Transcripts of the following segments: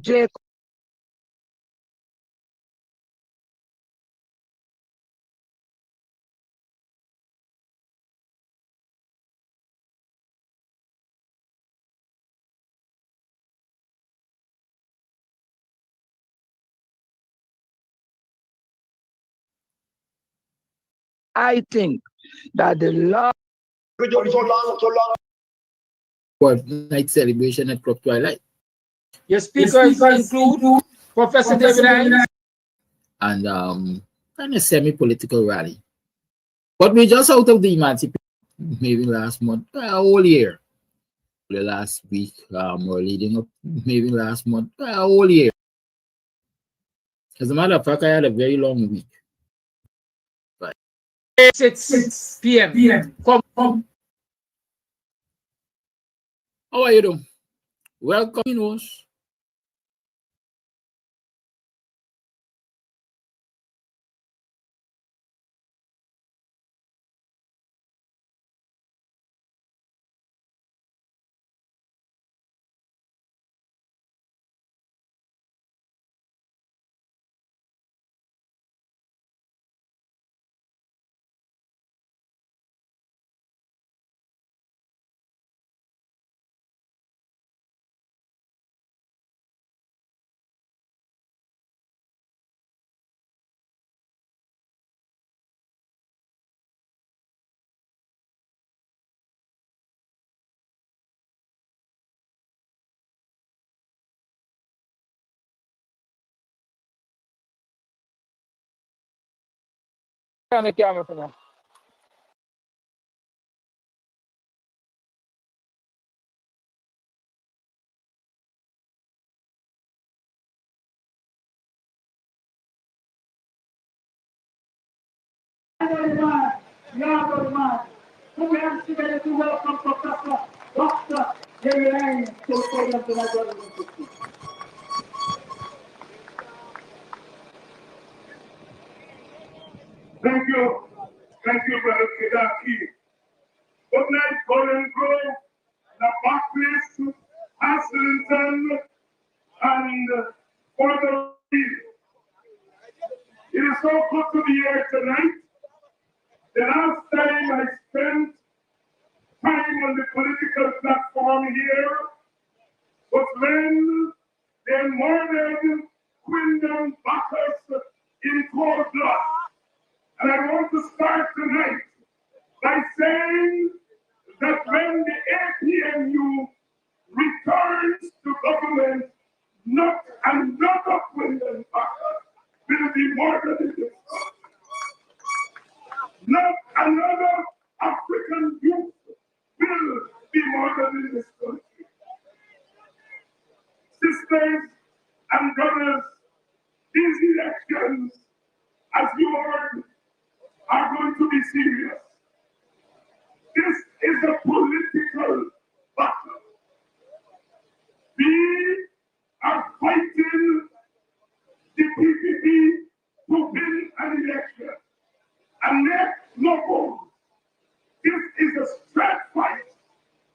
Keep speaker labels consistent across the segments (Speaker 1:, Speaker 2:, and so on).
Speaker 1: Jacob. I think that the law.
Speaker 2: What night celebration at Club Twilight.
Speaker 3: Your speakers include Professor David Hines
Speaker 2: And kind of semi-political rally. But we're just out of the emancipation maybe last month, a whole year. The last week, or leading up maybe last month, a whole year. As a matter of fact, I had a very long week.
Speaker 3: 6 p.m. Come.
Speaker 2: How are you doing? Welcome, Inos.
Speaker 3: On the camera for now.
Speaker 4: Thank you. Thank you, Brother Kedaki. Good night, Golden Grove, the Barclays, Haslington, and further. It is so good to be here tonight. The last time I spent time on the political platform here was when they murdered Quindon Bacchus in cold blood. And I want to start tonight by saying that when the APNU returns to government, not another Quindon Bacchus will be murdered in this country. Not another African youth will be murdered in this country. Sisters and brothers, these elections, as you heard, are going to be serious. This is a political battle. We are fighting the PPP to win an election and make no vote. This is a straight fight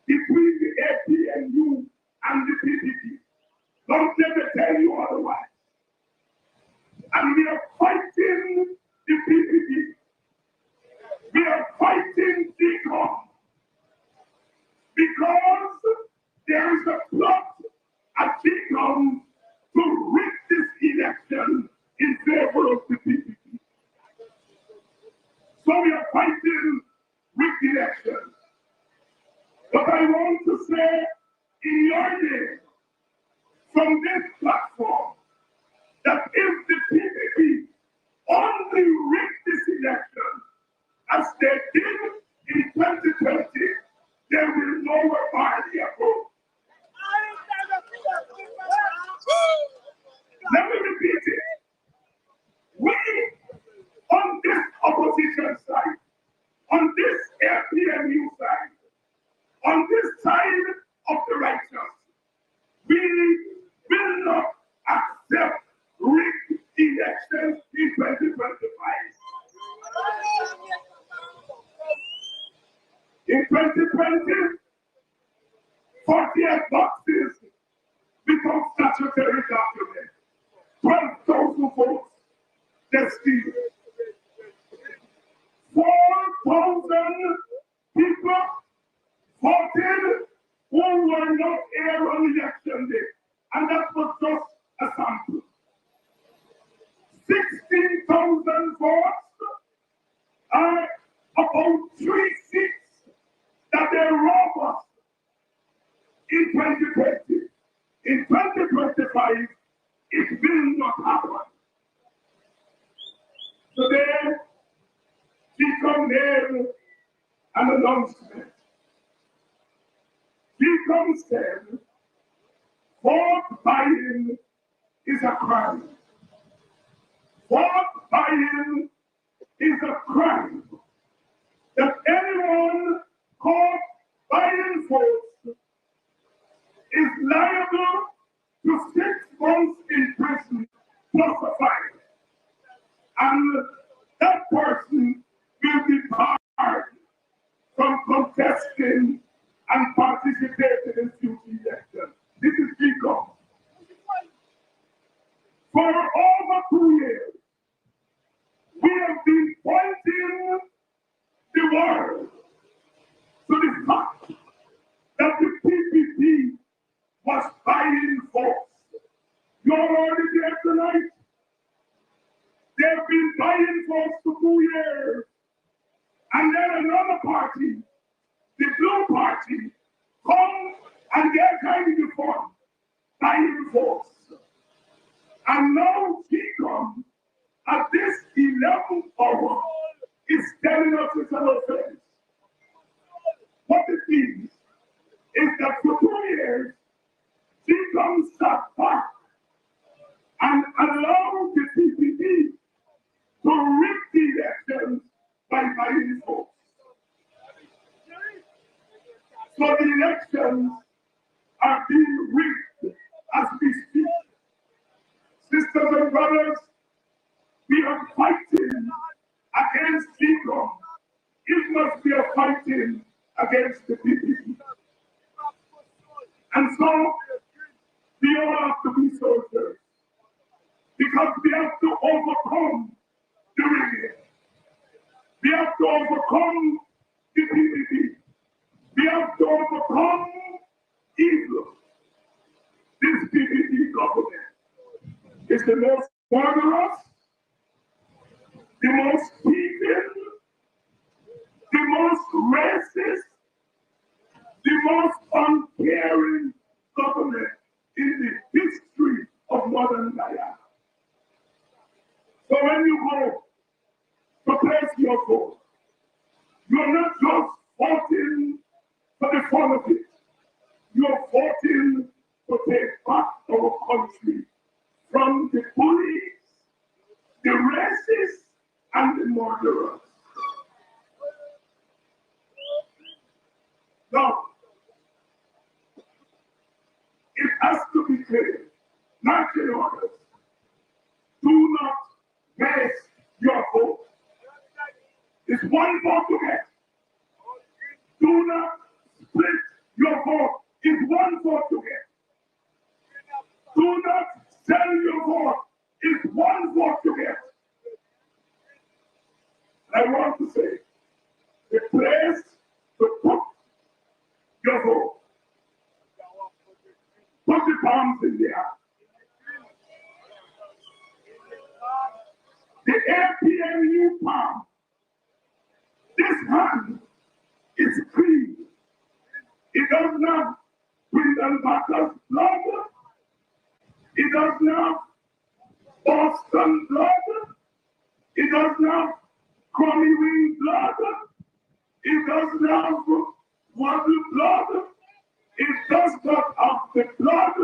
Speaker 4: between the APNU and the PPP. Don't let me tell you otherwise. And we are fighting the PPP. We are fighting DCOM because there is a plot at DCOM to rig this election in favor of the PPP. So we are fighting rigged elections. But I want to say in your name, from this platform, that if the PPP only rig this election as they did in 2020, they will know where party are going. Let me repeat it. We, on this opposition side, on this APNU side, on this side of the righteous, we will not accept rigged elections in 2025. In 2020, 48 boxes without statutory document. 12,000 votes, they steal. 4,000 people voted who were not here on election day. And that was just a sample. 16,000 votes are about 3 seats that they robbed us in 2020. In 2025, it will not happen. Today, we come here an announcement. We come said, vote buying is a crime. Vote buying is a crime. That anyone caught buying votes is liable to 6 months in prison plus a fine. And that person will be barred from contesting and participating in future elections. This is legal. For over 2 years, we have been pointing the world to the fact that the PPP was buying votes. You're already there tonight. They've been buying votes for 2 years. And then another party, the Blue Party, come and they're trying to form buying votes. And now he comes at this 11th hour is telling us it's an offense. What it means is that for 2 years, she comes back and allow the PPP to rig the elections by buying votes. So the elections are being rigged as we speak. Sisters and brothers, we are fighting against GUYANESE. It must be a fighting against the PPP. And so, we all have to be soldiers. Because we have to overcome the rigging. We have to overcome the PPP. We have to overcome evil. This PPP government is the most murderous, the most thieving, the most racist, the most uncaring government in the history of modern Guyana. So when you go to place your vote, you're not just voting for the fun of it. You're voting to take back our country from the bullies, the racists, and the murderers. Now, it has to be clear, marching orders, do not waste your vote. It's one vote to get. Do not split your vote. It's one vote to get. Do not sell your vote. It's one vote to get. I want to say, the place to put your vote. Put the palms in the air. The APMU palm. This hand is clean. It does not bring them back as blood. It does not Boston blood. It does not crummy wing blood. It does not waddle blood. It does not have the blood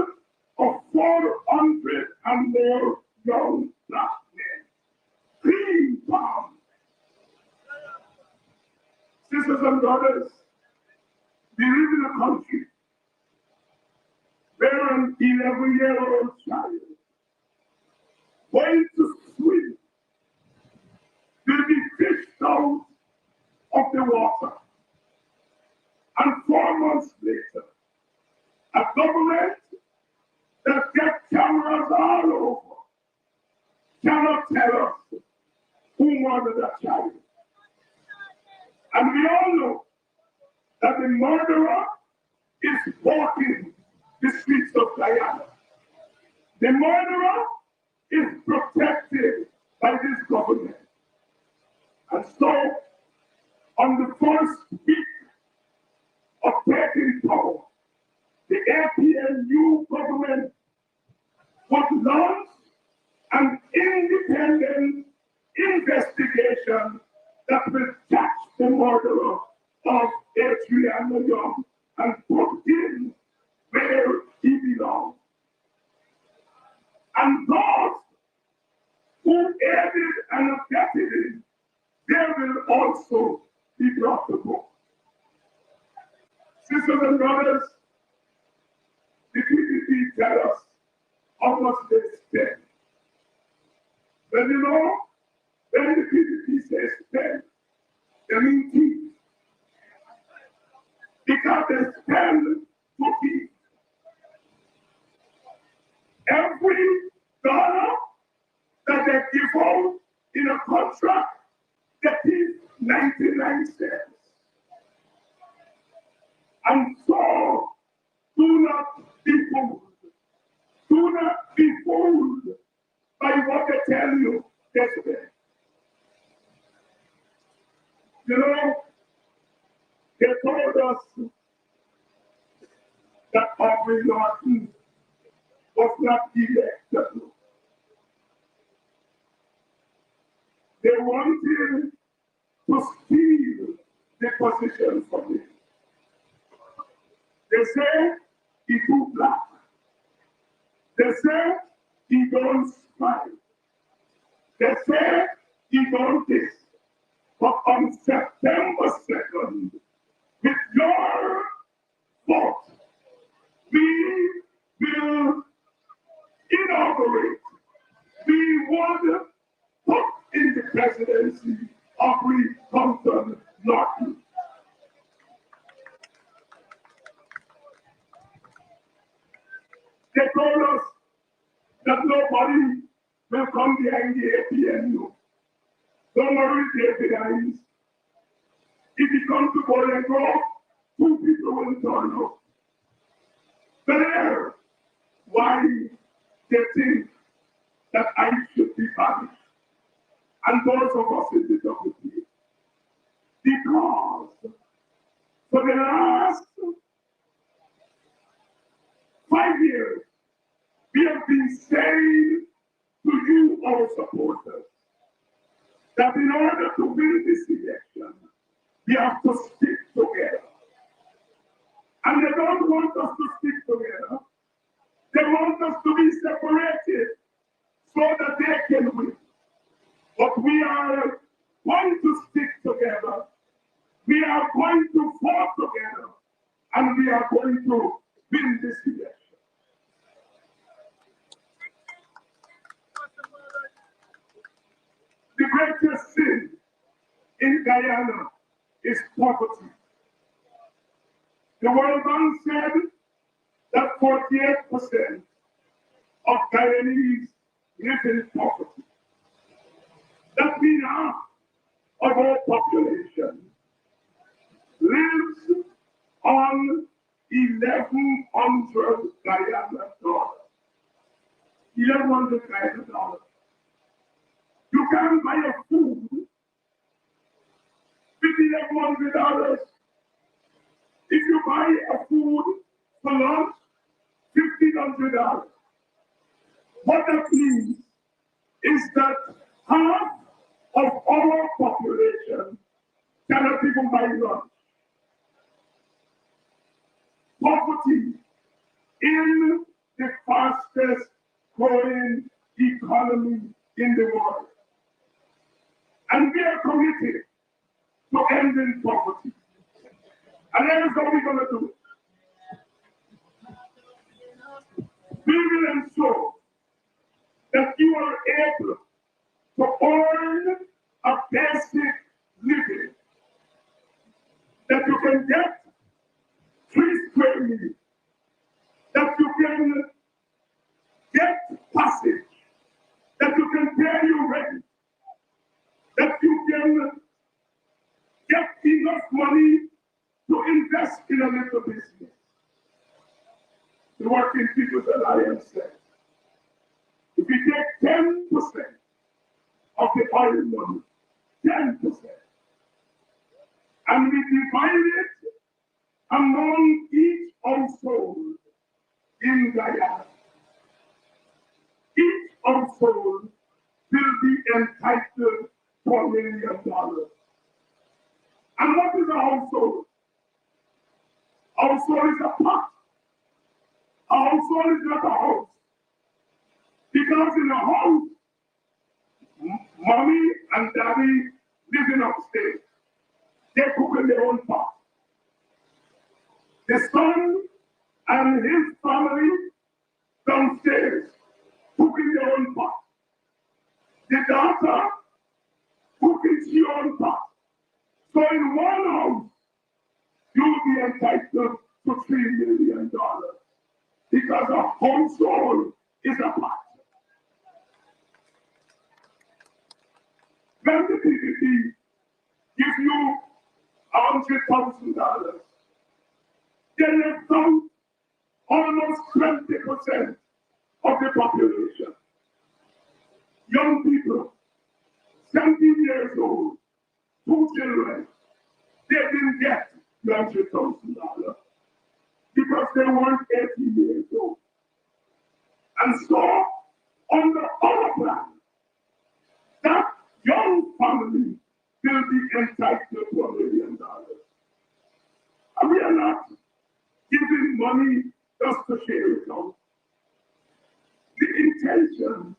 Speaker 4: of 400 and more young black men. Clean palm. Sisters and brothers, we live in a country where an 11-year-old child going to swim will be fished out of the water. And 4 months later, a government us all over cannot tell us who murdered that child. And we all know that the murderer is walking the streets of Guyana. The murderer is protected by this government. And so, on the first week of taking power, the APNU government was launched an independent investigation that will catch the murderer of Adriana Young and put him where he belongs. And those who aided and abetted him, they will also be brought to book. Sisters and brothers, the PPP tell us how much they spend. But you know, when the PPP says spend, they mean keep. Because they spend to keep. Every dollar that they give out in a contract, they keep 99 cents. And so, do not be fooled. Do not be fooled by what they tell you yesterday. You know, they told us that Aubrey Norton was not elected. They wanted to steal the position from him. They say he too black. They say he don't smile. They say he don't this. But on September 2nd, with your vote, we will inaugurate. We would put in the presidency Aubrey Compton Norton. They told us that nobody will come behind the APNU. Don't worry, David Hines. If you come to Boy Grove, 2 people will turn up. There, why they think that I should be banished, and those of us in the WP. Because for the last 5 years, we have been saying to you, our supporters, that in order to win this election, we have to stick together. And they don't want us to stick together. They want us to be separated so that they can win. But we are going to stick together. We are going to fall together. And we are going to win this election. The greatest sin in Guyana is poverty. The World Bank said that 48% of Guyanese live in poverty. That means half of our population lives on 1,100 Guyana dollars. 1,100 Guyana dollars. You can buy a food with $1,100. If you buy a food for lunch, $1,500. What that means is that half of our population cannot even buy lunch. Poverty in the fastest growing economy in the world. And we are committed to ending poverty. And that is what we're going to do. We will ensure that you are able to earn a basic living, that you can get 3 square meters, that you can get can get enough money to invest in a little business. The Working People's Alliance said, if we take 10% of the oil money, 10%, and we divide it among each household in Guyana, each household will be entitled to $1 million. And what is a household? A household is a pot. A household is not a house. Because in a house, mommy and daddy living upstairs. They cook in their own pot. The son and his family downstairs cook in their own pot. The daughter cook in her own pot. So in one house, you'll be entitled to $3 million because a household is a pot. When the PPP gives you $100,000, they left out almost 20% of the population. Young people, 17 years old, 2 children, they didn't get $100,000 because they weren't 18 years old. And so, under our plan, that young family will be entitled to $1 million. And we are not giving money just to share it out. The intention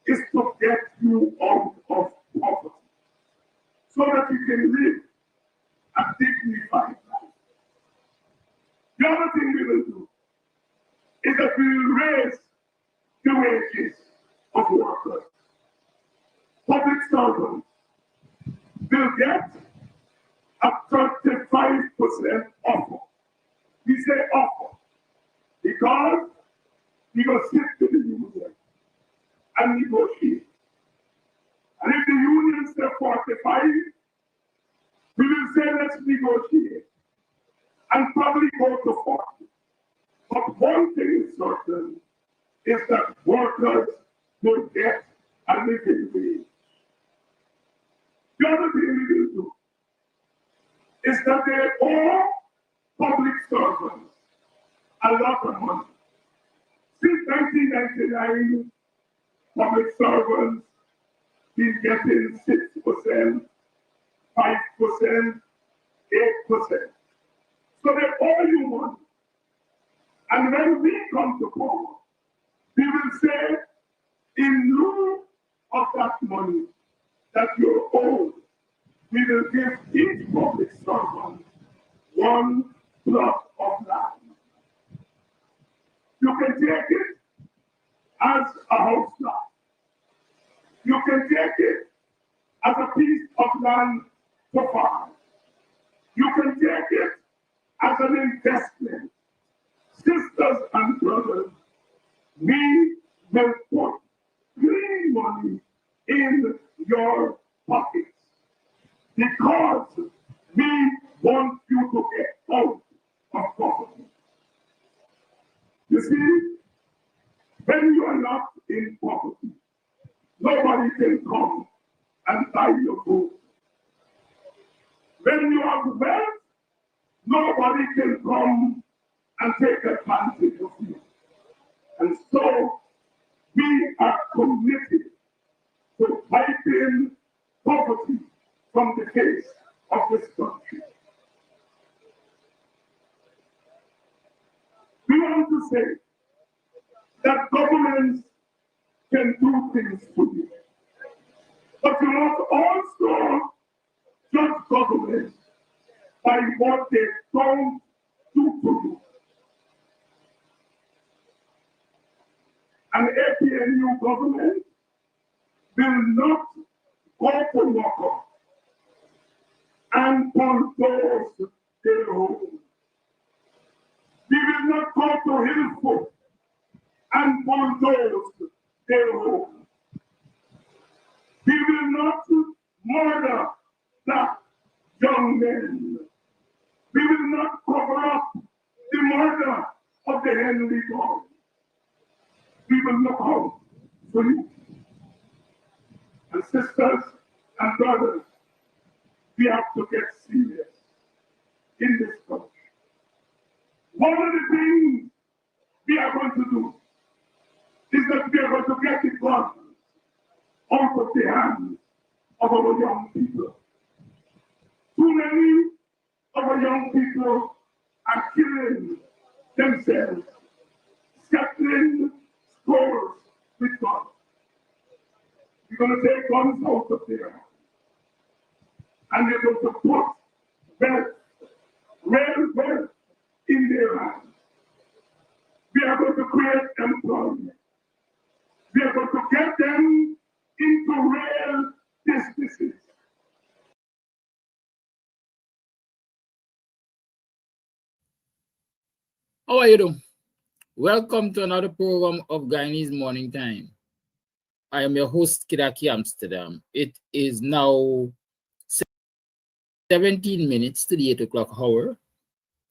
Speaker 4: is to get you out of poverty so that you can live a dignified life. The other thing we will do is that we will raise the wages of workers. Public servants will get a 35% offer. We say offer because we will sit to the union and negotiate. And if the union say 45, we will say let's negotiate and probably go to 40. But one thing is certain is that workers will get a living wage. The other thing we will do is that they owe public servants a lot of money. Since 1999, public servants been getting 6%, 5%, 8%. So they owe you money. And when we come to power, we will say, in lieu of that money that you're owed, we will give each public servant 1 plot of land. You can take it as a house lot. You can take it as a piece of land to farm. You can take it as an investment. Sisters and brothers, we will put green money in your pockets because we want you to get out of poverty. You see, when you are not in poverty, nobody can come and buy your food. When you have wealth, nobody can come and take advantage of you. And so we are committed to fighting poverty from the face of this country. We want to say that governments can do things for you. But you must also judge governments by what they don't do for you. An APNU government will not go to Waka and bulldoze their home. We will not go to Hillfoot and bulldoze their home. We will not murder black young men. We will not cover up the murder of the Henry boy. We will look out for you. And sisters and brothers, we have to get serious in this country. One of the things we are going to do is that we are going to get the guns out of the hands of our young people. Too many of our young people are killing themselves, scattering scores with guns. We're going to take guns out of their hands. And we're going to put wealth, real wealth, in their hands. We are going to create employment. We are going to get them into real businesses.
Speaker 2: How are you doing? Welcome to another program of Guyanese Morning Time. I am your host, Kidaki Amsterdam. It is now 17 minutes to the 8 o'clock hour.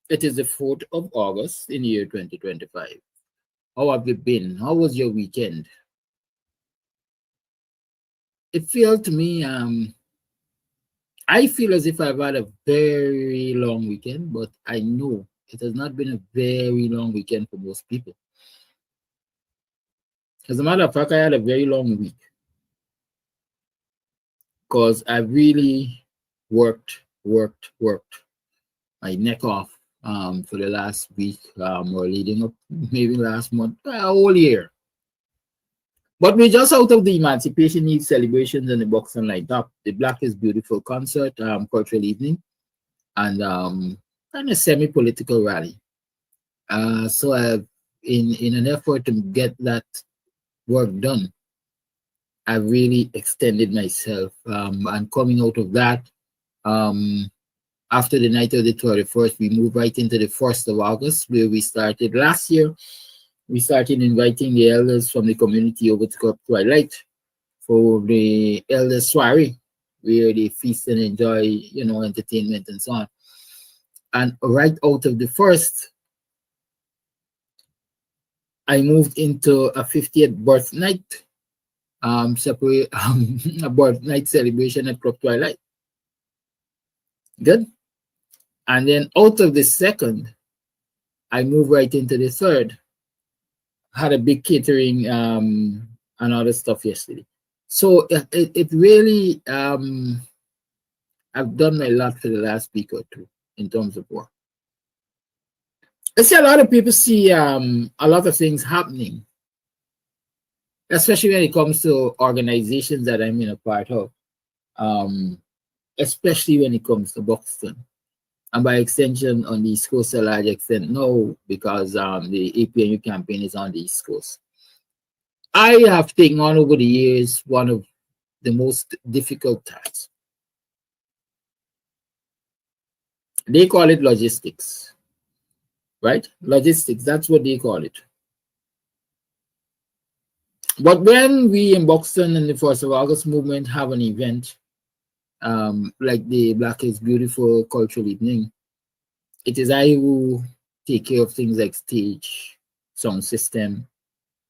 Speaker 2: It is the 4th of August in the year 2025. How have you been? How was your weekend? It feels to me, I feel as if I've had a very long weekend, but I know it has not been a very long weekend for most people. As a matter of fact, I had a very long week because I really worked my neck off for the last week or leading up maybe last month, a whole year. But we're just out of the Emancipation Eve celebrations and the Buxtonian lineup, the Black is Beautiful concert, cultural evening, and a semi-political rally. So I've, in an effort to get that work done, I've really extended myself. And coming out of that, after the night of the 31st, we moved right into the 1st of August, where we started last year. We started inviting the elders from the community over to Club Twilight for the elder soiree, where they feast and enjoy, entertainment and so on. And right out of the 1st, I moved into a 50th birth night, a birth night celebration at Club Twilight. Good. And then out of the 2nd, I moved right into the 3rd. Had a big catering and other stuff yesterday. So it really, I've done a lot for the last week or two in terms of work. I see a lot of people see a lot of things happening, especially when it comes to organizations that I'm in a part of, especially when it comes to Buxton. And by extension, on the East Coast, a large extent, no, because the APNU campaign is on the East Coast. I have taken on over the years one of the most difficult tasks. They call it logistics, right? Logistics, that's what they call it. But when we in Buxton and the 1st of August movement have an event, like the Black is Beautiful cultural evening, it is I who take care of things like stage, sound system,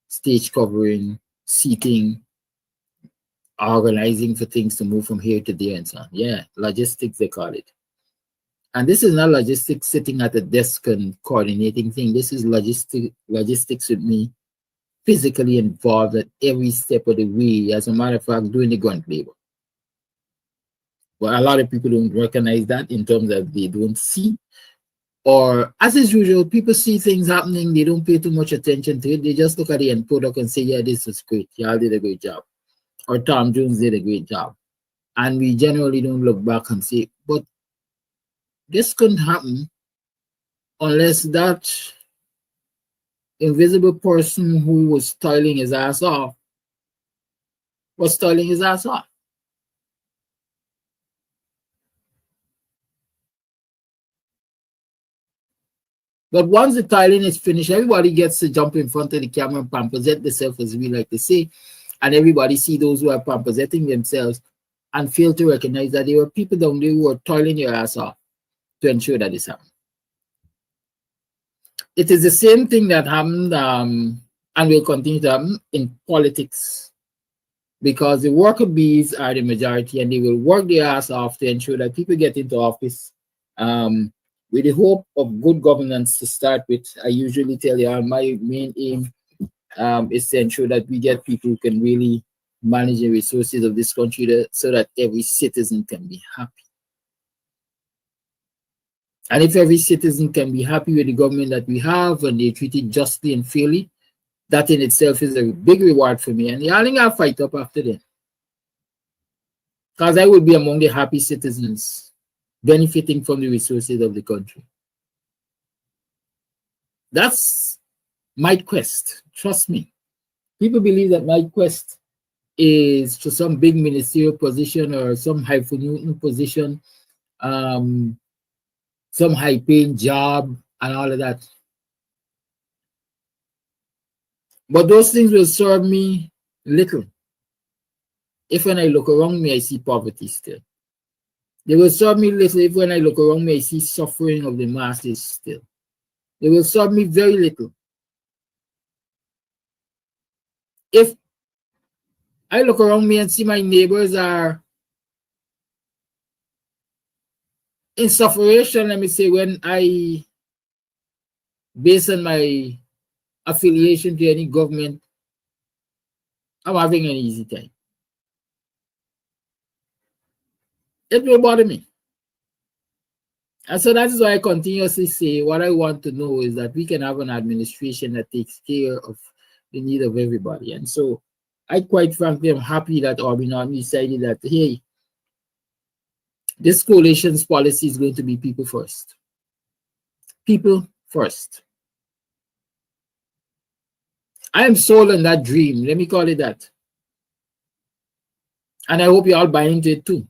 Speaker 2: stage covering, seating, organizing for things to move from here to there and so on. Yeah, logistics they call it. And this is not logistics sitting at a desk and coordinating thing. This is logistics with me physically involved at every step of the way. As a matter of fact, doing the grunt labor. But a lot of people don't recognize that in terms of they don't see. Or as is usual, people see things happening, they don't pay too much attention to it. They just look at the end product and say, yeah, this is great. Y'all did a great job. Or Tom Jones did a great job. And we generally don't look back and say, but this couldn't happen unless that invisible person who was toiling his ass off was toiling his ass off. But once the tiling is finished, everybody gets to jump in front of the camera and pampersette themselves, as we like to say. And everybody see those who are pampersetting themselves and fail to recognize that there were people down there who were toiling their ass off to ensure that this happened. It is the same thing that happened and will continue to happen in politics, because the worker bees are the majority and they will work their ass off to ensure that people get into office with the hope of good governance to start with. I usually tell you my main aim is to ensure that we get people who can really manage the resources of this country so that every citizen can be happy. And if every citizen can be happy with the government that we have and they treat it justly and fairly, that in itself is a big reward for me. And I think I'll fight up after that, because I will be among the happy citizens benefiting from the resources of the country. That's my quest. Trust me. People believe that my quest is to some big ministerial position or some highfalutin position, some high-paying job, and all of that. But those things will serve me little if when I look around me, I see poverty still. They will serve me little if when I look around me, I see suffering of the masses still. They will serve me very little if I look around me and see my neighbors are in sufferation, let me say, when I, based on my affiliation to any government, I'm having an easy time. It will bother me. And so that is why I continuously say what I want to know is that we can have an administration that takes care of the need of everybody. And so I quite frankly am happy that Orbinon decided that, hey, this coalition's policy is going to be people first. People first. I am sold on that dream. Let me call it that. And I hope you all buy into it too.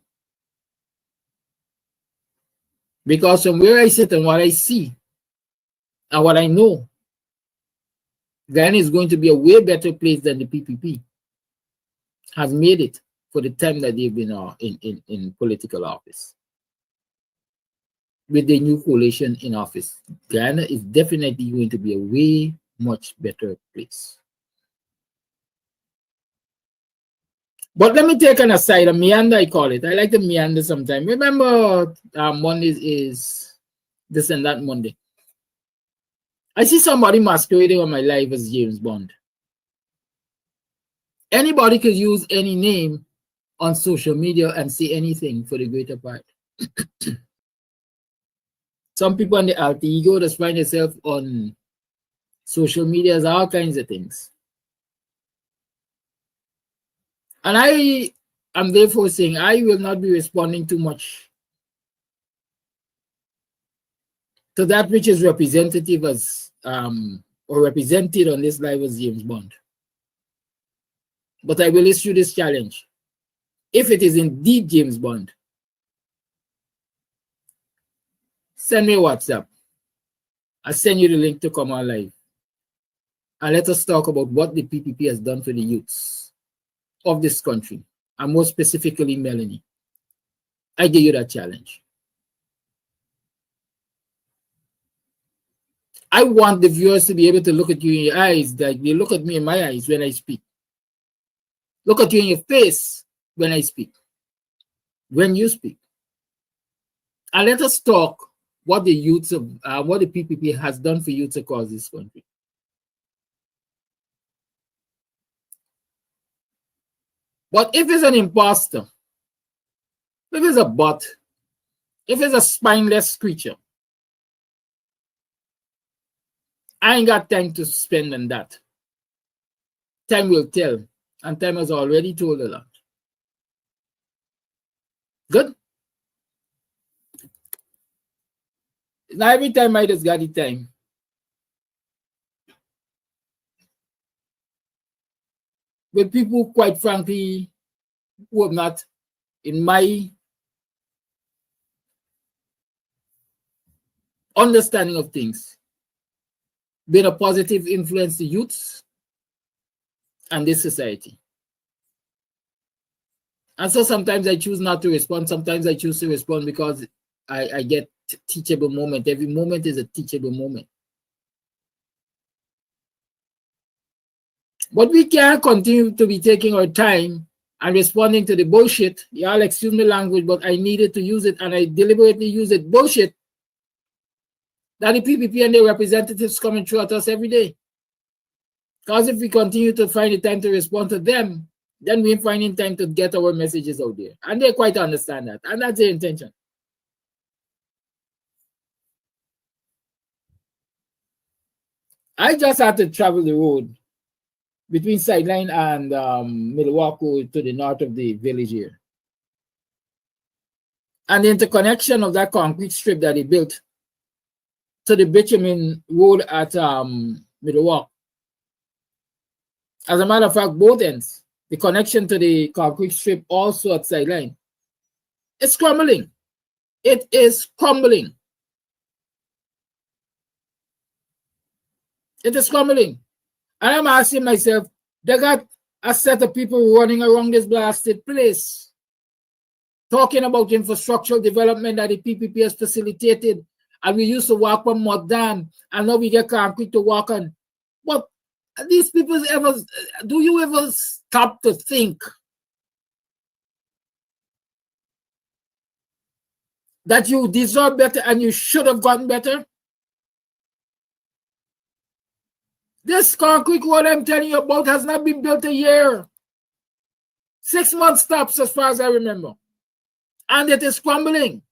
Speaker 2: Because from where I sit and what I see and what I know, Guyana is going to be a way better place than the PPP has made it for the time that they've been in political office. With the new coalition in office, Guyana is definitely going to be a way much better place. But let me take an aside, a meander I call it. I like to meander sometimes. Remember Mondays is this and that Monday. I see somebody masquerading on my life as James Bond. Anybody could use any name on social media and say anything for the greater part. Some people on the alter ego just find themselves on social media as all kinds of things. And I am therefore saying I will not be responding too much to that which is representative as or represented on this live as James Bond. But I will issue this challenge. If it is indeed James Bond, send me a WhatsApp. I'll send you the link to come on live. And let us talk about what the PPP has done for the youths of this country, and more specifically Melanie. I give you that challenge. I want the viewers to be able to look at you in your eyes like they look at me in my eyes when I speak. Look at you in your face when I speak, when you speak. And let us talk what the youths of what the PPP has done for youths across this country. But if it's an imposter, if it's a bot, if it's a spineless creature, I ain't got time to spend on that. Time will tell, and time has already told a lot. Good? Now every time I just got the time. With people, quite frankly, who have not, in my understanding of things, been a positive influence to youths and this society. And so sometimes I choose not to respond. Sometimes I choose to respond because I get teachable moment. Every moment is a teachable moment. But we can't continue to be taking our time and responding to the bullshit. Y'all excuse me language, but I needed to use it and I deliberately use it. Bullshit that the PPP and their representatives coming through at us every day. Because if we continue to find the time to respond to them, then we're finding time to get our messages out there. And they quite understand that. And that's their intention. I just had to travel the road between Sideline and Milwaukee to the north of the village here. And the interconnection of that concrete strip that he built to the bitumen road at Milwaukee. As a matter of fact, both ends, the connection to the concrete strip also at Sideline, it's crumbling. It is crumbling. It is crumbling. And I'm asking myself, they got a set of people running around this blasted place, talking about infrastructural development that the PPP has facilitated, and we used to walk on mud dam, and now we get concrete to walk on. But these people do you ever stop to think that you deserve better and you should have gotten better? This concrete road I'm telling you about has not been built a year. 6 months tops as far as I remember. And it is crumbling.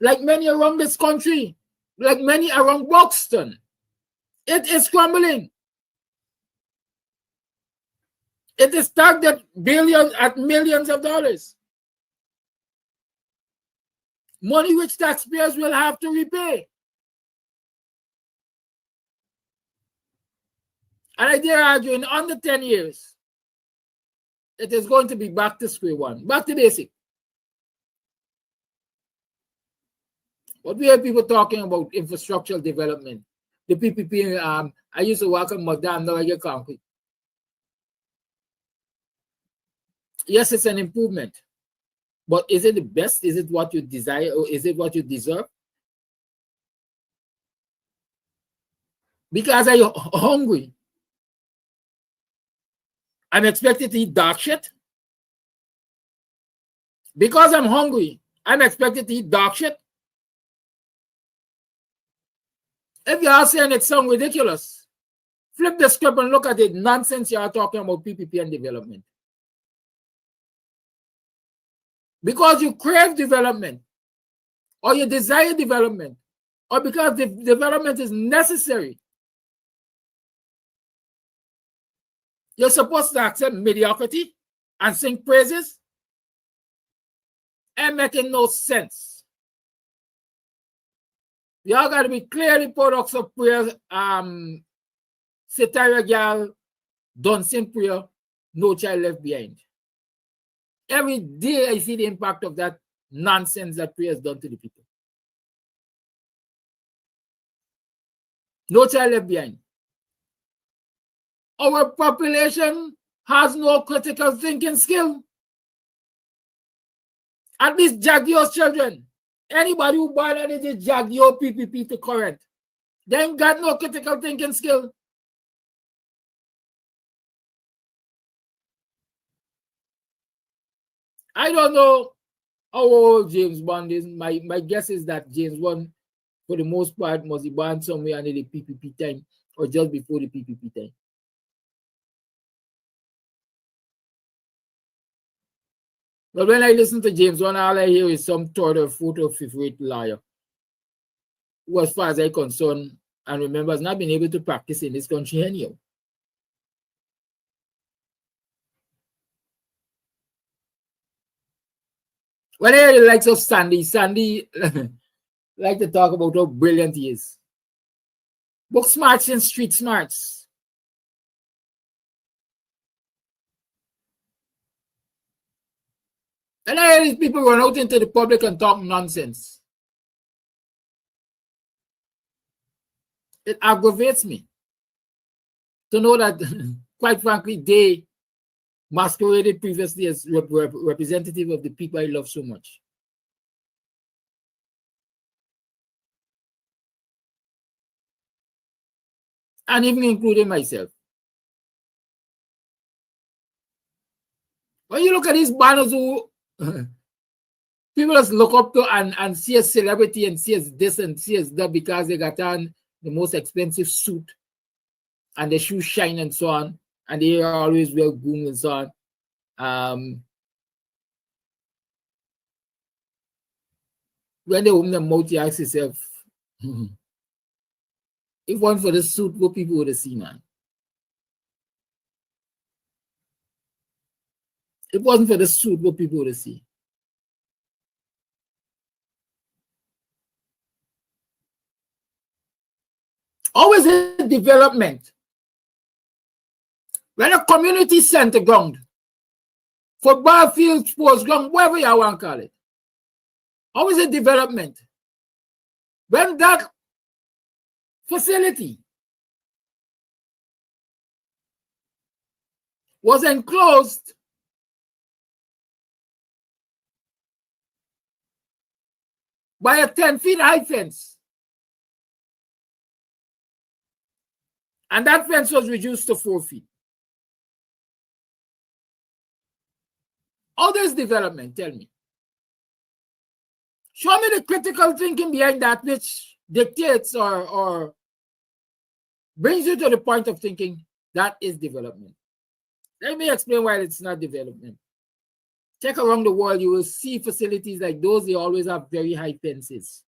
Speaker 2: Like many around this country, like many around Buxton. It is crumbling. It is tagged at billions, at millions of dollars. Money which taxpayers will have to repay. And I dare argue in under 10 years, it is going to be back to square one, back to basic. But we hear people talking about infrastructural development. The PPP, I used to work on my dam, now I get concrete. Yes, it's an improvement. But is it the best? Is it what you desire or is it what you deserve? Because I'm hungry, I'm expected to eat dog shit. Because I'm hungry, I'm expected to eat dog shit. If you are saying it sounds ridiculous, flip the script and look at the nonsense you are talking about PPP and development. Because you crave development, or you desire development, or because the development is necessary, you're supposed to accept mediocrity and sing praises? And making no sense. Y'all got to be clearly products of prayer. Satire girl, done sing prayer, no child left behind. Every day I see the impact of that nonsense that prayer has done to the people. No child left behind. Our population has no critical thinking skill. At least jag your children. Anybody who born and it jag your PPP to current. They ain't got no critical thinking skill. I don't know how old James Bond is. My guess is that James Bond, for the most part, must be born somewhere under the PPP time or just before the PPP time. But when I listen to James Bond, all I hear is some third or fourth or fifth rate liar, who, as far as I'm concerned, and remember, has not been able to practice in this country anyhow. When I hear the likes of Sandy like to talk about how brilliant he is. Book smarts and street smarts. And I hear these people run out into the public and talk nonsense. It aggravates me to know that, quite frankly, they masqueraded previously as representative of the people I love so much. And even including myself. When you look at these banners who people just look up to and see a celebrity and see as this and see as that because they got on the most expensive suit and the shoes shine and so on, and they always wear goon and so on. When they open their mouth, you ask yourself, if one for the suit, what people would have seen, man? If it wasn't for the suit, what people would have seen? Always in development. When a community center ground, football field, sports ground, whatever you want to call it, always in development. When that facility was enclosed by a 10-feet high fence, and that fence was reduced to 4 feet. All this development, tell me. Show me the critical thinking behind that which dictates or brings you to the point of thinking that is development. Let me explain why it's not development. Check around the world, you will see facilities like those, they always have very high fences.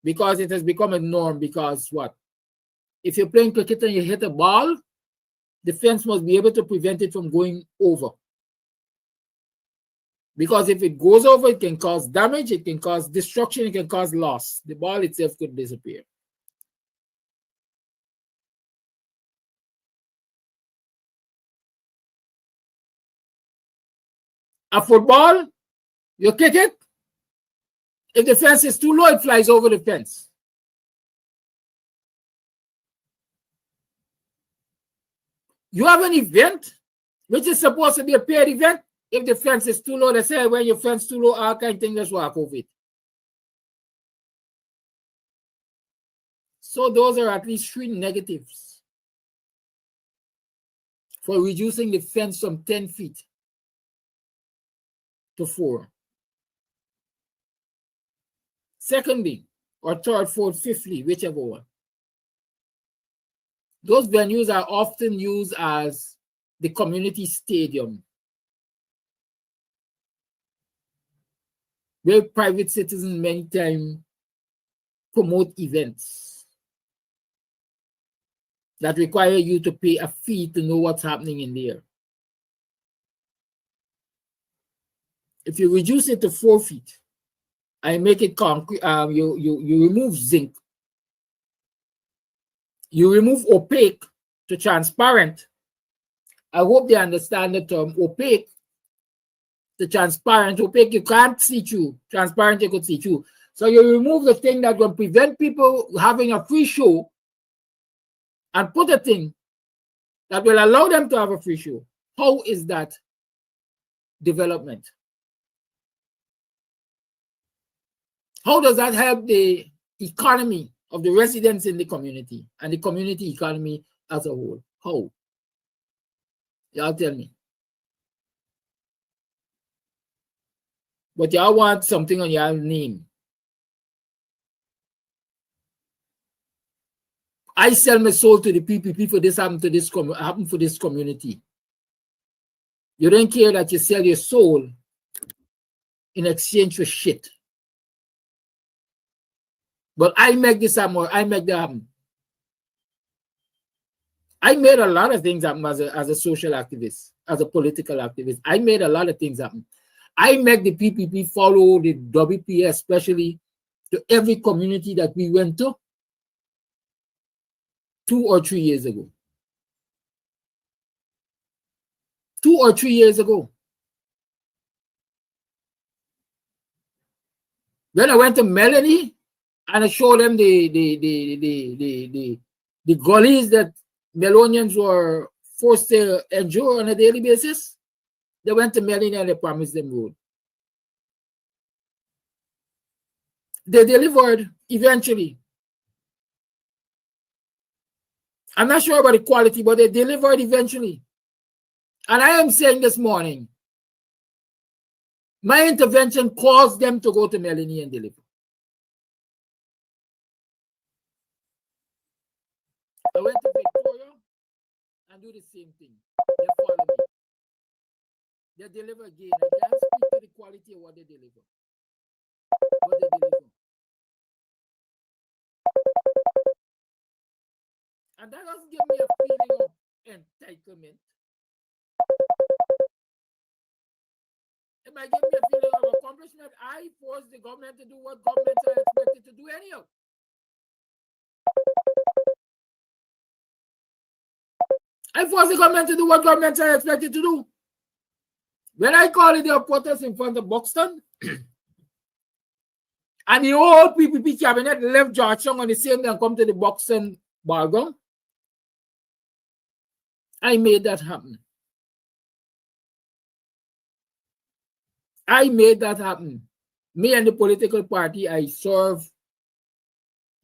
Speaker 2: Because it has become a norm, because what? If you're playing cricket and you hit a ball, the fence must be able to prevent it from going over. Because if it goes over, it can cause damage, it can cause destruction, it can cause loss. The ball itself could disappear. A football, you kick it. If the fence is too low, it flies over the fence. You have an event, which is supposed to be a paired event. If the fence is too low, they say when your fence too low, all kind of things, just walk over it. So those are at least 3 negatives for reducing the fence from 10 feet to 4. Secondly, or third, fourth, fifthly, whichever one. Those venues are often used as the community stadium, where private citizens many times promote events that require you to pay a fee to know what's happening in there. If you reduce it to 4 feet and make it concrete, you remove zinc, you remove opaque to transparent. I hope they understand the term opaque. The transparent, opaque, you can't see through. Transparent, you could see through. So you remove the thing that will prevent people having a free show and put a thing that will allow them to have a free show. How is that development? How does that help the economy of the residents in the community and the community economy as a whole? How? Y'all tell me. But y'all want something on your name. I sell my soul to the PPP for this happen for this community. You don't care that you sell your soul in exchange for shit. But I make this happen, or I make that happen. I made a lot of things happen as a social activist, as a political activist. I made a lot of things happen. I make the PPP follow the WPS, especially to every community that we went to 2 or 3 years ago. 2 or 3 years ago. When I went to Melanie and I showed them the gullies that Melonians were forced to endure on a daily basis. They went to Melanie and they promised them road. They delivered eventually. I'm not sure about the quality, but they delivered eventually. And I am saying this morning, my intervention caused them to go to Melanie and deliver. I went to Victoria and do the same thing. They follow me. They deliver again. I can't speak to the quality of what they deliver, but they deliver. And that doesn't give me a feeling of entitlement. It might give me a feeling of accomplishment. I forced the government to do what governments are expected to do anyhow. I forced the government to do what governments are expected to do. When I called the protest in front of Buxton, and the whole PPP cabinet left Georgetown on the same day and come to the Buxton bargain, I made that happen. I made that happen. Me and the political party I serve,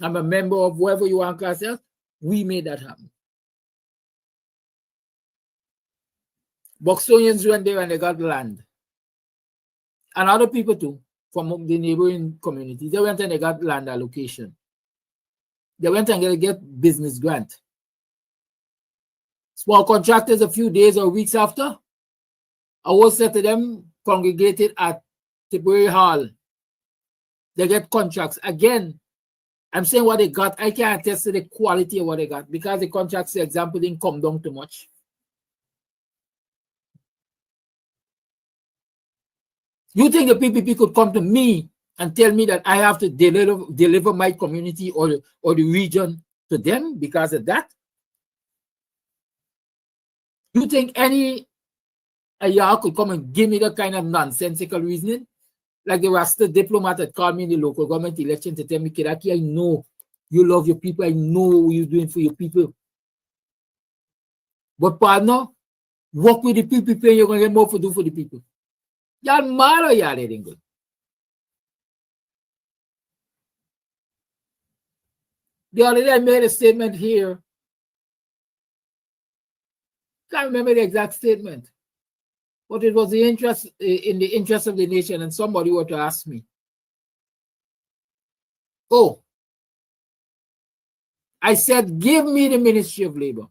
Speaker 2: I'm a member of whoever you want to class yourself, we made that happen. Buxtonians went there and they got land. And other people too, from the neighboring communities, they went and they got land allocation. They went and they get business grant. Small contractors a few days or weeks after, I was said to them, congregated at Tipperary Hall. They get contracts. Again, I'm saying what they got. I can't attest to the quality of what they got because the contracts, for example, didn't come down too much. You think the PPP could come to me and tell me that I have to deliver my community or the region to them because of that? You think any y'all could come and give me that kind of nonsensical reasoning? Like the Rasta diplomat that called me in the local government election to tell me, Kidaki, I know you love your people. I know what you're doing for your people. But partner, work with the PPP and you're going to get more to do for the people. Y'all mad or y'all ain't good? The other day I made a statement here. Can't remember the exact statement. But it was in the interest of the nation, and somebody were to ask me, oh, I said, give me the Ministry of Labor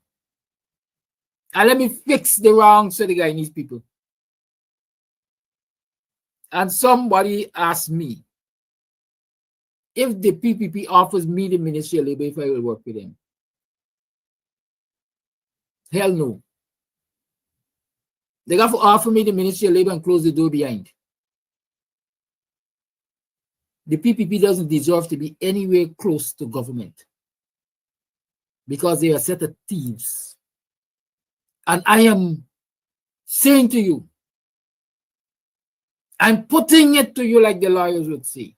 Speaker 2: and let me fix the wrongs of the Guyanese people. And somebody asked me if the PPP offers me the Ministry of Labor, if I will work with them. Hell no. They got to offer me the Ministry of Labor and close the door behind. The PPP doesn't deserve to be anywhere close to government because they are a set of thieves. And I am saying to you, I'm putting it to you like the lawyers would say,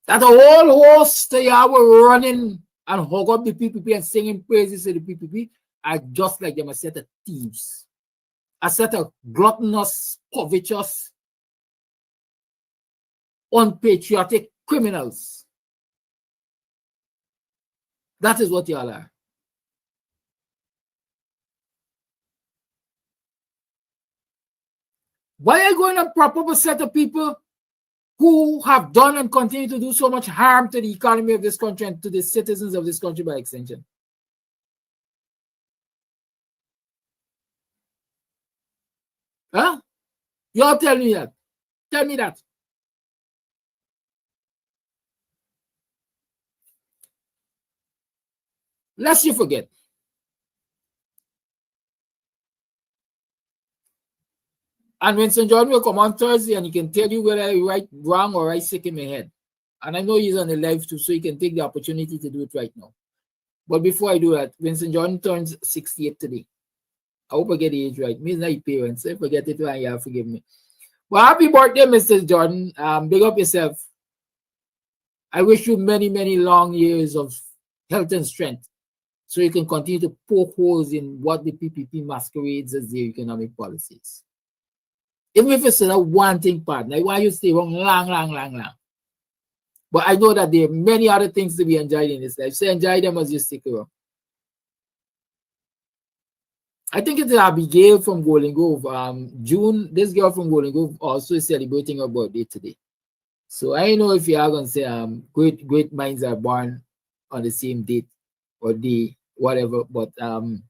Speaker 2: that the whole host they were running and hug up the PPP and singing praises to the PPP are just like them, a set of thieves, a set of gluttonous, covetous, unpatriotic criminals. That is what y'all are. Why are you going to prop up a set of people who have done and continue to do so much harm to the economy of this country and to the citizens of this country by extension? Huh? Y'all tell me that. Tell me that. Lest you forget. And Vincent John will come on Thursday and he can tell you whether I right wrong or right sick in my head. And I know he's on the live too, so he can take the opportunity to do it right now. But before I do that, Vincent John turns 68 today. I hope I get the age right. Me is not your parents. I forget it, and you forgive me. Well, happy birthday, Mr. Jordan. Big up yourself. I wish you many, many long years of health and strength. So you can continue to poke holes in what the PPP masquerades as their economic policies. Even if it's a one thing part, like why you stay wrong long. But I know that there are many other things to be enjoyed in this life. So enjoy them as you stick around. I think it's Abigail from Golden Grove. June, this girl from Golden Grove also is celebrating her birthday today. So I know if you are going to say great minds are born on the same date or day, whatever, but I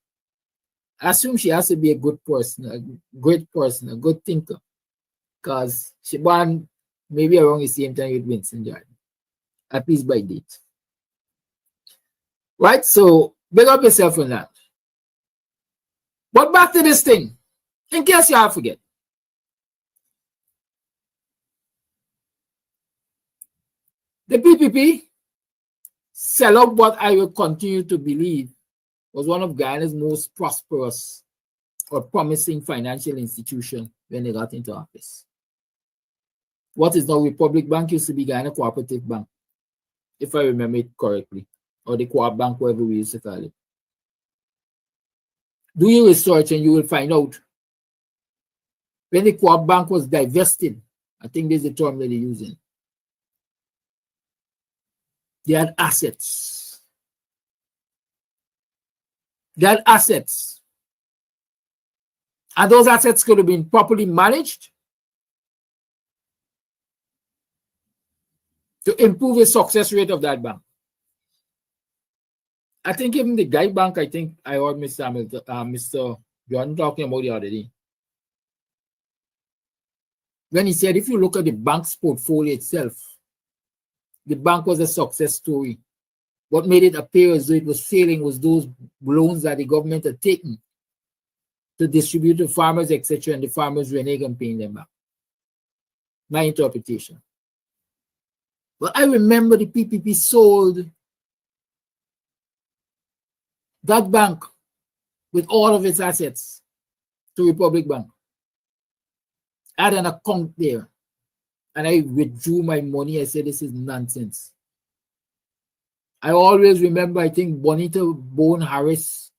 Speaker 2: assume she has to be a good person, a great person, a good thinker, because she born maybe around the same time with Vincent Jordan, at least by date. Right, so big up yourself on that. But back to this thing, in case you all forget. The PPP set up what I will continue to believe was one of Guyana's most prosperous or promising financial institutions when they got into office. What is now Republic Bank used to be Guyana Cooperative Bank, if I remember it correctly, or the Co-op Bank, whatever we used to call it. Do your research and you will find out when the Co-op Bank was divested, I think there's the term that they're using. They had assets. They had assets. And those assets could have been properly managed to improve the success rate of that bank. I think even the Guy Bank, I think I heard Mr. Jordan talking about the other day. When he said, if you look at the bank's portfolio itself, the bank was a success story. What made it appear as though it was failing was those loans that the government had taken to distribute to farmers, etc., and the farmers reneged on paying them back. My interpretation. But I remember the PPP sold that bank with all of its assets to Republic Bank. I had an account there and I withdrew my money. I said, this is nonsense. I always remember, I think Bonita Bone Harris,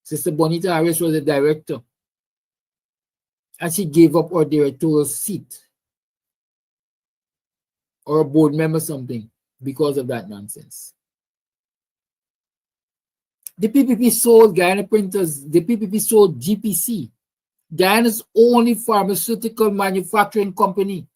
Speaker 2: Sister Bonita Harris was a director, and she gave up her directorial seat or a board member something because of that nonsense. The PPP sold Guyana Printers, the PPP sold GPC, Guyana's only pharmaceutical manufacturing company.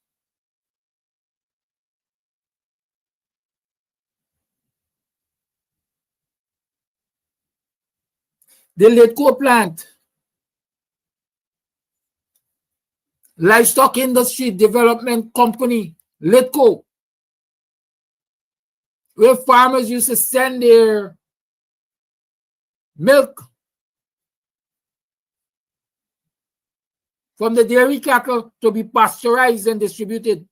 Speaker 2: The Litco plant, Livestock Industry Development Company, Litco, where farmers used to send their milk from the dairy cattle to be pasteurized and distributed,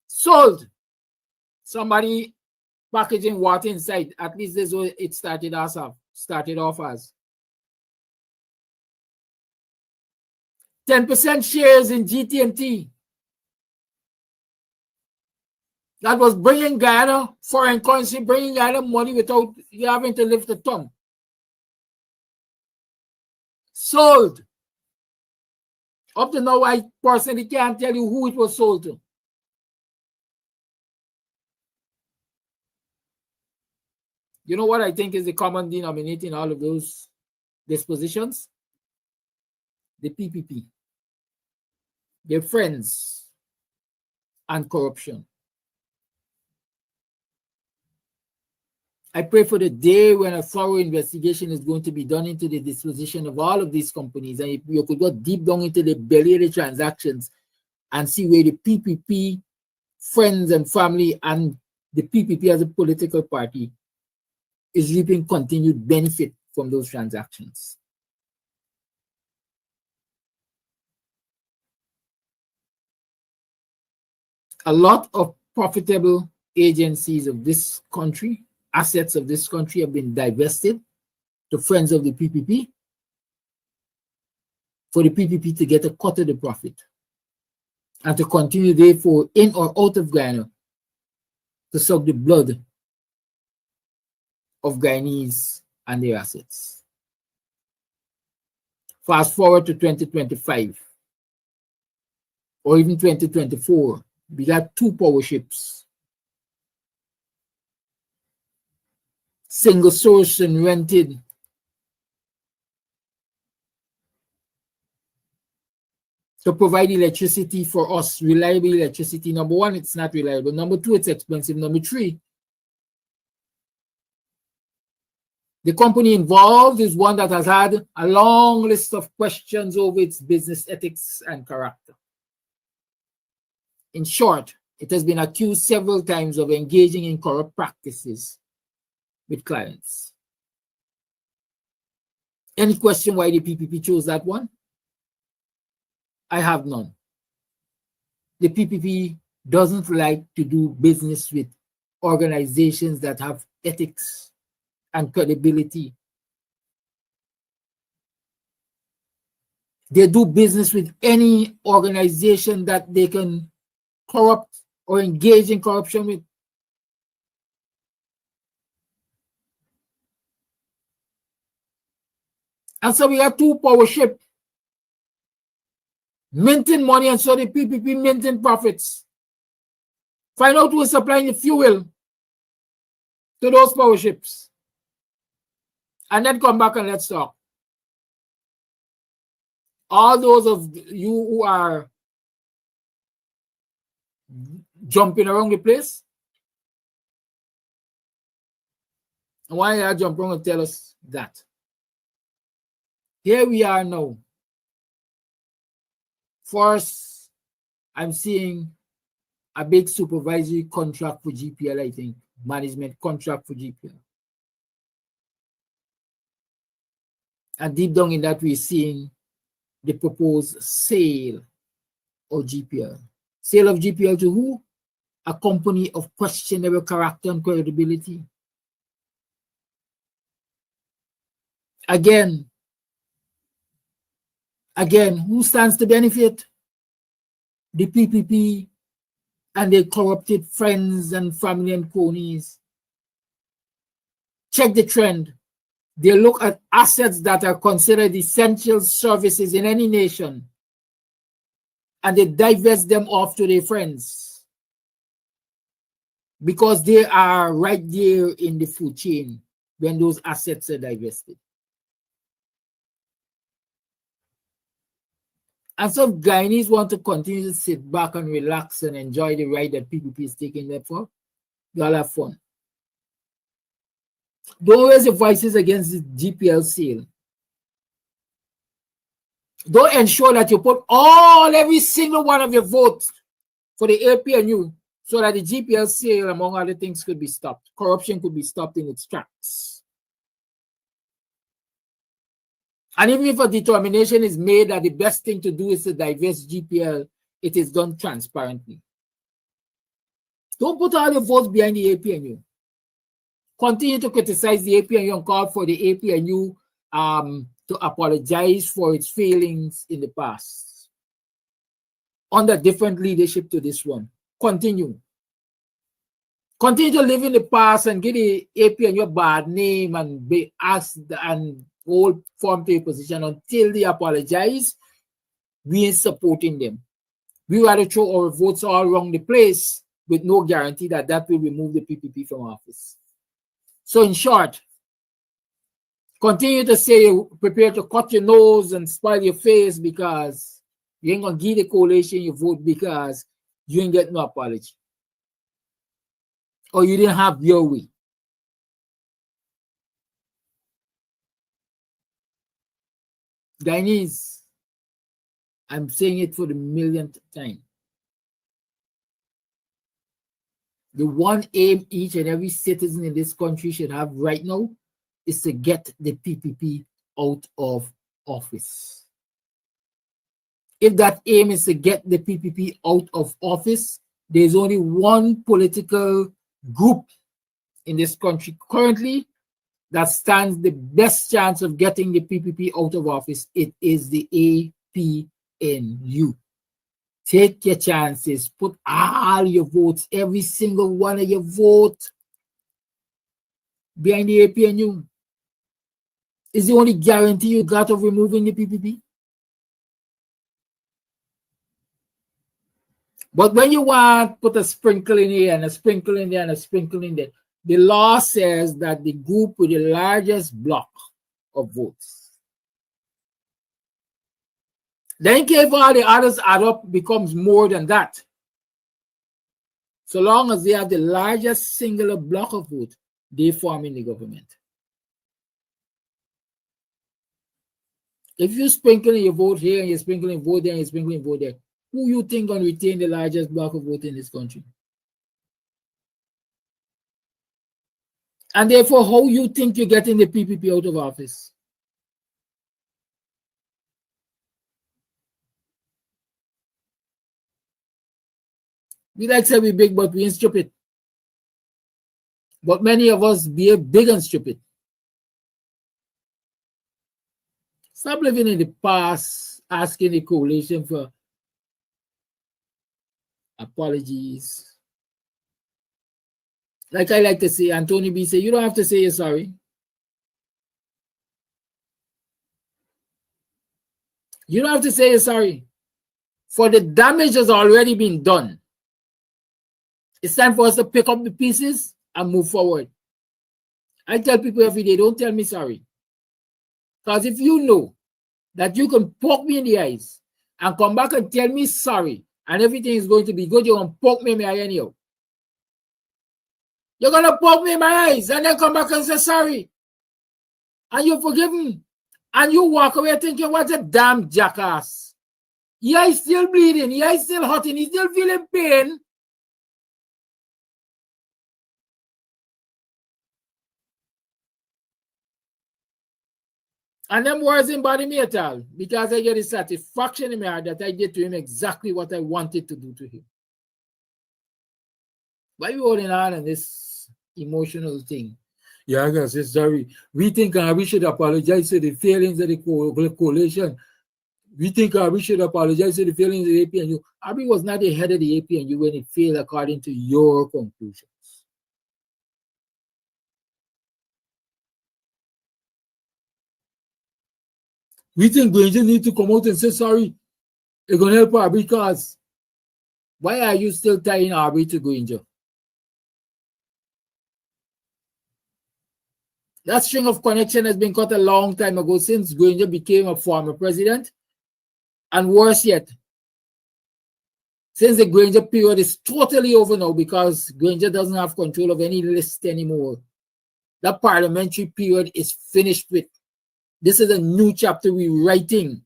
Speaker 2: sold. Somebody packaging water inside. At least this is what it started off as. 10% shares in GT&T. That was bringing Guyana foreign currency, bringing Guyana money without you having to lift a tongue. Sold. Up to now, I personally can't tell you who it was sold to. You know what I think is the common denominator in all of those dispositions? The PPP. Their friends and corruption. I pray for the day when a thorough investigation is going to be done into the disposition of all of these companies, and you could go deep down into the belly of the transactions and see where the PPP friends and family and the PPP as a political party is reaping continued benefit from those transactions. A lot of profitable agencies of this country, assets of this country, have been divested to friends of the PPP for the PPP to get a cut of the profit and to continue therefore in or out of Guyana to suck the blood of Guyanese and their assets. Fast forward to 2025 or even 2024, we got 2 power ships, single source and rented, to provide electricity for us, reliable electricity. Number 1, it's not reliable. Number 2, it's expensive. Number 3, the company involved is one that has had a long list of questions over its business ethics and character. In short, it has been accused several times of engaging in corrupt practices with clients. Any question why the PPP chose that one? I have none. The PPP doesn't like to do business with organizations that have ethics and credibility. They do business with any organization that they can corrupt or engage in corruption with. And so we have 2 power ships minting money, and so the PPP minting profits. Find out who is supplying the fuel to those power ships. And then come back and let's talk. All those of you who are jumping around the place, why are you jumping around and tell us that? Here we are now. First, I'm seeing a big supervisory contract for GPL, I think. Management contract for GPL. And deep down in that, we're seeing the proposed sale of GPL. Sale of GPL to who? A company of questionable character and credibility. Again, who stands to benefit? The PPP and their corrupted friends and family and cronies. Check the trend. They look at assets that are considered essential services in any nation, and they divest them off to their friends because they are right there in the food chain when those assets are divested. And some Guyanese want to continue to sit back and relax and enjoy the ride that PPP is taking them for. Y'all have fun. Don't raise your voices against the GPL sale. Don't ensure that you put every single one of your votes for the APNU so that the GPL sale, among other things, could be stopped. Corruption could be stopped in its tracks. And even if a determination is made that the best thing to do is to divest GPL, it is done transparently. Don't put all your votes behind the APNU. Continue to criticize the APNU and call for the APNU to apologize for its failings in the past. Under different leadership to this one. Continue. Continue to live in the past and give the APNU a bad name and be asked and hold firm to a position until they apologize. We ain't supporting them. We rather throw our votes all around the place with no guarantee that that will remove the PPP from office. So in short, continue to say you're prepared to cut your nose and spoil your face because you ain't going to give the coalition your vote because you ain't get no apology. Or you didn't have your way. Guyanese, I'm saying it for the millionth time. The one aim each and every citizen in this country should have right now is to get the PPP out of office. If that aim is to get the PPP out of office, there's only one political group in this country currently that stands the best chance of getting the PPP out of office. It is the APNU. Take your chances. Put all your votes, every single one of your votes. behind the APNU is the only guarantee you got of removing the PPP. But when you want to put a sprinkle in here and a sprinkle in there and a sprinkle in there, the law says that the group with the largest block of votes, then in case all the others add up becomes more than that. So long as they have the largest singular block of vote, they form in the government. If you sprinkle your vote here and you sprinkle your vote there and you sprinkle your vote there, who you think going to retain the largest block of vote in this country? And therefore, how you think you're getting the PPP out of office? We like to say we're big, but we ain't stupid. But many of us be big and stupid. Stop living in the past, asking the coalition for apologies. Like I like to say, Anthony B. say, you don't have to say you're sorry. You don't have to say you're sorry. For the damage has already been done. It's time for us to pick up the pieces and move forward. I tell people every day, don't tell me sorry. Because if you know that you can poke me in the eyes and come back and tell me sorry and everything is going to be good, you're going to poke me in my eye anyhow. You're going to poke me in my eyes and then come back and say sorry. And you forgive me. And you walk away thinking, what a damn jackass. Yeah, he's still bleeding. Yeah, he's still hurting. He's still feeling pain. And them words didn't bother me at all because I get the satisfaction in my heart that I did to him exactly what I wanted to do to him. Why are you holding on this emotional thing? Yeah, I guess it's sorry. We think we should apologize to the feelings of the coalition. We think we should apologize to the feelings of the APNU. Abi was not the head of the APNU when it failed according to your conclusions. We think Granger need to come out and say sorry. It's going to help Arbery cause. Why are you still tying Arbery to Granger? That string of connection has been cut a long time ago since Granger became a former president. And worse yet, since the Granger period is totally over now because Granger doesn't have control of any list anymore. That parliamentary period is finished with. This is a new chapter we're writing.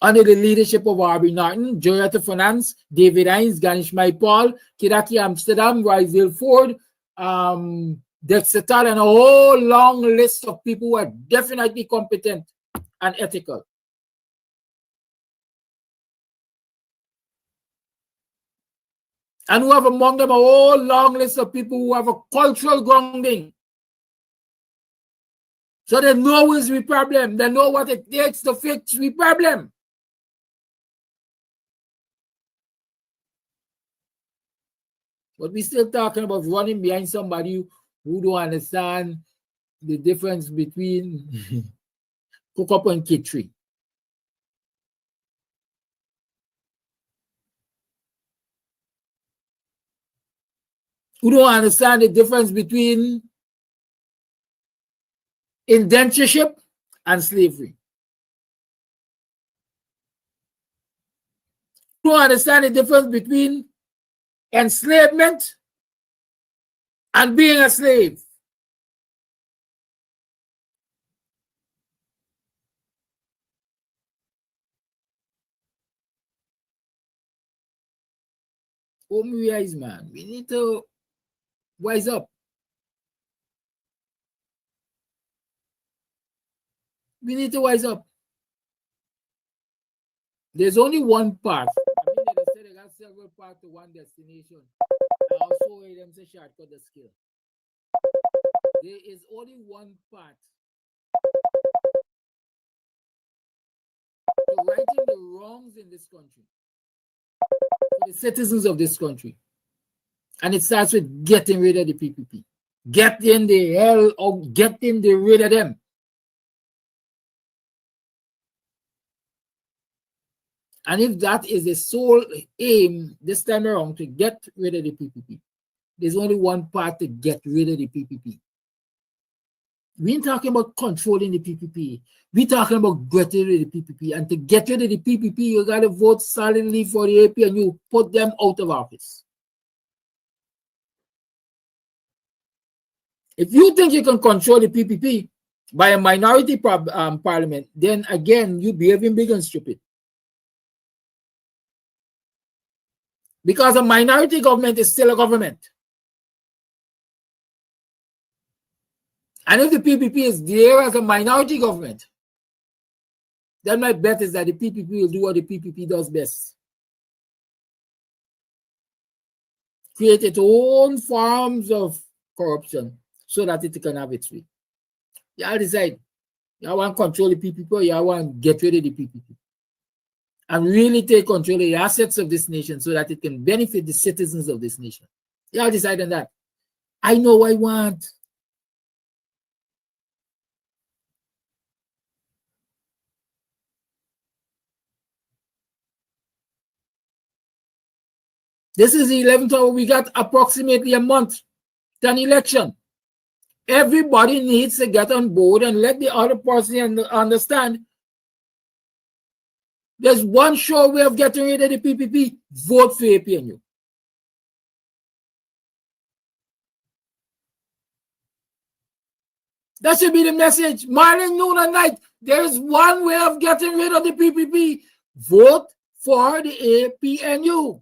Speaker 2: Under the leadership of Arbery Norton, Joyata Finance, David Hines, Ganesh Maipal, Kiraki Amsterdam, Royville Ford, Dexter Todd, and a whole long list of people who are definitely competent and ethical. And who have among them a whole long list of people who have a cultural grounding. So they know what's the problem. They know what it takes to fix the problem. But we're still talking about running behind somebody who don't understand the difference between cook-up and kitchery. Who don't understand the difference between indentureship and slavery. Who don't understand the difference between enslavement and being a slave. Open your eyes, man. We need to wise up. We need to wise up. There's only one path. I mean, they said they got several paths to one destination. I also heard them say shortcut the skill. There is only one path to righting the wrongs in this country, for the citizens of this country. And it starts with getting rid of the PPP. Get in the hell out, get in the rid of them. And if that is the sole aim this time around to get rid of the PPP, there's only one path to get rid of the PPP. We ain't talking about controlling the PPP. We're talking about getting rid of the PPP. And to get rid of the PPP, you got to vote solidly for the AP and you put them out of office. If you think you can control the PPP by a minority parliament, then again, you're behaving big and stupid. Because a minority government is still a government. And if the PPP is there as a minority government, then my bet is that the PPP will do what the PPP does best. Create its own forms of corruption so that it can have its way. Y'all decide. Y'all want to control the PPP or y'all want to get rid of the PPP. And really take control of the assets of this nation so that it can benefit the citizens of this nation. Y'all decide on that. I know what I want. This is the 11th hour. We got approximately a month to an election. Everybody needs to get on board and let the other person understand there's one sure way of getting rid of the PPP. Vote for APNU. That should be the message. Morning, noon, and night. There is one way of getting rid of the PPP. Vote for the APNU.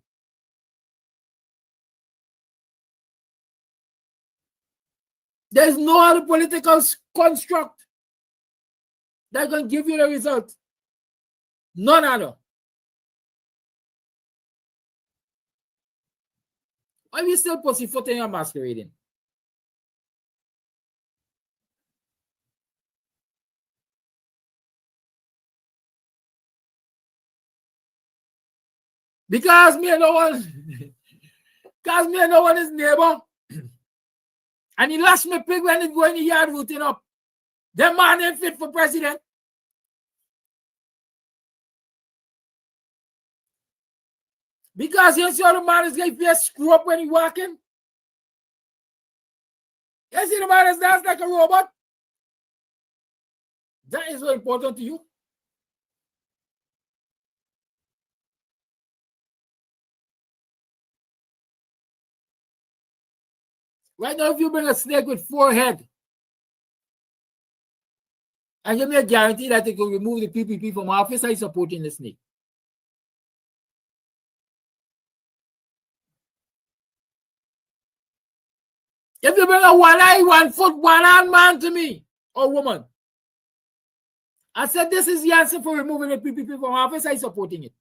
Speaker 2: There's no other political construct that can give you the result. None other. Why are we still pussyfooting and masquerading? Because me and no one, because me and no one is neighbor. And he lost me pig when it go in the yard rooting up. That man ain't fit for president. Because you see how the man is going to be a screw up when he walking. You see the man is dance like a robot. That is so important to you. Right now, if you bring a snake with 4 heads, and give me a guarantee that they can remove the PPP from office, I supporting the snake. If you bring a 1 eye, 1 foot, 1 hand man to me, or woman, I said this is the answer for removing the PPP from office, I supporting it.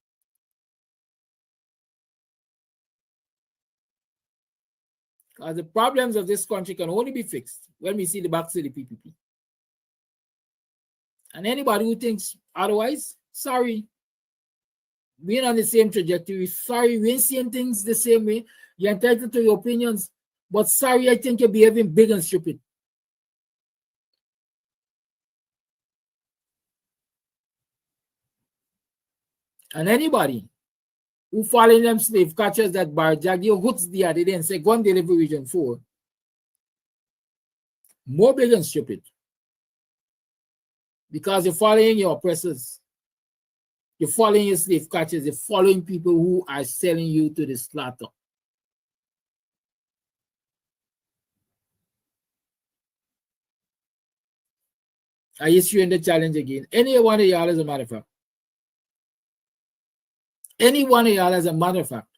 Speaker 2: Because the problems of this country can only be fixed when we see the backs of the PPP. And anybody who thinks otherwise, sorry. We're on the same trajectory. Sorry, we ain't seeing things the same way. You're entitled to your opinions. But sorry, I think you're behaving big and stupid. And anybody who fall in them slave catchers that barjag your hooks the other day and say, go and deliver Region 4. More big and stupid. Because you're following your oppressors. You're following your slave catchers. You're following people who are selling you to the slaughter. I issue in the challenge again. Any one of y'all, as a matter of fact. Any one of y'all, as a matter of fact,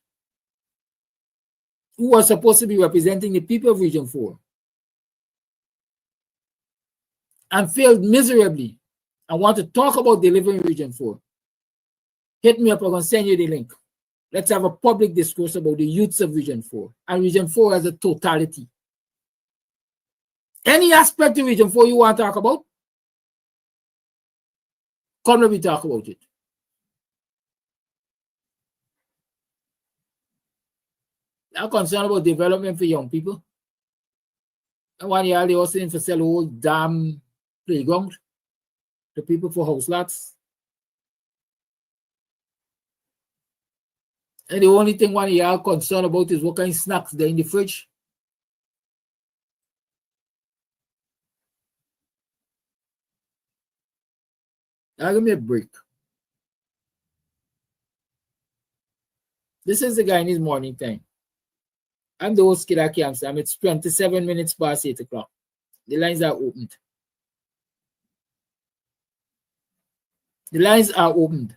Speaker 2: who are supposed to be representing the people of Region 4 and failed miserably and want to talk about delivering Region 4, hit me up. I'm going to send you the link. Let's have a public discourse about the youths of Region 4 and Region 4 as a totality. Any aspect of Region 4 you want to talk about, come let me talk about it. I'm concerned about development for young people. And 1 year they was saying for sell whole damn playground to people for house lots. And the only thing 1 year concerned about is what kind of snacks they're in the fridge. Now give me a break. This is the Guyanese morning time. I'm the host, Kida Kiamsam. It's 27 minutes past 8 o'clock. The lines are opened. The lines are opened.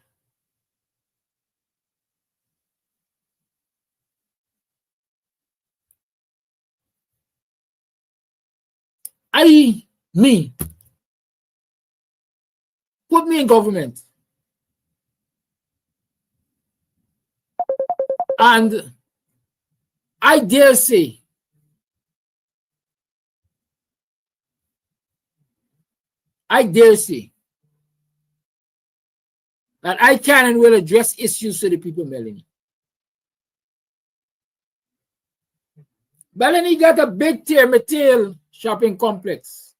Speaker 2: Me, put me in government. And I dare say, that I can and will address issues to the people of Melanie. Melanie got a big material shopping complex.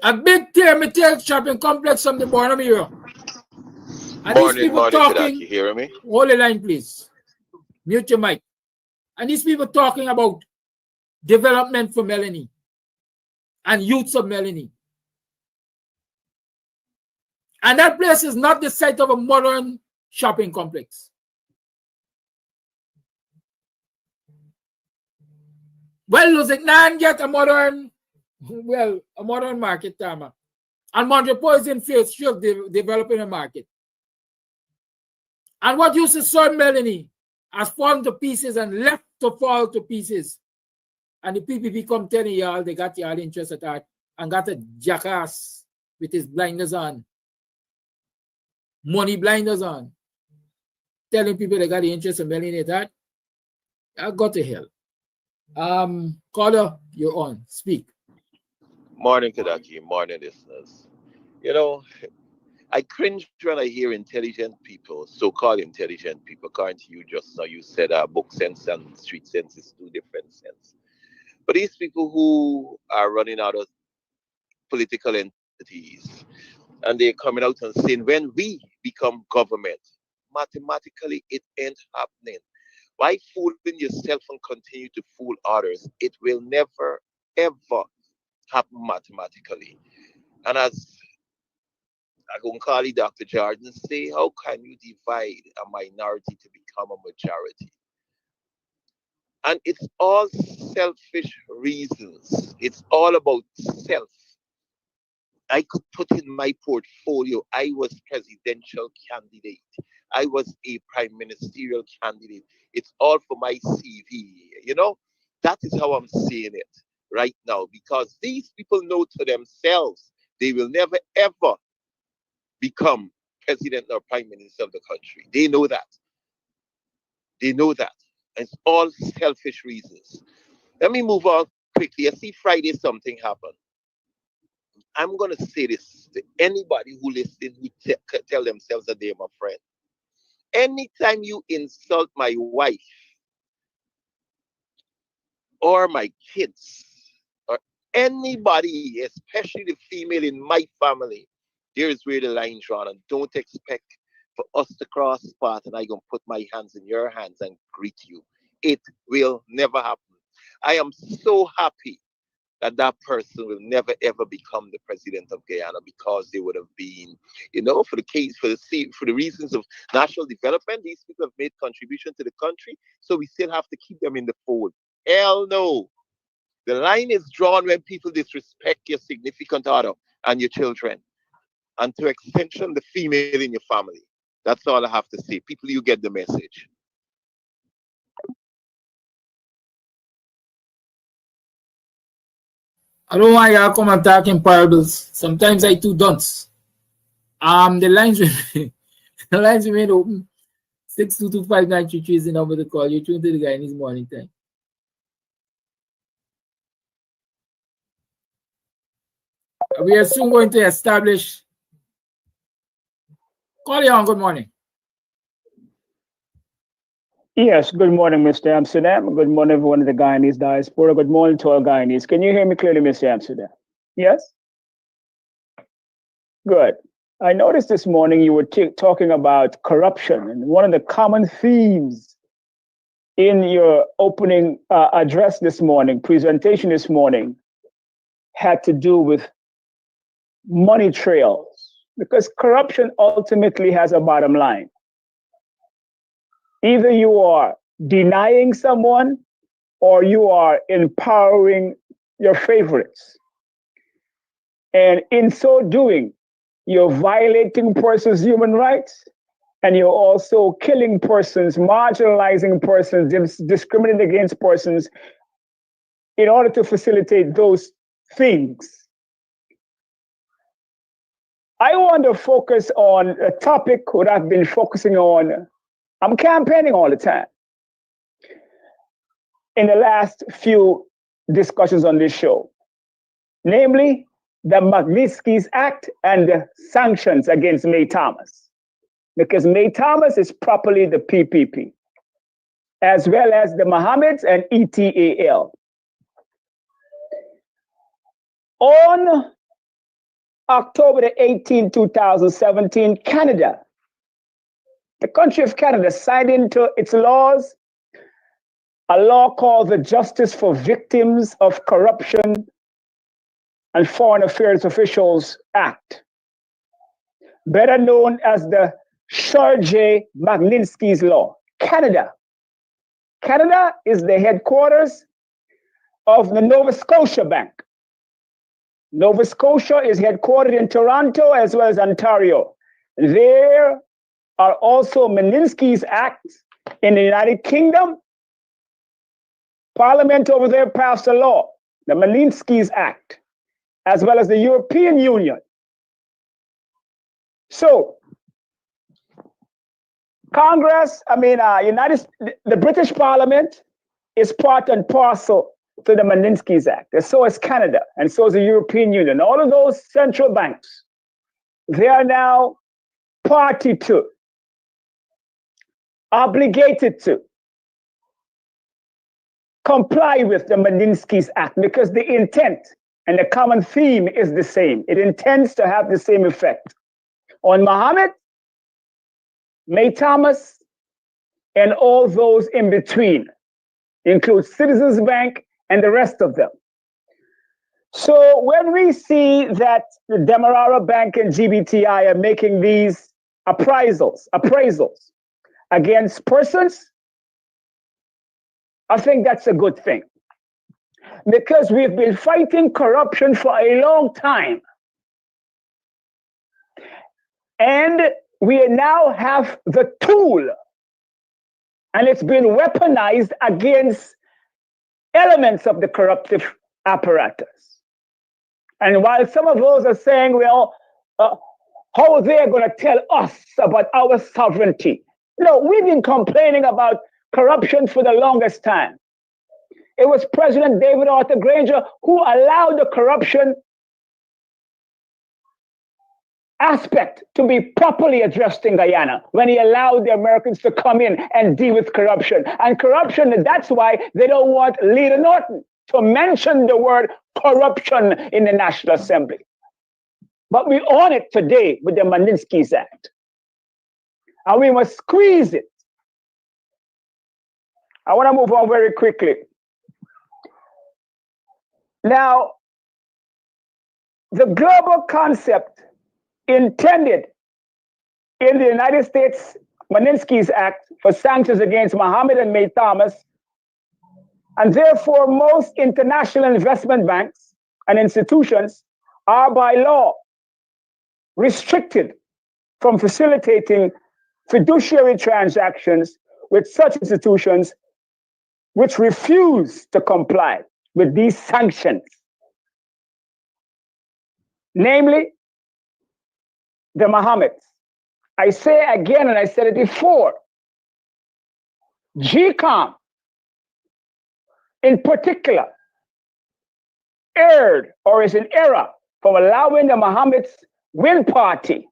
Speaker 2: A big material shopping complex from the Borneo area. And these people talking,
Speaker 5: you hear me?
Speaker 2: hold the line, please. Mute your mic. And these people talking about development for Melanie and youths of Melanie. And that place is not the site of a modern shopping complex. Well, Lusignan get a modern market, Tama. And Montreal is in phase 3 of developing a market. And what used to serve Melanie has fallen to pieces and left to fall to pieces. And the PPP come telling y'all they got y'all interest at that and got a jackass with his blinders on. Money blinders on. Telling people they got the interest in Melanie at that. I got to hell. Caller, you're on. Speak.
Speaker 5: Morning, Kadaki. Morning, listeners. You know, I cringe when I hear intelligent people, so-called intelligent people. According to you just now, you said book sense and street sense is two different sense. But these people who are running out of political entities, and they're coming out and saying, when we become government, mathematically it ain't happening. Why fooling yourself and continue to fool others? It will never, ever happen mathematically. And as Agunkali Dr. Jordan say, how can you divide a minority to become a majority? And it's all selfish reasons. It's all about self. I could put in my portfolio, I was presidential candidate. I was a prime ministerial candidate. It's all for my CV. You know, that is how I'm seeing it right now because these people know to themselves they will never ever become president or prime minister of the country. They know that. They know that. It's all selfish reasons. Let me move on quickly. I see Friday something happened. I'm going to say this to anybody who listens who tell themselves that they're my friend. Anytime you insult my wife or my kids or anybody, especially the female in my family, there is where the line's drawn. And don't expect for us to cross path and I going to put my hands in your hands and greet you. It will never happen. I am so happy that that person will never ever become the president of Guyana because they would have been, you know, for the reasons of national development, these people have made contribution to the country, so we still have to keep them in the fold. Hell no. The line is drawn when people disrespect your significant other and your children, and to extension, the female in your family. That's all I have to say. People, you get the message.
Speaker 2: I don't want y'all come and talk in parables. Sometimes I too dunce. The lines remain open. 6225933 is the number to call. You're tuned to the Guyanese morning time. We are soon going to establish. Call you on. Good morning.
Speaker 6: Yes, good morning, Mr. Amsterdam. Good morning, everyone in the Guyanese diaspora. Good morning to all Guyanese. Can you hear me clearly, Mr. Amsterdam? Yes? Good. I noticed this morning you were talking about corruption, and one of the common themes in your opening address this morning, presentation this morning, had to do with money trails, because corruption ultimately has a bottom line. Either you are denying someone or you are empowering your favorites. And in so doing, you're violating persons' human rights, and you're also killing persons, marginalizing persons, discriminating against persons in order to facilitate those things. I want to focus on a topic that I've been focusing on. I'm campaigning all the time. In the last few discussions on this show, namely the Magnitsky's Act and the sanctions against May Thomas, because May Thomas is properly the PPP, as well as the Mohammeds and ETAL. On October the 18th, 2017, Canada, the country of Canada, signed into its laws a law called the Justice for Victims of Corruption and Foreign Affairs Officials Act, better known as the Sergei Magnitsky's Law. Canada. Canada is the headquarters of the Nova Scotia Bank. Nova Scotia is headquartered in Toronto as well as Ontario. There are also Magnitsky's Acts in the United Kingdom. Parliament over there passed a law, the Magnitsky's Act, as well as the European Union. So, Congress, the British Parliament is part and parcel to the Magnitsky's Act, and so is Canada, and so is the European Union. All of those central banks, they are now party to, obligated to comply with the Magnitsky's Act, because the intent and the common theme is the same. It intends to have the same effect on Mohammed, May Thomas, and all those in between, include Citizens Bank and the rest of them. So when we see that the Demerara Bank and GBTI are making these appraisals against persons, I think that's a good thing, because we've been fighting corruption for a long time. And we now have the tool, and it's been weaponized against elements of the corruptive apparatus. And while some of those are saying, well, how they're going to tell us about our sovereignty? No, we've been complaining about corruption for the longest time. It was President David Arthur Granger who allowed the corruption aspect to be properly addressed in Guyana, when he allowed the Americans to come in and deal with corruption. And corruption, that's why they don't want Leader Norton to mention the word corruption in the National Assembly. But we own it today with the Magnitsky's Act. And we must squeeze it. I want to move on very quickly. Now, the global concept intended in the United States Magnitsky's Act for sanctions against Mohammed and May Thomas, and therefore most international investment banks and institutions are by law restricted from facilitating fiduciary transactions with such institutions which refuse to comply with these sanctions, namely the Mohammeds. I say again, and I said it before, GCOM in particular erred or is in error from allowing the Mohammeds Win Party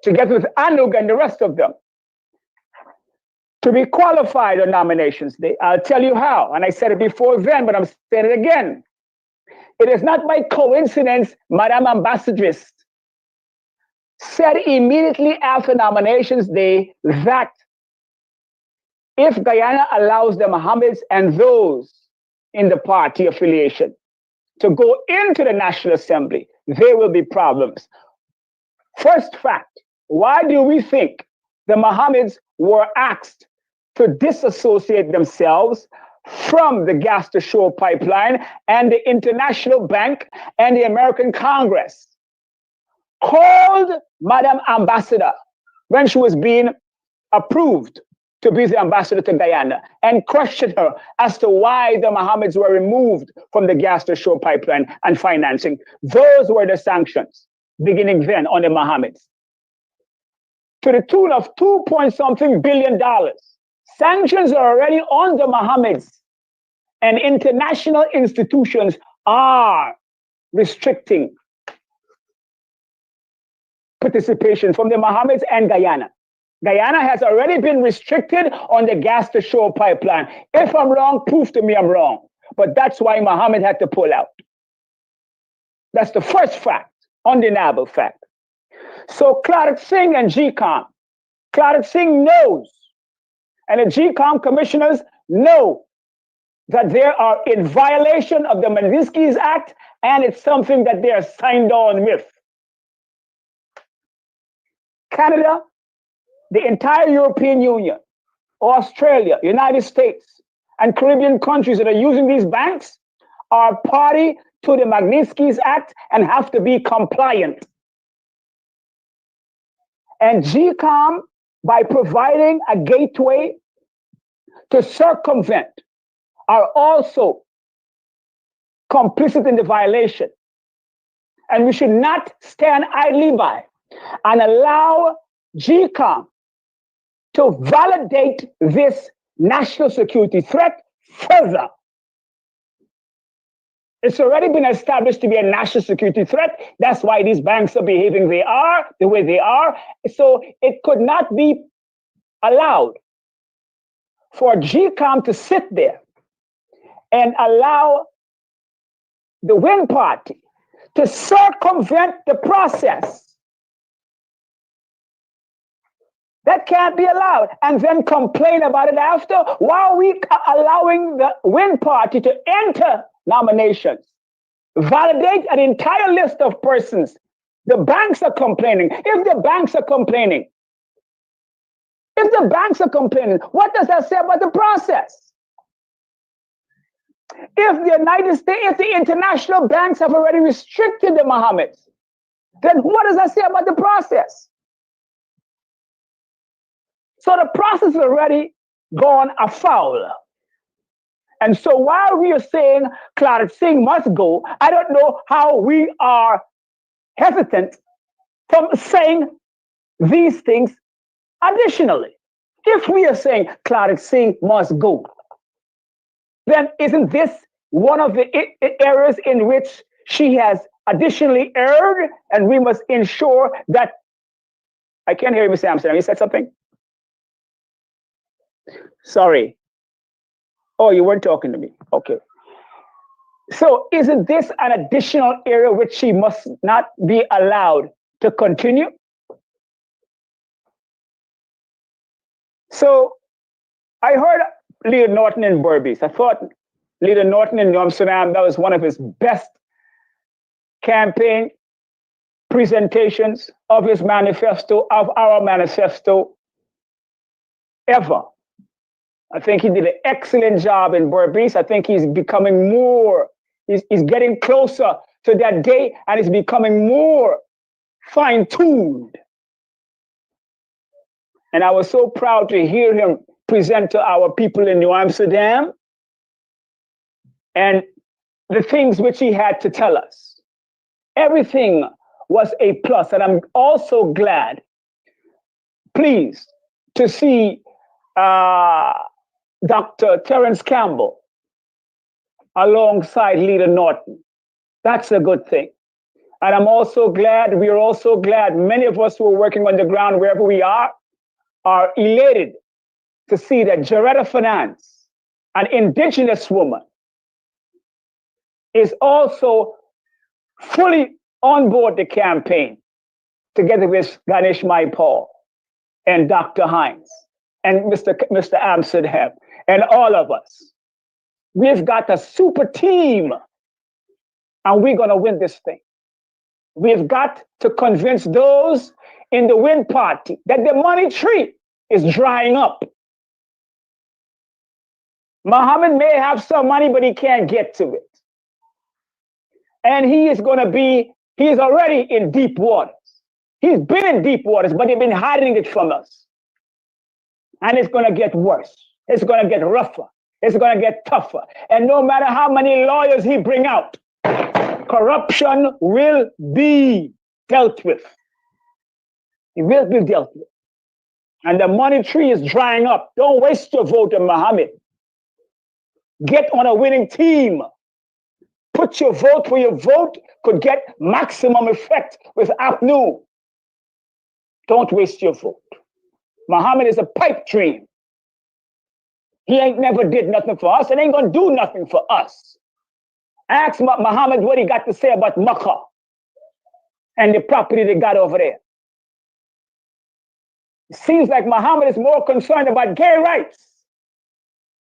Speaker 6: together with Anug and the rest of them to be qualified on nominations day. I'll tell you how. And I said it before then, but I'm saying it again. It is not by coincidence, Madam Ambassadress said immediately after nominations day that if Guyana allows the Mohammeds and those in the party affiliation to go into the National Assembly, there will be problems. First fact, why do we think the Mohammeds were asked to disassociate themselves from the gas to shore pipeline and the International Bank and the American Congress? Called Madam Ambassador when she was being approved to be the ambassador to Guyana and questioned her as to why the Mohammeds were removed from the gas to shore pipeline and financing. Those were the sanctions beginning then on the Mohammeds, to the tune of $2.something billion. Sanctions are already on the Mohammeds, and international institutions are restricting participation from the Mohammeds and Guyana. Guyana has already been restricted on the gas to shore pipeline. If I'm wrong, prove to me I'm wrong. But that's why Mohammed had to pull out. That's the first fact, undeniable fact. So Clark Singh and GCOM, Clark Singh knows, and the GCOM commissioners know that they are in violation of the Magnitsky Act, and it's something that they are signed on with. Canada, the entire European Union, Australia, United States, and Caribbean countries that are using these banks are party to the Magnitsky Act and have to be compliant. And GCOM, by providing a gateway to circumvent, are also complicit in the violation. And we should not stand idly by and allow GCOM to validate this national security threat further. It's already been established to be a national security threat. That's why these banks are behaving the way they are. So it could not be allowed for GCOM to sit there and allow the Win Party to circumvent the process. That can't be allowed, and then complain about it after, while we are allowing the Win Party to enter nominations, validate an entire list of persons. The banks are complaining. If the banks are complaining, what does that say about the process? If the United States, if the international banks have already restricted the Mohammeds, then what does that say about the process? So the process has already gone afoul. And so while we are saying Clark Singh must go, I don't know how we are hesitant from saying these things additionally. If we are saying Clark Singh must go, then isn't this one of the areas in which she has additionally erred? And we must ensure that, I can't hear you, Mr. Amsterdam, you said something? Sorry. Oh, you weren't talking to me. Okay. So isn't this an additional area which she must not be allowed to continue? So I heard Leader Norton in Berbice. I thought Leader Norton in New Amsterdam, that was one of his best campaign presentations of his manifesto, of our manifesto ever. I think he did an excellent job in Berbice. I think he's becoming more, he's getting closer to that day, and he's becoming more fine-tuned. And I was so proud to hear him present to our people in New Amsterdam and the things which he had to tell us. Everything was a plus, and I'm also glad, pleased to see Dr. Terence Campbell alongside Leader Norton. That's a good thing. And I'm also glad, we are also glad, many of us who are working on the ground wherever we are elated to see that Jaretta Finance, an indigenous woman, is also fully on board the campaign, together with Ganesh Maipal and Dr. Hines and Mr. Amsterdam and all of us. We've got a super team, and we're going to win this thing. We've got to convince those in the Win Party that the money tree is drying up. Muhammad may have some money, but he can't get to it. And he's already in deep waters. He's been in deep waters, but they've been hiding it from us. And it's going to get worse. It's going to get rougher. It's going to get tougher. And no matter how many lawyers he bring out, corruption will be dealt with. It will be dealt with. And the money tree is drying up. Don't waste your vote on Muhammad. Get on a winning team. Put your vote where your vote could get maximum effect with APNU. Don't waste your vote. Muhammad is a pipe dream. He ain't never did nothing for us and ain't gonna do nothing for us. Ask Muhammad what he got to say about Makkah and the property they got over there. It seems like Muhammad is more concerned about gay rights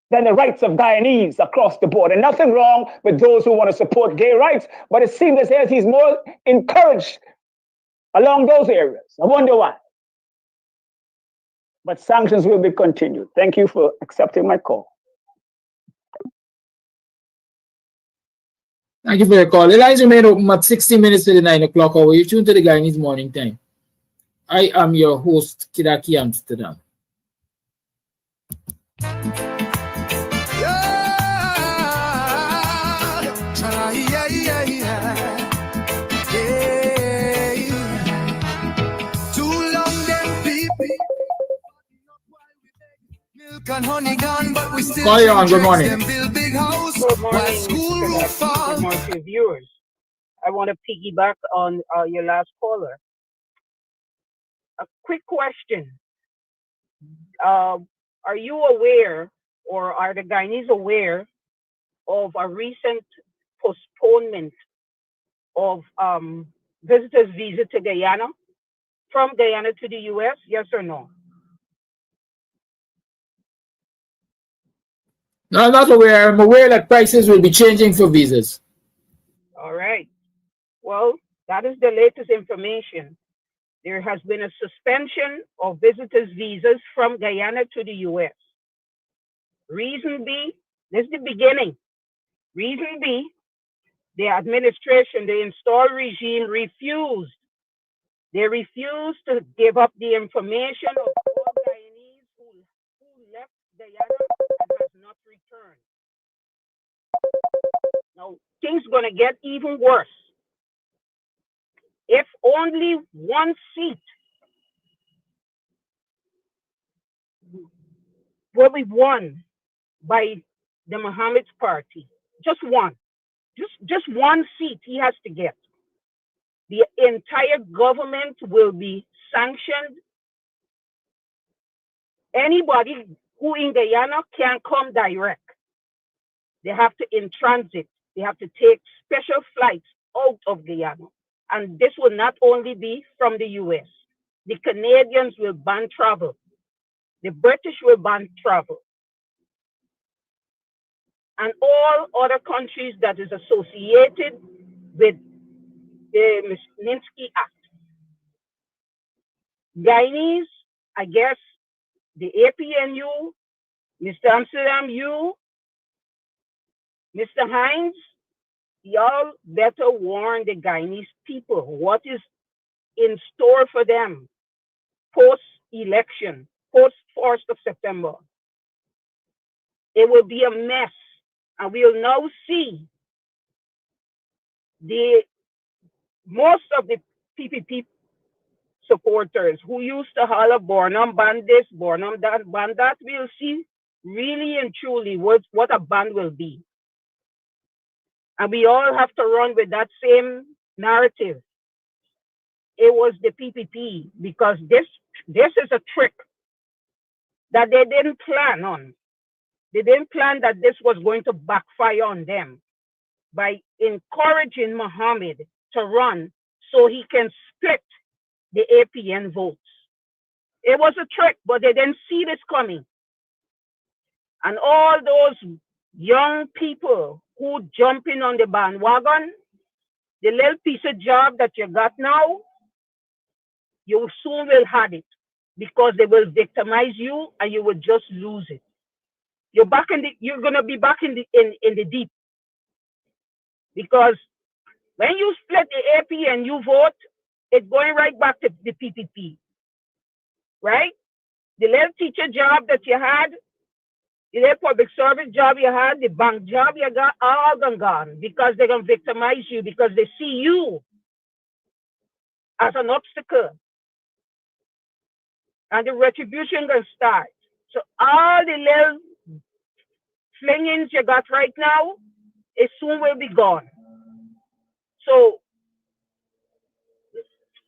Speaker 6: than the rights of Guyanese across the board. And nothing wrong with those who want to support gay rights, but it seems as if he's more encouraged along those areas. I wonder why. But sanctions will be continued. Thank you for accepting my call.
Speaker 2: Thank you for your call. The lines remain open at 60 minutes to the 9 o'clock hour. You tune to the Guyanese Morning Time. I am your host, Kidaki Amsterdam. Call you on. Good morning.
Speaker 7: Good morning, Good morning to viewers. I want to piggyback on your last caller. A quick question. Are you aware, or are the Guyanese aware of a recent postponement of visitors' visa to Guyana, from Guyana to the U.S., yes or no?
Speaker 2: No, I'm not aware. I'm aware that prices will be changing for visas.
Speaker 7: All right. Well, that is the latest information. There has been a suspension of visitors' visas from Guyana to the U.S. Reason B, this is the beginning. Reason B, the administration, the installed regime refused. They refused to give up the information of all Guyanese who left Guyana and has not returned. Now, things going to get even worse. If only one seat will be won by the Muhammad's party, just one, just one seat he has to get, the entire government will be sanctioned. Anybody who in Guyana can't come direct. They have to in transit. They have to take special flights out of Guyana. And this will not only be from the US. The Canadians will ban travel. The British will ban travel. And all other countries that is associated with the Minsky Act. Guyanese, I guess, the APNU, Mr. Amsterdam, you, Mr. Hines, y'all better warn the Guyanese people what is in store for them post-election, post-1st of September. It will be a mess. And we'll now see most of the PPP supporters who used to holler Bornum ban this, Bornum ban that, we'll see really and truly what a ban will be. And we all have to run with that same narrative. It was the PPP, because this is a trick. that they didn't plan on. They didn't plan that this was going to backfire on them by encouraging Muhammad to run so he can split the APN votes. It was a trick, but they didn't see this coming. And all those young people who jump in on the bandwagon, the little piece of job that you got now, you soon will have it because they will victimize you and you will just lose it. You're gonna be back in the deep because when you split the AP and you vote, it's going right back to the PPP, right? The little teacher job that you had, the little public service job you had, the bank job you got, all gone because they're gonna victimize you because they see you as an obstacle, and the retribution gonna start. So all the little flingings you got right now, it soon will be gone. So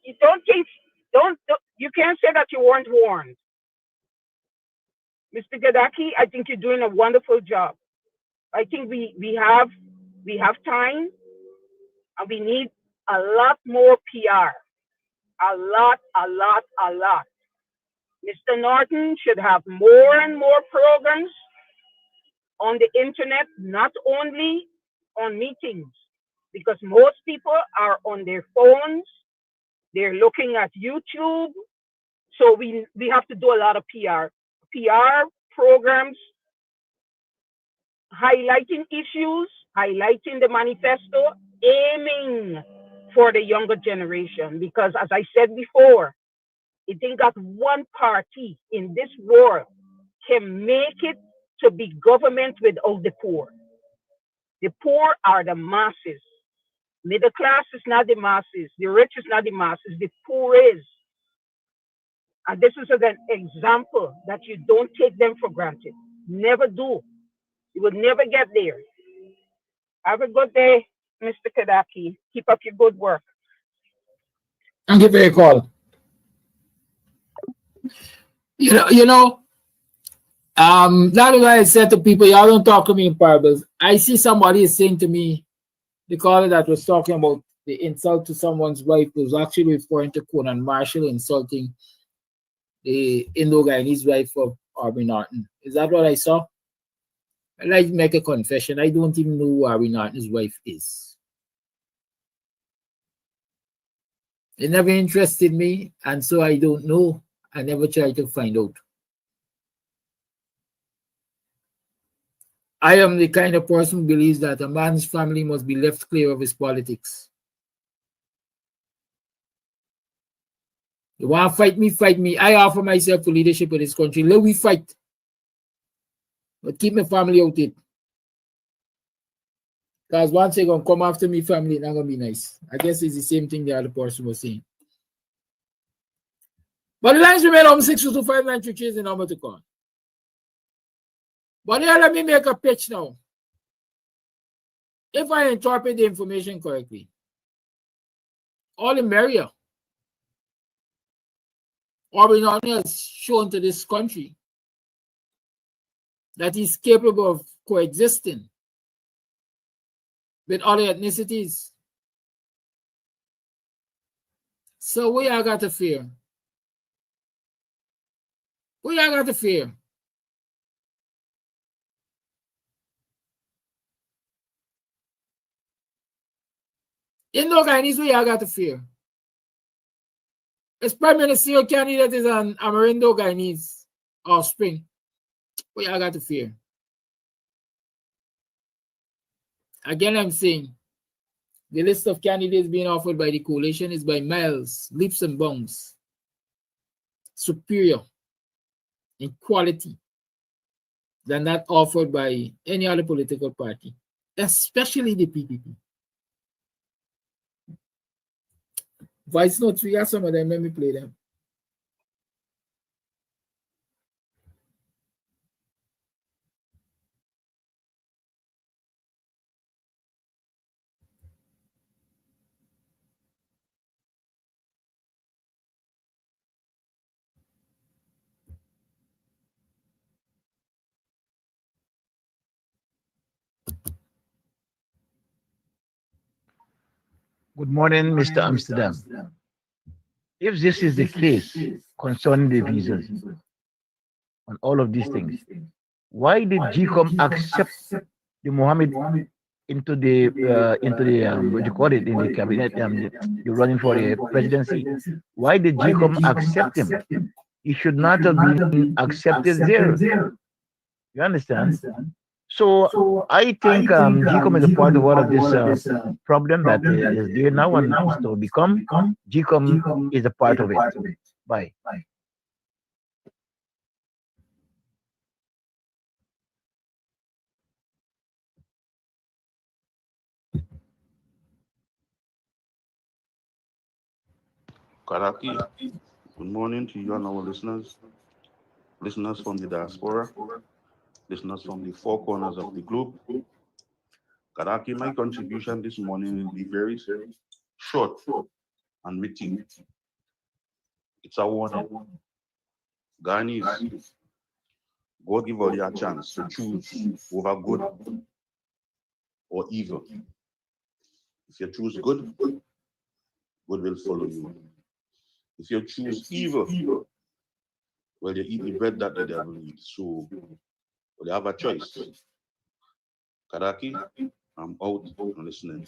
Speaker 7: you don't you can't say that you weren't warned. Mr. Gadaki, I think you're doing a wonderful job. I think we have time and we need a lot more PR. A lot, a lot, a lot. Mr. Norton should have more and more programs on the internet, not only on meetings, because most people are on their phones, they're looking at YouTube. So we have to do a lot of PR programs, highlighting issues, highlighting the manifesto, aiming for the younger generation. Because as I said before, it ain't got one party in this world can make it to be government without the poor. The poor are the masses. Middle class is not the masses. The rich is not the masses. The poor is. And this is an example that you don't take them for granted. Never do. You would never get there. Have a good day, Mr. Kadaki. Keep up your good work.
Speaker 2: Thank you for your call. That is why I said to people, y'all don't talk to me in parables. I see somebody is saying to me, the caller that was talking about the insult to someone's wife was actually referring to Conan Marshall insulting the Indo-Guyanese wife of Aubrey Norton. Is that what I saw? I'd like to make a confession. I don't even know who Aubrey Norton's wife is. It never interested me, and so I don't know. I never tried to find out. I am the kind of person who believes that a man's family must be left clear of his politics. You want to fight me, fight me. I offer myself for leadership of this country. Let we fight. But keep my family out it. Because once they're going to come after me, family, it's not going to be nice. I guess it's the same thing the other person was saying. But the lines remain on 62593 is the number to call. But here, let me make a pitch now. If I interpret the information correctly, all the merrier. Aubrey Norton has shown to this country that he's capable of coexisting with other ethnicities. So we are got to fear. We are got to fear. Indo-Guyanese, we are got to fear. His prime ministerial candidate is an Amerindo-Guyanese offspring. We are got to fear. Again, I'm saying the list of candidates being offered by the coalition is by miles, leaps and bounds superior in quality than that offered by any other political party, especially the PPP. Voice notes, we got some of them. Let me play them.
Speaker 8: Good morning, Mr. Amsterdam. If this is the case concerning the visas and all of these things, why did GCOM accept the Mohammed into the what you call it, in the cabinet, the running for the presidency? Why did GCOM accept him? He should not have been accepted there. You understand? So I think GCOM is a part of all of this problem that is there now and is to become. GCOM is a part of it. Bye.
Speaker 9: Karaki, good morning to you and our listeners, listeners from the diaspora, listeners from the four corners of the globe. Karaki, my contribution this morning will be very short and witty. It's a warning. Guyanese, God give all you a chance to choose over good or evil. If you choose good, good will follow you. If you choose evil, well, you eat the bread that the devil eats. So, well, you have a choice. Karaki, I'm out and listening.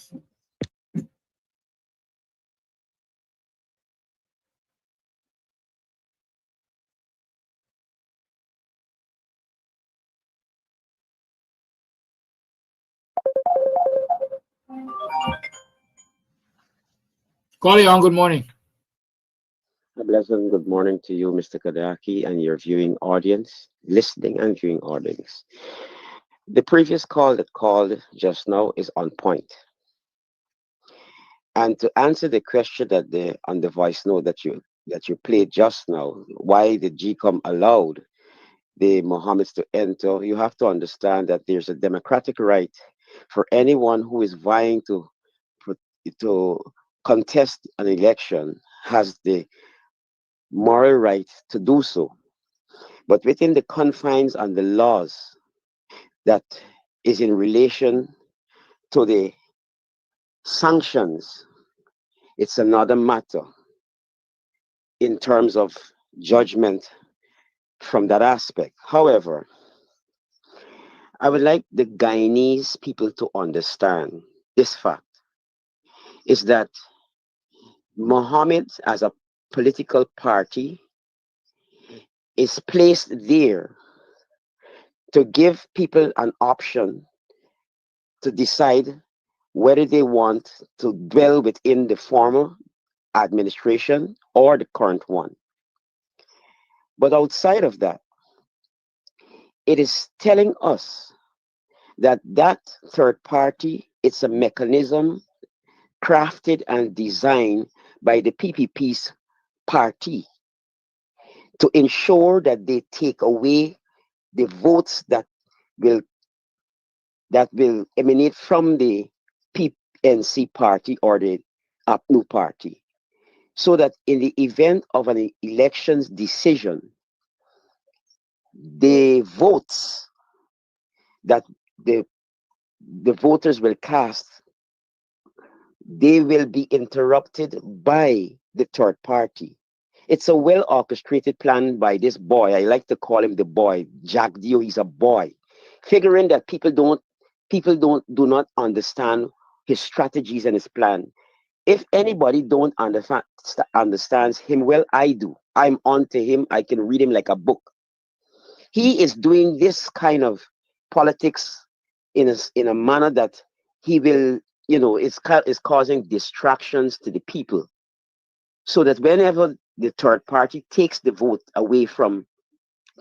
Speaker 2: Call you on. Good morning.
Speaker 10: A pleasant good morning to you, Mr. Kadaki, and your viewing audience, listening and viewing audience. The previous call that called just now is on point. And to answer the question that the on the voice note that you played just now, why the GCOM allowed the Mohammeds to enter, you have to understand that there's a democratic right for anyone who is vying to contest an election has the moral right to do so, but within the confines and the laws that is in relation to the sanctions, it's another matter in terms of judgment from that aspect. However, I would like the Guyanese people to understand this fact is that Mohammed, as a political party, is placed there to give people an option to decide whether they want to dwell within the former administration or the current one. But outside of that, it is telling us that that third party, it's a mechanism crafted and designed by the PPP's party to ensure that they take away the votes will that will emanate from the PNC party or the APNU party, so that in the event of an elections decision, the votes that the the voters will cast, they will be interrupted by the third party. It's a well orchestrated plan by this boy. I like to call him the boy, Jack Dio. He's a boy, figuring that people do not understand his strategies and his plan. If anybody don't understands him, well, I do. I'm on to him. I can read him like a book. He is doing this kind of politics in a manner that he will, is causing distractions to the people, so that whenever the third party takes the vote away from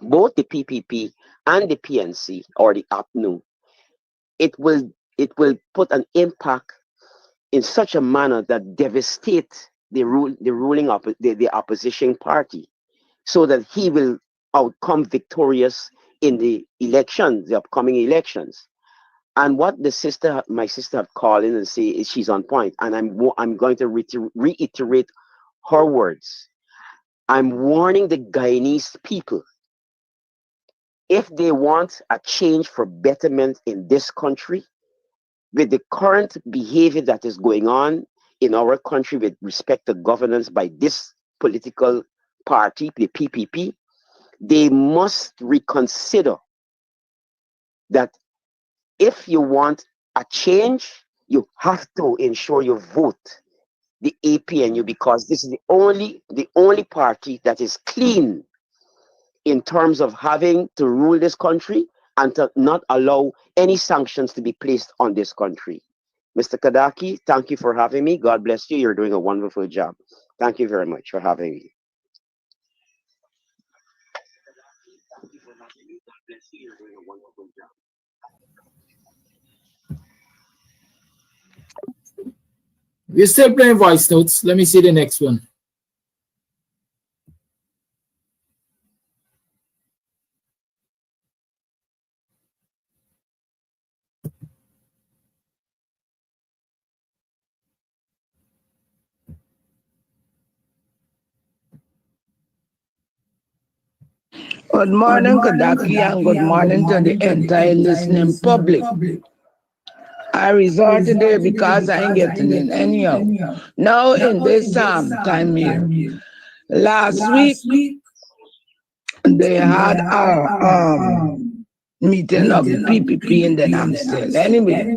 Speaker 10: both the PPP and the PNC or the APNU, it will put an impact in such a manner that devastates the opposition party, so that he will outcome victorious in the upcoming elections. And what my sister have called in and say is she's on point, and I'm going to reiterate her words. I'm warning the Guyanese people, if they want a change for betterment in this country, with the current behavior that is going on in our country with respect to governance by this political party, the PPP, they must reconsider that if you want a change, you have to ensure you vote the APNU, because this is the only party that is clean in terms of having to rule this country and to not allow any sanctions to be placed on this country. Mr. Kadaki, thank you for having me. God bless you. You're doing a wonderful job. Thank you very much for having me.
Speaker 2: We're still playing voice notes. Let me see the next one.
Speaker 1: Good morning, Kadaki, and good morning to the entire listening public. I resorted there because I ain't getting in anyhow. Now in this time here, last week they had a meeting of the PPP in the Amstel. Anyway,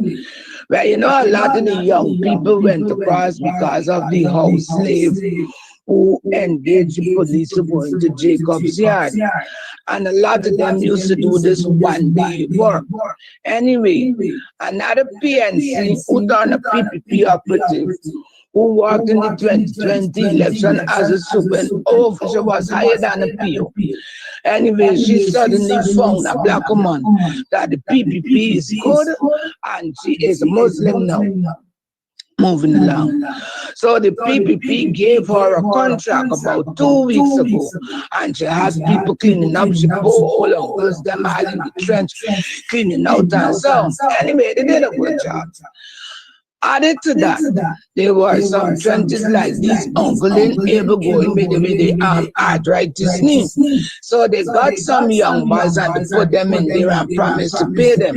Speaker 1: well, you know, a lot of the young people went across because of the house slave who engaged the police to go into Jacob's yard. And a lot of them used to do this one-day work. Anyway, another PNC who turned a PPP operative who worked in the 2020 election as a superintendent, she was hired than a PO. Anyway, she suddenly found a black woman that the PPP is good and she is a Muslim now. Moving along. So the PPP gave her a contract about 2 weeks ago, and she has people cleaning up. She put all of us them out in the trench, cleaning out and so. Anyway, they did a good job. Added to that, there were some trenches like this uncle ain't able going with the arthritis knee. So they got some young boys and they put them in there and promised to pay them.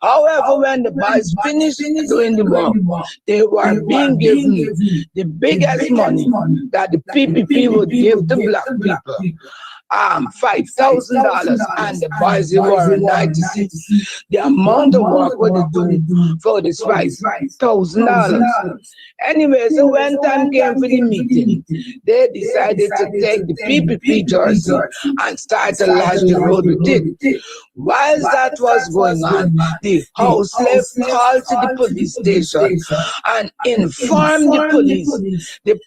Speaker 1: However, when the boys finished doing the work, they were being given the biggest money that the PPP would give to black people. $5,000, and the boys were 96. The amount of work what they do for this $5,000. Anyway, so when time came for the meeting, they decided to take the PPP jersey and start to lash the road with it. While that was going on, the house slave called to the police station and informed the police, the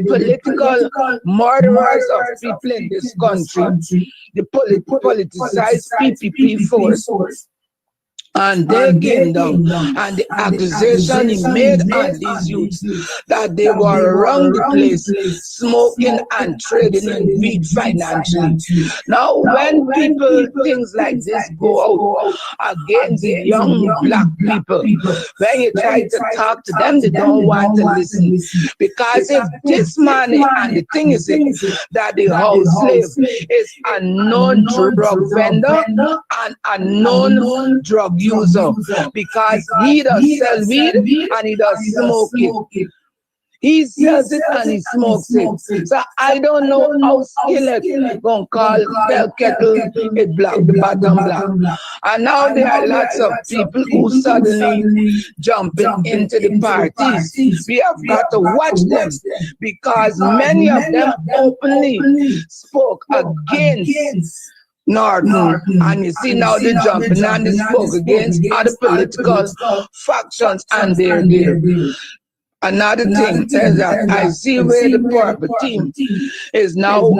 Speaker 1: political murderers of people in this country, the politicized PPP force. And they came down, and the accusation he made on these youths that they were around the place smoking and trading in weed financially. Now, when people, things like this go out against the young black people, when you try to talk to them, they don't want to listen. Because if this money, and the thing is that the house slave is a known drug vendor and a known drug user, because he does sell weed and he does smoke it. He sells it and he smokes it. So I don't know how skillet gonna call bell kettle it black, the bottom black. And now there are lots of people who suddenly jumping into the parties. We have got to watch them, because many of them openly spoke against Norton, and you see now they're jumping and they spoke against other political factions, and they're there. Another thing is that I see where the purple team is now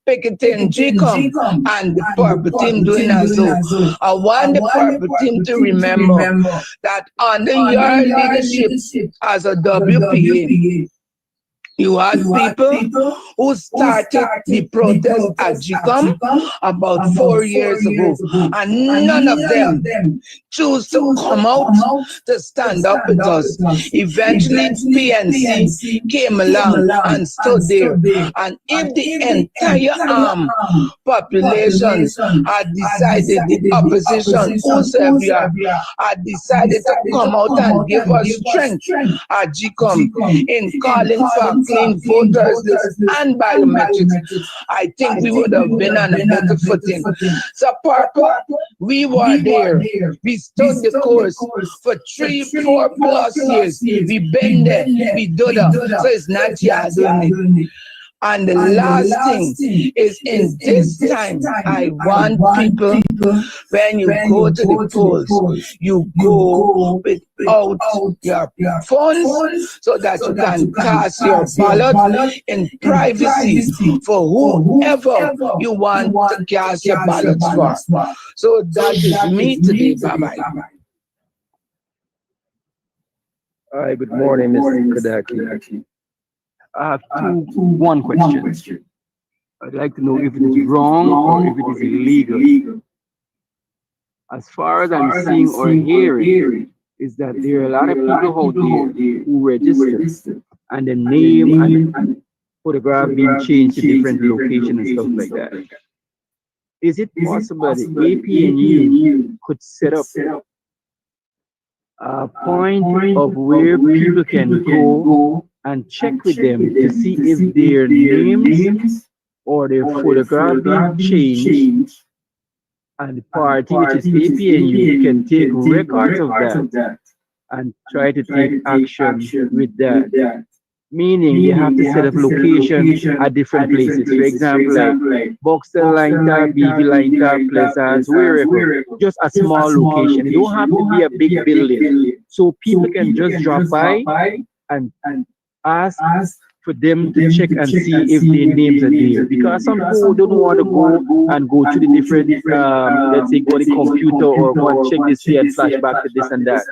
Speaker 1: picketing GCOM, and the purple team doing as so. I want the purple team to remember that under your leadership as a WPA, You had people who started the protest at GCOM about 4 years ago, and none of them choose to come out to stand up with us. Eventually, PNC came along and stood there. And if the entire population had decided, the opposition, whosoever, had decided to come out and give us strength at GCOM in calling for clean voters list and biometrics, I think we would have been on a better footing. So, Purple, we were there. We stood the course for 3-4 plus years. We been there. We do that. So it's not you doing it. And the last thing is, in this time, I want people, when you go to the polls, you go without your phones so that you can cast your ballot in privacy for whoever you want to cast your ballots for. So that is me today. Bye-bye.
Speaker 11: Hi, good morning, Mr. Kadaki. I have one question. I'd like to know if it is wrong or if it is illegal. As far as I'm seeing or hearing, is that there are a lot of people out there who register and the name and photograph being changed to different locations and stuff like that. Is it possible that the APNU could set up a point of where people can go and check with them to see if their names or their photograph being changed, and the party, which is APNU, can take records of that and try to take action with that? Meaning you have to set up location at different places. For example, like Buxtonian, BV Line, Pleasance, wherever. Just a small location. It don't have to be a big building. So people can just drop by and ask for them to check and see if their names are there. Because some people don't want to go to the different, let's say, go to the computer or go and check this here and flash back to this and that.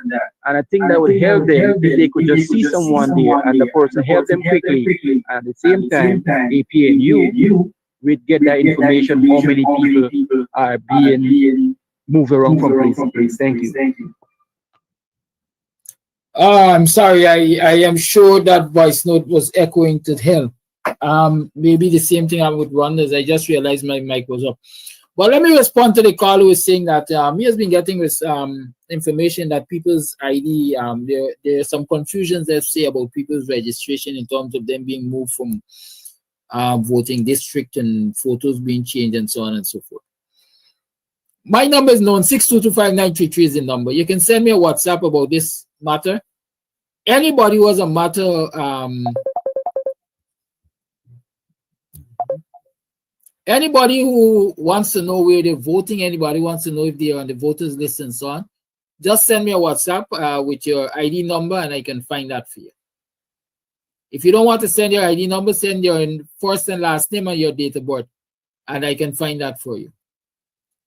Speaker 11: And I think that would help them if they could just see someone there and the person help them quickly. And at the same time, APNU would get that information, how many people are being moved around from place to place. Thank you.
Speaker 2: I'm sorry, I am sure that voice note was echoing to hell. Maybe the same thing I would run as I just realized my mic was up. But let me respond to the call who is saying that he has been getting this information that people's ID, there are some confusions, let's say, about people's registration in terms of them being moved from voting district and photos being changed and so on and so forth. My number is known, 6225933 is the number. You can send me a WhatsApp about this matter. Anybody who has a matter, anybody who wants to know where they're voting, anybody wants to know if they're on the voters list and so on, just send me a WhatsApp with your ID number and I can find that for you. If you don't want to send your ID number, send your first and last name and your date of birth and I can find that for you.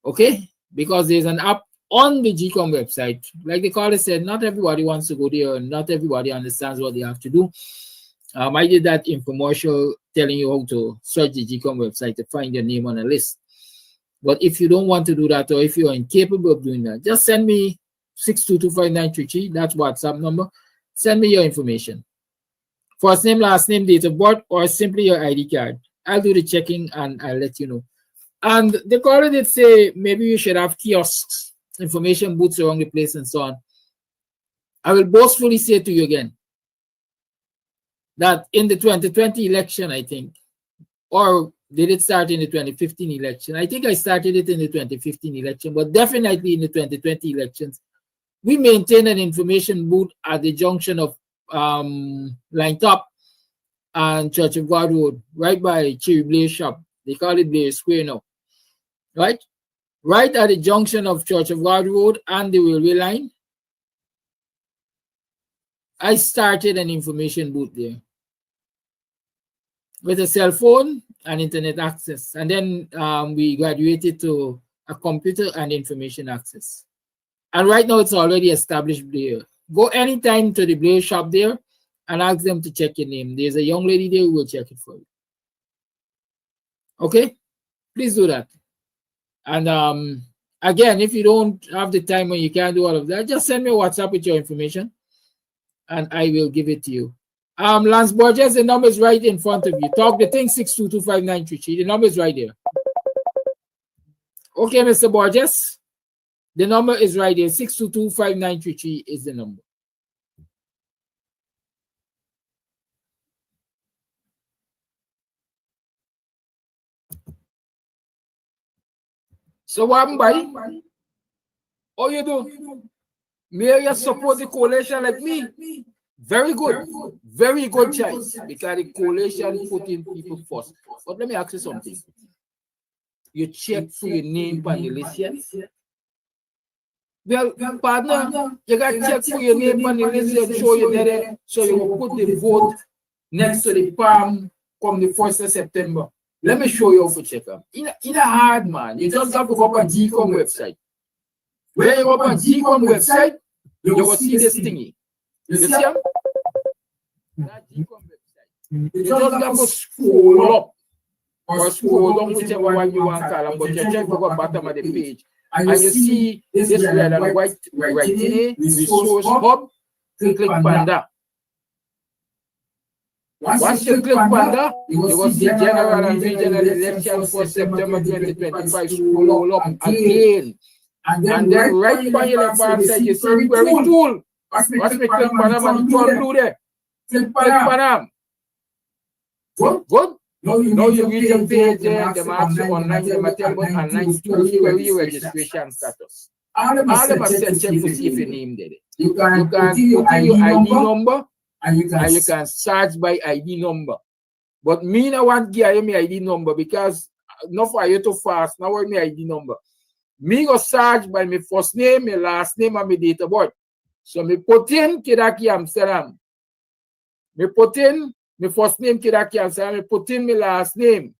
Speaker 2: Okay? Because there's an app on the GCOM website. Like the caller said, not everybody wants to go there and not everybody understands what they have to do. I did that infomercial telling you how to search the GCOM website to find your name on a list. But if you don't want to do that or if you're incapable of doing that, just send me 6225933. That's WhatsApp number. Send me your information. First name, last name, date of birth, or simply your ID card. I'll do the checking and I'll let you know. And the caller did say maybe you should have kiosks, information booths around the place and so on. I will boastfully say to you again that in the 2020 election, I think, or did it start in the 2015 election? I think I started it in the 2015 election, but definitely in the 2020 elections, we maintained an information booth at the junction of Line Top and Church of God Road, right by Cherry Blaze shop. They call it Blaze Square now. Right at the junction of Church of God Road and the railway line, I started an information booth there with a cell phone and internet access. And then we graduated to a computer and information access. And right now it's already established there. Go anytime to the Blaze shop there and ask them to check your name. There's a young lady there who will check it for you. Okay? Please do that. And again, if you don't have the time or you can't do all of that, just send me a WhatsApp with your information and I will give it to you. Lance Borges, the number is right in front of you. Talk the thing 6225933. The number is right there. Okay, Mr. Borges. The number is right there. 6225933 is the number. So what happened, buddy? All you do? May you support the coalition like me? Very good. Very good choice. Because the coalition putting people first. But let me ask you something. You check for your name on the list yet? Well, partner, you got to check for your name on the list and show you there. So you will put the vote next to the palm come the 1st of September. Let me show you how to check them. It's hard, man. You just have to go on GCOM website. When you go on GCOM website, you will see this thingy. You see them? That GCOM website. You just have to scroll up or scroll down, whichever one you want to call them, but you check to go bottom of the page. And you see this red and white right here, resource hub, click Panda. Once you click Panda, you will see general and regional elections for September 2025. Scroll up again. And then right by your left hand side, you see query tool. Watch me click Panam and turn blue there. Click Panam. Good. Now you read the page there, the marks online, the material online query registration status. All of us check to see if your name there. You can put in your ID number and you can search by ID number. But me no want to give you my ID number because not for you too fast. Now what my ID number? Me go search by my first name, my last name, and my date of birth. So me put in Kidaki Amsterdam. Me put in my first name Kidaki Amsterdam. Me put in my last name.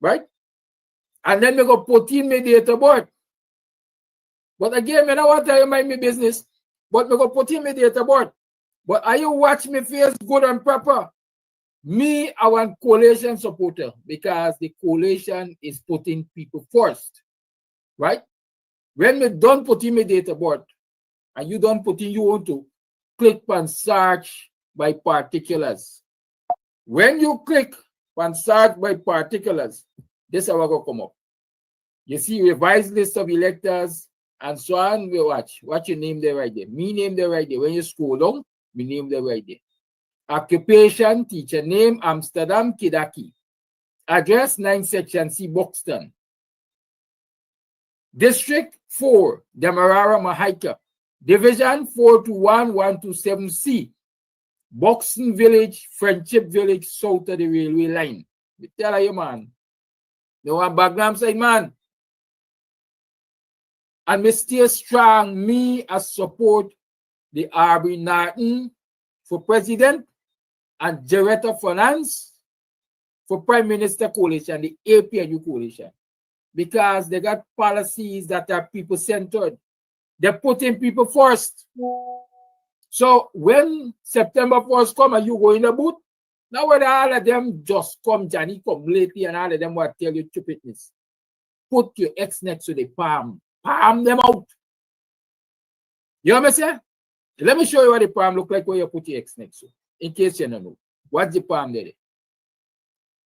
Speaker 2: Right? And then me go put in my date of birth. But again, me don't want to mind my business. But me go put in my date of birth. But are you watch me face good and proper? Me, I want coalition supporter because the coalition is putting people first. Right? When we don't put in a date of birth and you don't put in, you want to click on search by particulars. When you click on search by particulars, this is how it will come up. You see revised list of electors and so on. We watch your name there right there. Me name there right there. When you scroll down, me name there right there. Occupation, teacher name, Amsterdam, Kidaki. Address 9 section C, Buxton. District 4, Demerara, Mahaika. Division 421-127C. Buxton Village, Friendship Village, south of the railway line. I tell you, man. They want background side, man. And me stay strong. Me, I support the Aubrey Norton for president and director of finance for Prime Minister coalition, the APNU coalition. Because they got policies that are people-centered. They're putting people first. So when September 1st come and you go in the booth, now whether all of them just come, Johnny come lately, and all of them will tell you stupidness. Put your X next to the palm. Palm them out. You know what I'm saying? Let me show you what the palm look like when you put your X next to. In case you don't know. What's the palm there?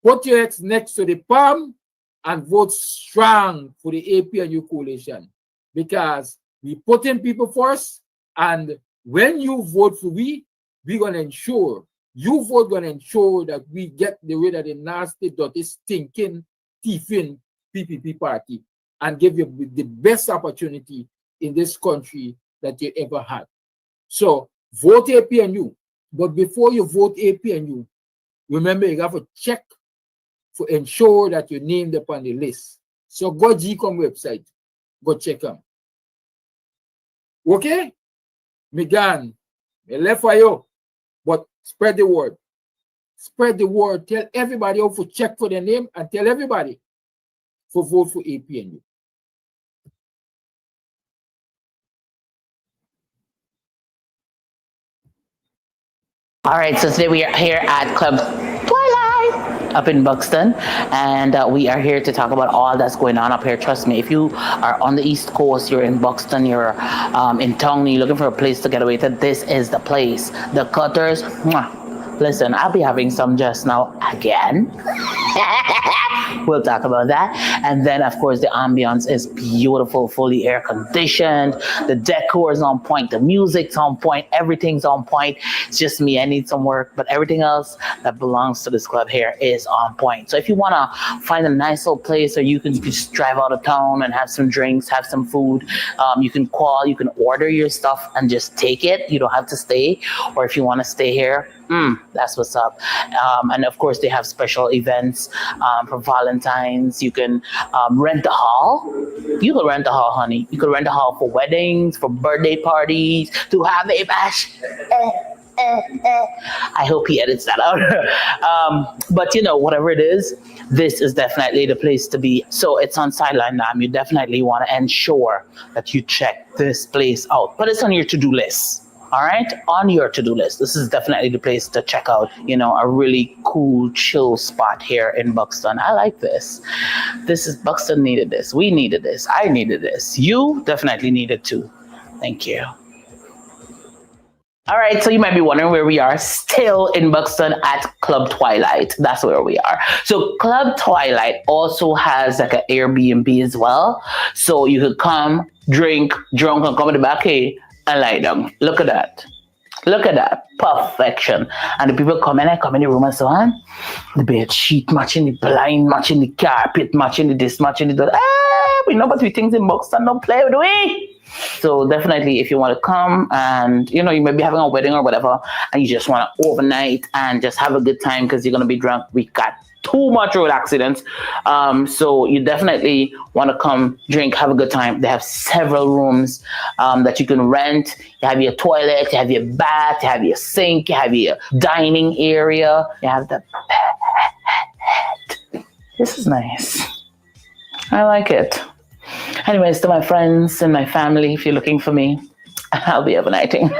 Speaker 2: Put your X next to the palm and vote strong for the APNU coalition because we put in people first, and when you vote for we're going to ensure, you vote going to ensure that we get rid of the nasty, dirty, stinking, thieving PPP party and give you the best opportunity in this country that you ever had. So vote APNU, but before you vote APNU, remember you have to check to ensure that you're named upon the list. So go GCOM website, go check them. Okay? Me gone. Me left for you. But spread the word. Spread the word. Tell everybody how to check for their name and tell everybody to vote for APNU.
Speaker 12: All right, so today we are here at Club Twilight up in Buxton, and we are here to talk about all that's going on up here. Trust me, if you are on the East Coast, you're in Buxton, you're in Tongue, you're looking for a place to get away to, this is the place. The Cutters, mwah. Listen, I'll be having some just now again. We'll talk about that. And then, of course, the ambience is beautiful, fully air conditioned. The decor is on point. The music's on point. Everything's on point. It's just me. I need some work. But everything else that belongs to this club here is on point. So if you want to find a nice little place or you can just drive out of town and have some drinks, have some food, you can call, you can order your stuff and just take it. You don't have to stay. Or if you want to stay here, that's what's up. And of course, they have special events for Valentine's. You can rent a hall. You can rent a hall, honey. You can rent a hall for weddings, for birthday parties, to have a bash. I hope he edits that out. But you know, whatever it is, this is definitely the place to be. So it's on Sideline Dam. You definitely want to ensure that you check this place out. Put it on your to-do list. All right, on your to-do list. This is definitely the place to check out, you know, a really cool, chill spot here in Buxton. I like this. This is, Buxton needed this. We needed this. I needed this. You definitely needed too. Thank you. All right, so you might be wondering where we are. Still in Buxton at Club Twilight. That's where we are. So Club Twilight also has like an Airbnb as well. So you could come, drink, drunk, and come in the back here and lie down. Look at that. Look at that. Perfection. And the people come in the room and so on. The bed sheet matching the blind, matching the carpet, matching the this, matching the that. We know but we things in Buxton don't play with we. So definitely if you want to come and you know you may be having a wedding or whatever and you just want to overnight and just have a good time because you're gonna be drunk. We got too much road accidents. So you definitely want to come drink, have a good time. They have several rooms that you can rent. You have your toilet, you have your bath, you have your sink, you have your dining area, you have the bed. This is nice. I like it. Anyways, to my friends and my family, if you're looking for me, I'll be overnighting.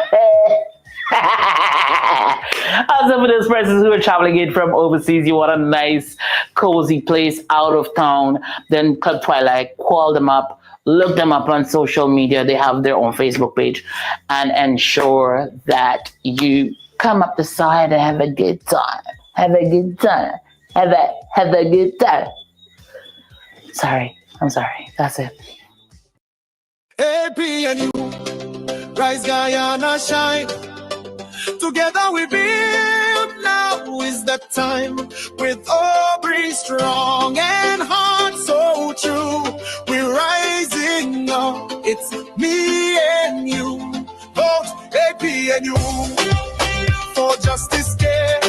Speaker 12: Also for those persons who are traveling in from overseas, you want a nice, cozy place out of town, then Club Twilight, call them up, look them up on social media. They have their own Facebook page and ensure that you come up the side and have a good time. Have a good time. Have a good time. Sorry. I'm sorry. That's it.
Speaker 13: AP and you, rise Guyana shine. Together we build, now is the time. With Aubrey strong and heart so true. We're rising up, it's me and you. Vote AP and you, for justice care.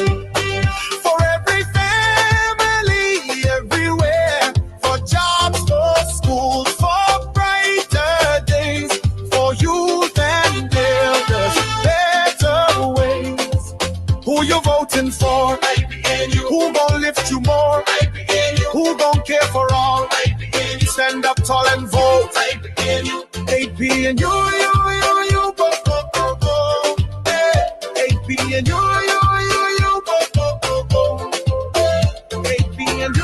Speaker 13: For every family, everywhere. For jobs, for schools, for brighter days. For youth and elders, better ways. Who you voting for? Who gon' lift you more? Who gon' care for all? Stand up tall and vote. AP and you, go, go, go, go. AP and you, go, go, go, go. AP and you,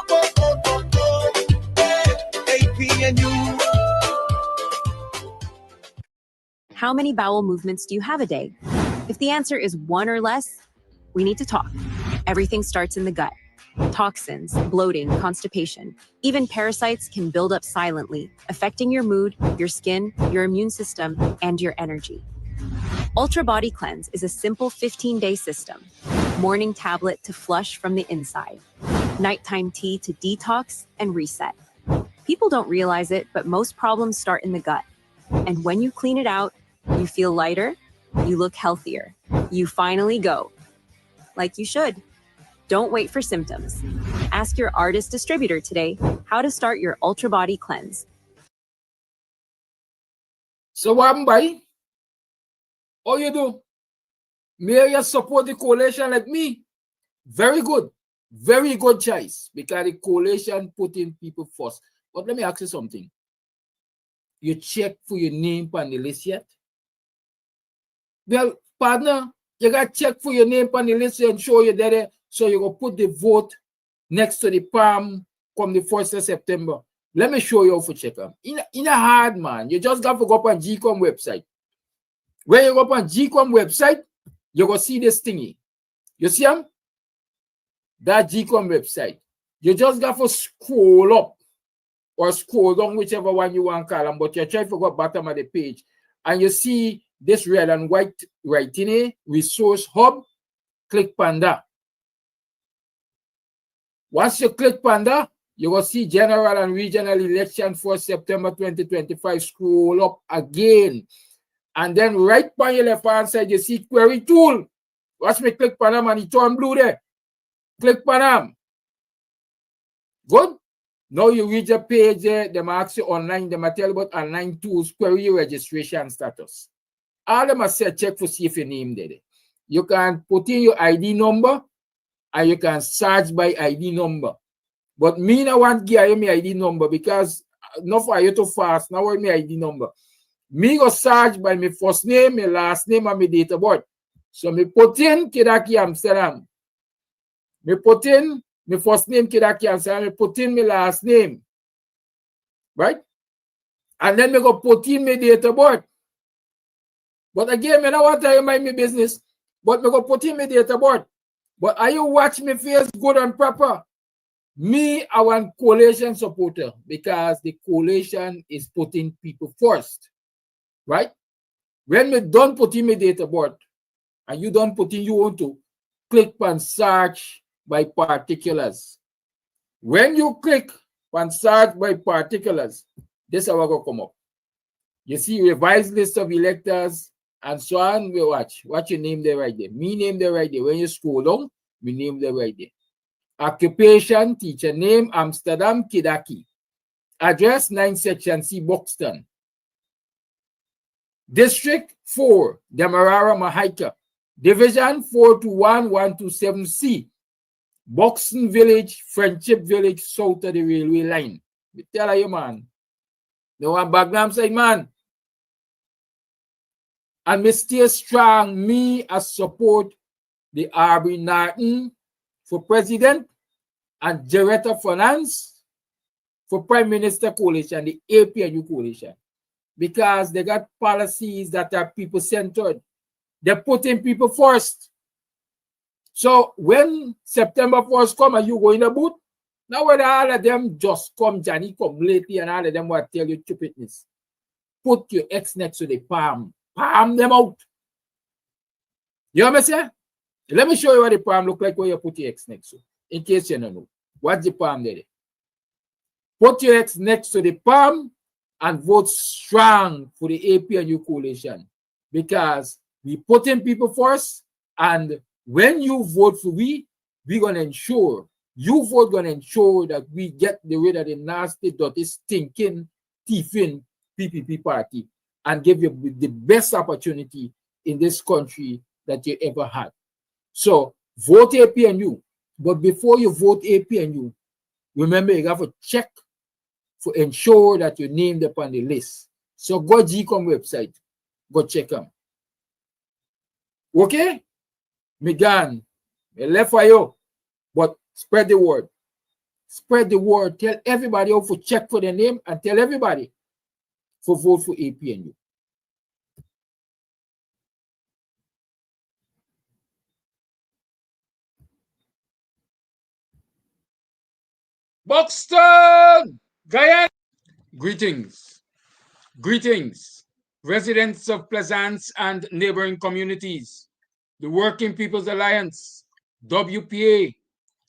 Speaker 13: go, go, go, go. AP and you.
Speaker 14: How many bowel movements do you have a day? If the answer is one or less, we need to talk. Everything starts in the gut. Toxins, bloating, constipation, even parasites can build up silently, affecting your mood, your skin, your immune system, and your energy. Ultra Body Cleanse is a simple 15-day system. Morning tablet to flush from the inside. Nighttime tea to detox and reset. People don't realize it, but most problems start in the gut. And when you clean it out, you feel lighter, you look healthier. You finally go. Like you should. Don't wait for symptoms. Ask your artist distributor today how to start your Ultra Body Cleanse.
Speaker 3: So what buy? All you do? May you support the coalition like me? Very good. Very good choice. Because the coalition putting people first. But let me ask you something. You check for your name on the list yet? Well, partner, You got to check for your name on the list and show you there. So you go put the vote next to the palm come the 1st of September. Let me show you how to check them. In a hard, man. You just got to go up on GCOM website. When you go up on GCOM website, you go see this thingy. You see them? That GCOM website. You just got to scroll up or scroll down, whichever one you want to call them, but you try to go bottom of the page. And you see this red and white writing here, Resource Hub. Click on that. Once you click on that, you will see general and regional election for September 2025. Scroll up again. And then right on your left hand side, you see query tool. Watch me click on them and it turn blue there. Click on them. Good. Now you reach a page there. They ask you online. They tell you about online tools, query registration status. All them must say check for see if your name there. You can put in your ID number and you can search by ID number. But me no want give you my ID number because not for you too fast. Now what my ID number. Me go search by my first name, my last name, and my date of birth. So me put in Kidaki Amsterdam. Me put in my first name Kidaki Amsterdam. Me put in my last name. Right? And then me go put in my date of birth. But again, me no want to mind my business. But me go put in my date of birth. But are you watch me face good and proper? Me, I want coalition supporter because the coalition is putting people first. Right? When me don't put in my date of birth and you don't put in you want to click on search by particulars. When you click on search by particulars, this is how I go come up. You see revised list of electors and so on. We watch your name there right there. Me name there right there. When you scroll down, me name there right there. Occupation, teacher name, Amsterdam, Kidaki. Address, 9 Section C, Buxton. District 4, Demerara, Mahika. Division 421-127C. Buxton Village, Friendship Village, south of the railway line. I tell you, man. No one background side, man. And me stay strong. Me as support the Aubrey Norton for president and director finance for prime minister coalition, the APNU coalition, because they got policies that are people centered. They're putting people first. So when September 1st come and you go in the booth, now whether all of them just come, Johnny come lately, and all of them will tell you stupidness. Put your X next to the palm. Palm them out. You know what I'm saying? Let me show you what the palm look like when you put your X next to. In case you don't know. What's the palm there? Put your X next to the palm and vote strong for the APNU coalition. Because we put in people first, and when you vote for we're going to ensure, you vote going to ensure that we get rid of the nasty, dirty, stinking, thieving PPP party and give you the best opportunity in this country that you ever had. So vote APNU. But before you vote APNU, remember you have to check to ensure that you're named upon the list. So go GCOM website. Go check them. Okay? Me gone. Me left for you. But spread the word. Spread the word. Tell everybody how to check for their name and tell everybody to vote for APNU. Buxton! Guyana! Greetings. Greetings, residents of Plaisance and neighboring communities. The Working People's Alliance, WPA,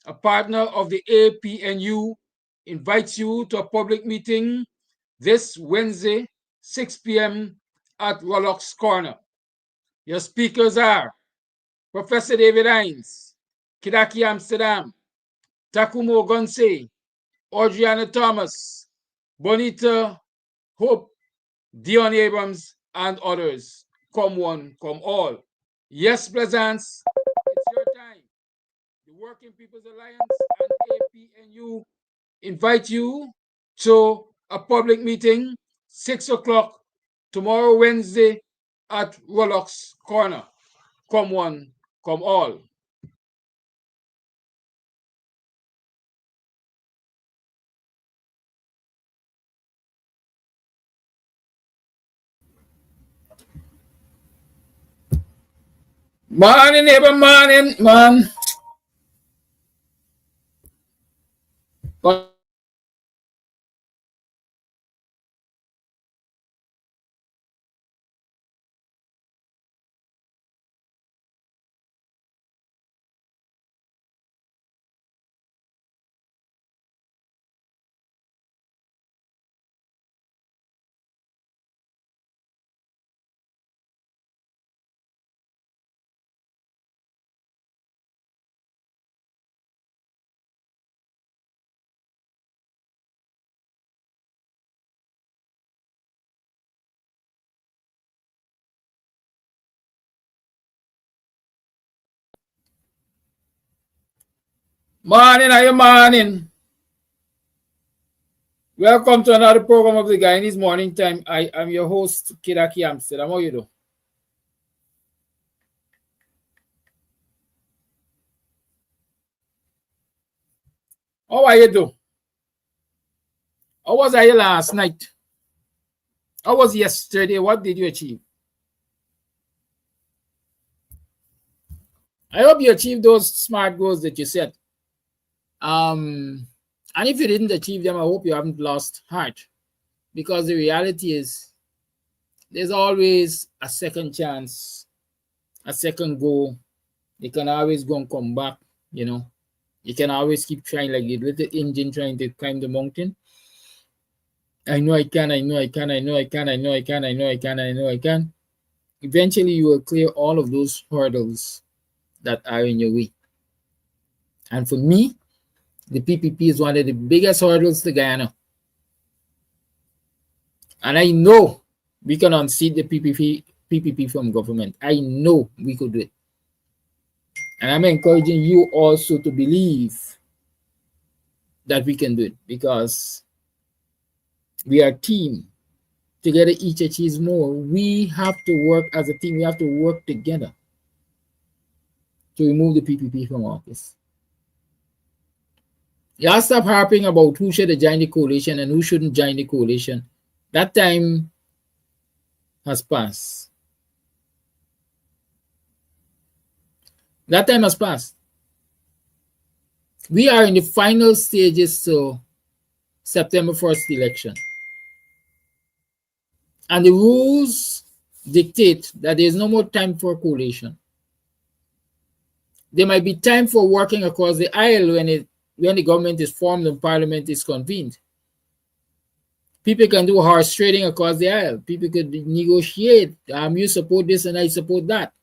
Speaker 3: a partner of the APNU, invites you to a public meeting this Wednesday, 6 p.m. at Rollock's Corner. Your speakers are Professor David Hines, Kidaki Amsterdam, Takumo Gonse, Audriana Thomas, Bonita Hope, Dion Abrams, and others. Come one, come all. Yes, Plaisance, it's your time. The Working People's Alliance and APNU invite you to a public meeting, 6 o'clock, tomorrow, Wednesday, at Rollock's Corner. come one, come all. Morning, neighbor, morning, man. Morning, are you morning? Welcome to another program of the Guyanese Morning Time. I am your host, Kidaki Amsterdam. How you do? How are you do? How was I last night? How was yesterday? What did you achieve? I hope you achieved those smart goals that you set. And if you didn't achieve them, I hope you haven't lost heart. Because the reality is, there's always a second chance, a second goal. You can always go and come back, you know. You can always keep trying like the little engine trying to climb the mountain. I know I can, I know I can, I know I can, I know I can, I know I can, I know I can. Eventually, you will clear all of those hurdles that are in your way. And for me, the PPP is one of the biggest hurdles to Guyana. And I know we can unseat the PPP from government. I know we could do it. And I'm encouraging you also to believe that we can do it because we are a team. Together, each achieves more. We have to work as a team. We have to work together to remove the PPP from office. Y'all stop harping about who should join the coalition and who shouldn't join the coalition. That time has passed. That time has passed. We are in the final stages to September 1st election. And the rules dictate that there is no more time for coalition. There might be time for working across the aisle when the government is formed and parliament is convened. People can do horse trading across the aisle. People could negotiate. You support this and I support that.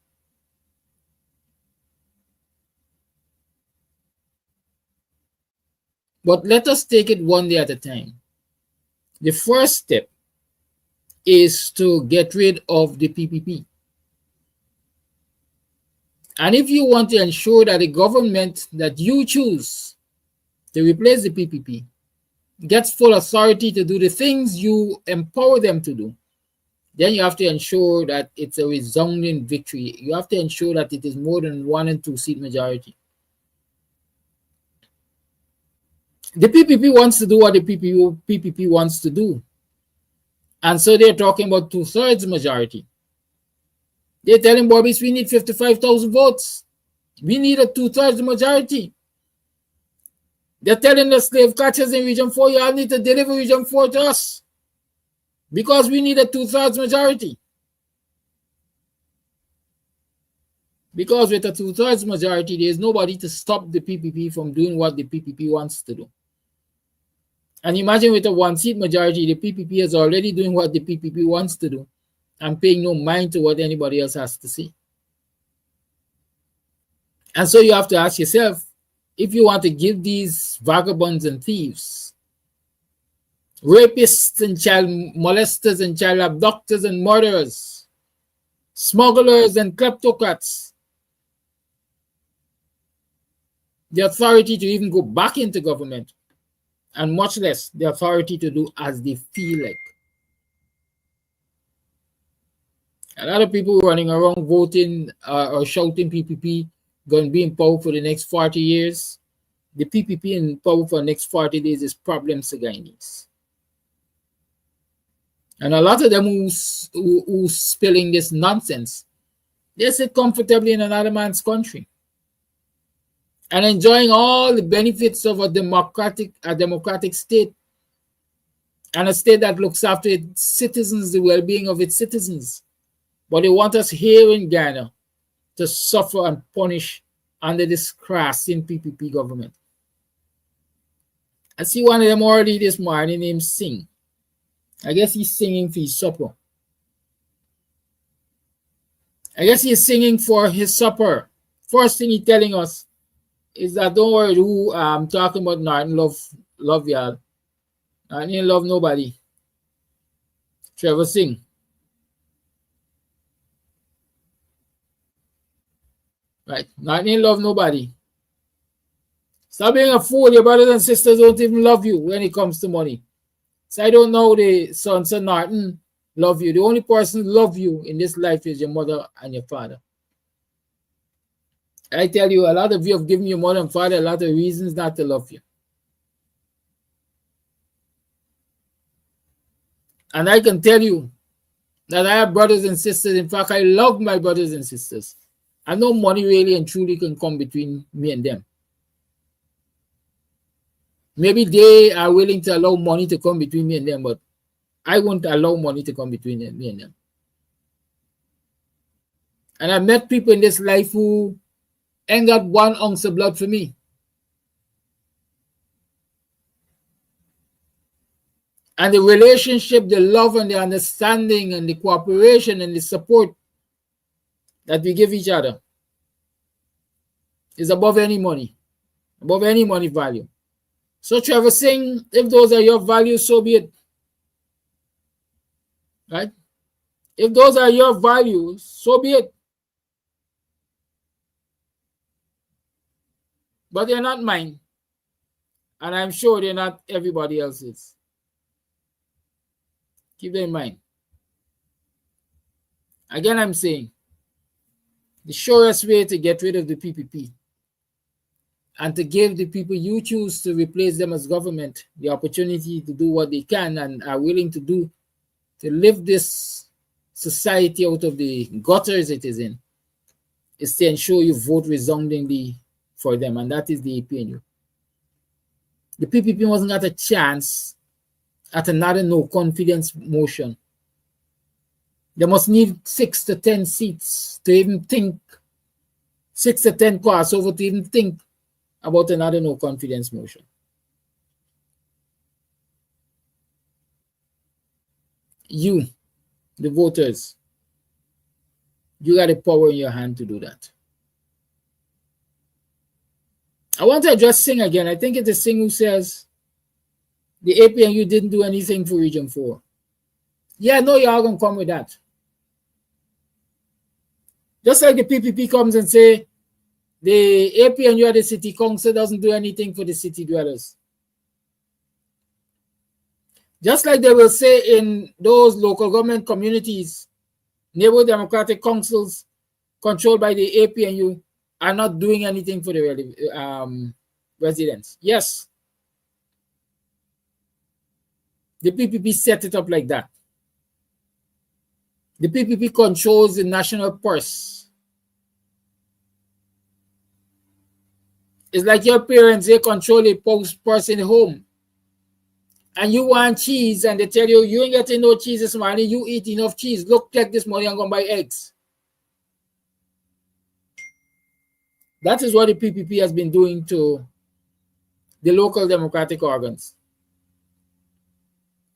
Speaker 3: But let us take it one day at a time. The first step is to get rid of the PPP. And if you want to ensure that the government that you choose to replace the PPP gets full authority to do the things you empower them to do, then you have to ensure that it's a resounding victory. You have to ensure that it is more than 1 and 2 seat majority. The PPP wants to do what the PPP wants to do. And so they're talking about 2/3 majority. They're telling Bobbies we need 55,000 votes. We need a 2/3 majority. They're telling the slave catchers in Region 4, you all need to deliver Region 4 to us because we need a 2/3 majority. Because with a 2/3 majority, there's nobody to stop the PPP from doing what the PPP wants to do. And imagine with a 1-seat majority, the PPP is already doing what the PPP wants to do and paying no mind to what anybody else has to say. And so you have to ask yourself, if you want to give these vagabonds and thieves, rapists and child molesters and child abductors and murderers, smugglers and kleptocrats, the authority to even go back into government, and much less the authority to do as they feel like. A lot of people running around voting or shouting PPP going to be in power for the next 40 years. The PPP in power for the next 40 days is problems to Guyanese. And a lot of them who's spilling this nonsense, they sit comfortably in another man's country and enjoying all the benefits of a democratic state, and a state that looks after its citizens, the well-being of its citizens. But they want us here in Ghana to suffer and punish under this crashing PPP government. I see one of them already this morning named Singh. I guess he's singing for his supper. I guess he's singing for his supper. First thing he's telling us is that don't worry who I'm talking about Norton love y'all. I didn't love nobody. Trevor Singh. Right? Not in love nobody. Stop being a fool. Your brothers and sisters don't even love you when it comes to money. So I don't know the sons of Norton love you. The only person who love you in this life is your mother and your father. I tell you, a lot of you have given your mother and father a lot of reasons not to love you. And I can tell you that I have brothers and sisters. In fact, I love my brothers and sisters. I know money really and truly can come between me and them. Maybe they are willing to allow money to come between me and them, but I won't allow money to come between me and them. And I met people in this life who ain't got 1 ounce of blood for me. And the relationship, the love and the understanding and the cooperation and the support that we give each other is above any money value. So Trevor Singh, if those are your values, so be it. Right? If those are your values, so be it. But they're not mine. And I'm sure they're not everybody else's. Keep that in mind. Again, I'm saying the surest way to get rid of the PPP and to give the people you choose to replace them as government the opportunity to do what they can and are willing to do to lift this society out of the gutters it is in, is to ensure you vote resoundingly for them, and that is the APNU. The PPP wasn't got a chance at another no confidence motion. They must need 6 to 10 seats to even think, 6 to 10 crossover to even think about another no confidence motion. You, the voters, you got the power in your hand to do that. I want to address Singh again. I think it's Singh who says the APNU didn't do anything for Region 4. Yeah, no, y'all gonna come with that. Just like the PPP comes and say the APNU at the city council doesn't do anything for the city dwellers. Just like they will say in those local government communities, neighborhood democratic councils controlled by the APNU are not doing anything for the residents. Yes, the PPP set it up like that. The PPP controls the national purse. It's like your parents, they control the purse in the home. And you want cheese, and they tell you, you ain't getting no cheese this morning, you eat enough cheese. Look, take this money and go buy eggs. That is what the PPP has been doing to the local democratic organs.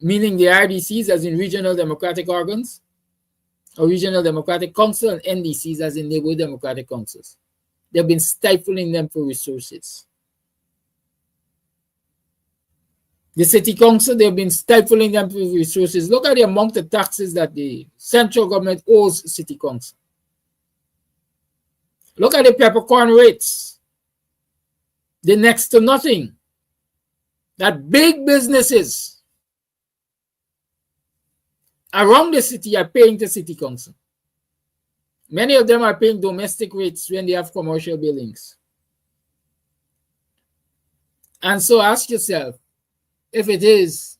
Speaker 3: Meaning the RDCs as in regional democratic organs, or regional democratic council, and NDCs as in neighborhood democratic councils. They've been stifling them for resources. The city council, they've been stifling them for resources. Look at the amount of taxes that the central government owes city council. Look at the peppercorn rates. They're next to nothing that big businesses around the city are paying the city council. Many of them are paying domestic rates when they have commercial buildings. And so ask yourself, if it is,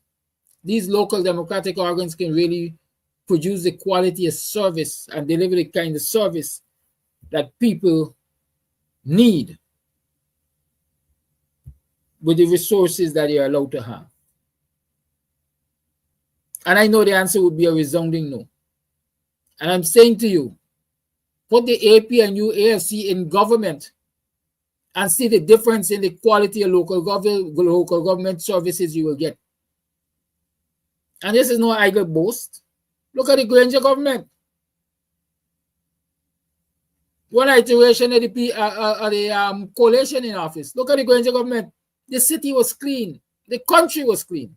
Speaker 3: these local democratic organs can really produce the quality of service and deliver the kind of service that people need with the resources that they are allowed to have. And I know the answer would be a resounding no. And I'm saying to you, put the APNU AFC in government and see the difference in the quality of local government services you will get. And this is no idle boast. Look at the Granger government. One iteration of the coalition in office. Look at the Granger government. The city was clean. The country was clean.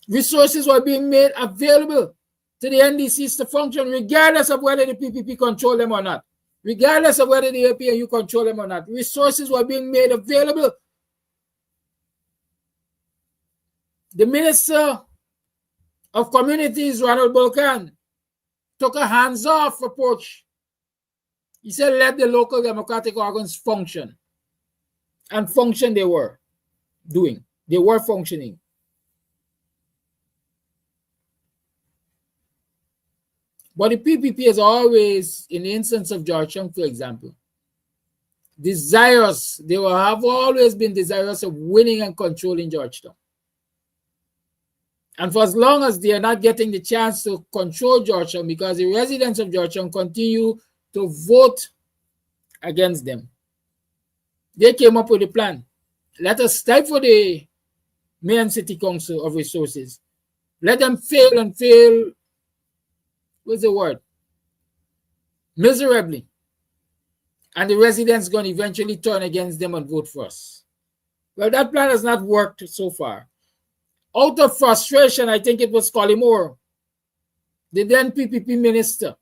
Speaker 3: Resources were being made available to the NDCs to function regardless of whether the PPP control them or not. Regardless of whether the APNU control them or not. Resources were being made available. The Minister of Communities, Ronald Bulkan, took a hands-off approach. He said, let the local democratic organs function. And function they were doing. They were functioning. But the PPP is always, in the instance of Georgetown, for example, desirous. They have always been desirous of winning and controlling Georgetown. And for as long as they are not getting the chance to control Georgetown, because the residents of Georgetown continue to vote against them, they came up with a plan. Let us stifle the Mayor and City Council of Resources. Let them fail and fail, what's the word? Miserably. And the residents going to eventually turn against them and vote for us. Well, that plan has not worked so far. Out of frustration, I think it was Collymore, the then PPP minister,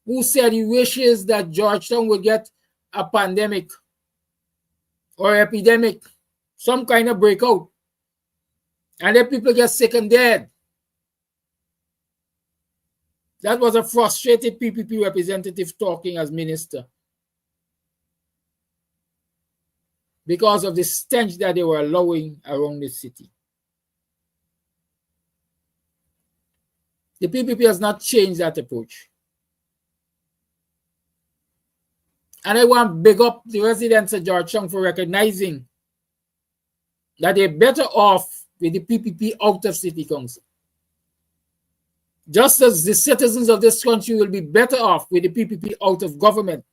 Speaker 3: who said he wishes that Georgetown would get a pandemic or epidemic, some kind of breakout, and then people get sick and dead. That was a frustrated PPP representative talking as minister because of the stench that they were allowing around the city. The PPP has not changed that approach. And I want to big up the residents of Georgetown for recognizing that they're better off with the PPP out of City Council. Just as the citizens of this country will be better off with the PPP out of government.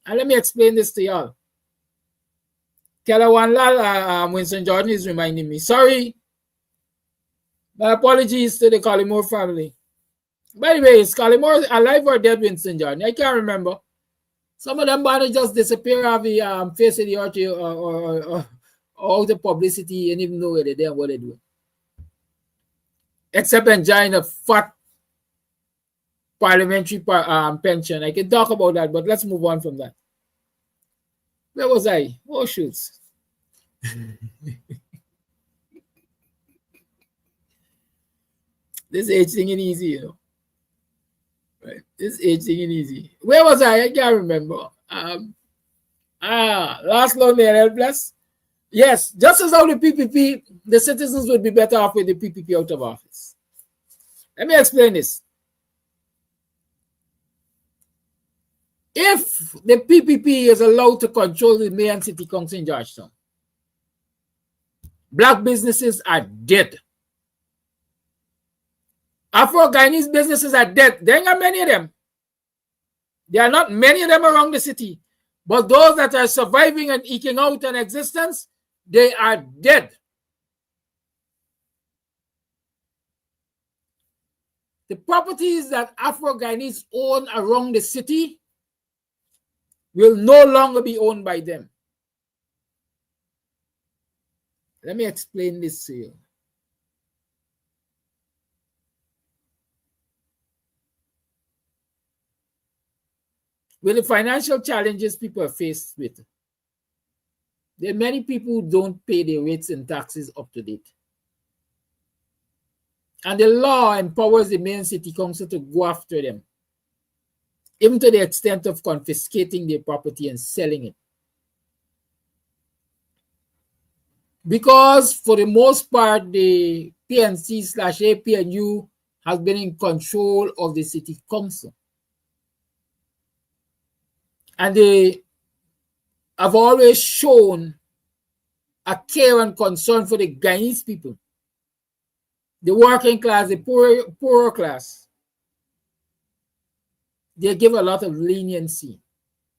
Speaker 3: And let me explain this to y'all. Kelawan Winston Jordan is reminding me. Sorry. My apologies to the Collymore family. By the way, is Collymore alive or dead, Winston Jordan? I can't remember. Some of them bodies just disappear off the face of the earth or out of publicity and even know where they're there and what they're doing. Except enjoying a fat parliamentary pension. I can talk about that, but let's move on from that. Where was I? Oh, shoots. This age thing ain't easy, you know. Right. This age thing ain't easy. Where was I? I can't remember. Last lonely and helpless. Yes, just as how the PPP, the citizens would be better off with the PPP out of office. Let me explain this. If the PPP is allowed to control the Mayor and City Council in Georgetown, black businesses are dead. Afro-Guyanese businesses are dead. There ain't many of them. There are not many of them around the city. But those that are surviving and eking out an existence, they are dead. The properties that Afro-Guyanese own around the city will no longer be owned by them. Let me explain this to you. With the financial challenges people are faced with, there are many people who don't pay their rates and taxes up to date. And the law empowers the Mayor and City Council to go after them. even to the extent of confiscating their property and selling it. Because for the most part, the PNC/APNU has been in control of the city council. And they have always shown a care and concern for the Guyanese people, the working class, the poorer class. They give a lot of leniency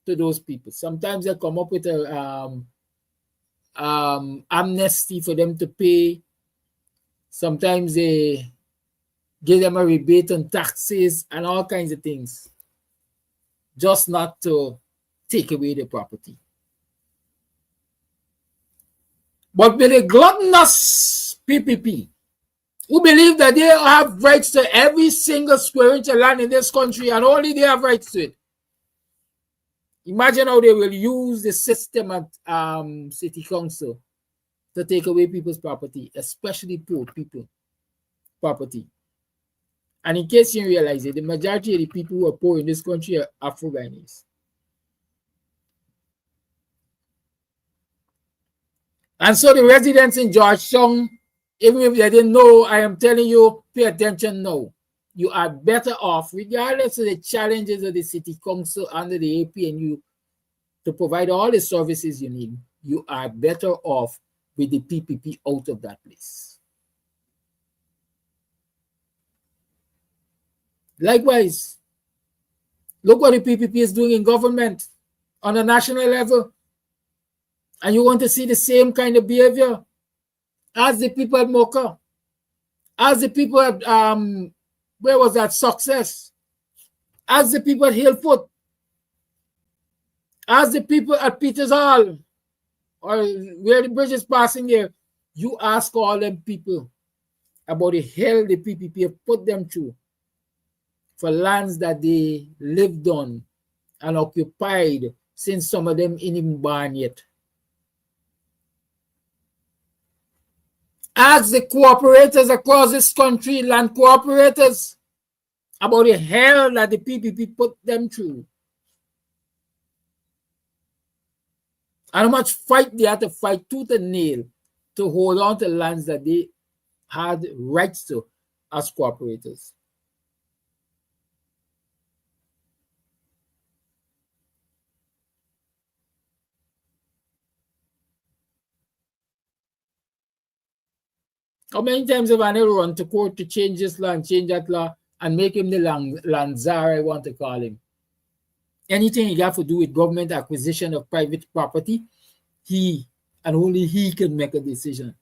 Speaker 3: to those people. Sometimes they come up with a amnesty for them to pay. Sometimes they give them a rebate on taxes and all kinds of things, just not to take away the property. But with the gluttonous PPP, who believe that they have rights to every single square inch of land in this country and only they have rights to it, imagine how they will use the system at city council to take away people's property, especially poor people property. And in case you realize it, the majority of the people who are poor in this country are Afro-Guyanese. And so the residents in Georgetown, even if they didn't know, I am telling you, pay attention now. You are better off, regardless of the challenges of the city council under the APNU, to provide all the services you need. You are better off with the PPP out of that place. Likewise, look what the PPP is doing in government on a national level. And you want to see the same kind of behavior as the people at Mocha, as the people at, where was that, Success, as the people at Hillfoot, as the people at Peters Hall, or where the bridge is passing there. You ask all them people about the hell the PPP have put them through for lands that they lived on and occupied since some of them ain't even born yet. Ask the cooperators across this country, land cooperators, about the hell that the PPP put them through. And how much fight they had to fight tooth and nail to hold on to lands that they had rights to as cooperators. How many times have I never run to court to change this law and change that law and make him the land czar, I want to call him? Anything he got to do with government acquisition of private property, he and only he can make a decision.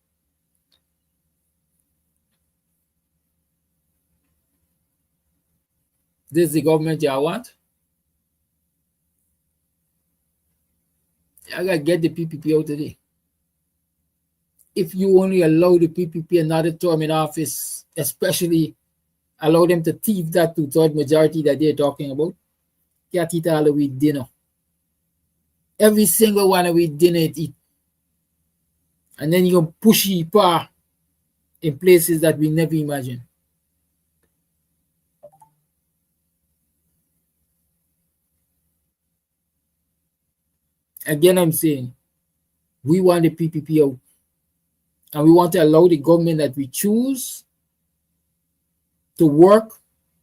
Speaker 3: This is the government you want? I gotta get the PPP out today. If you only allow the PPP another term in office, especially allow them to thief that two-thirds majority that they're talking about, can't eat all of we dinner. Every single one of we dinner eat. And then you can push it in places that we never imagined. Again, I'm saying, we want the PPP out. And we want to allow the government that we choose to work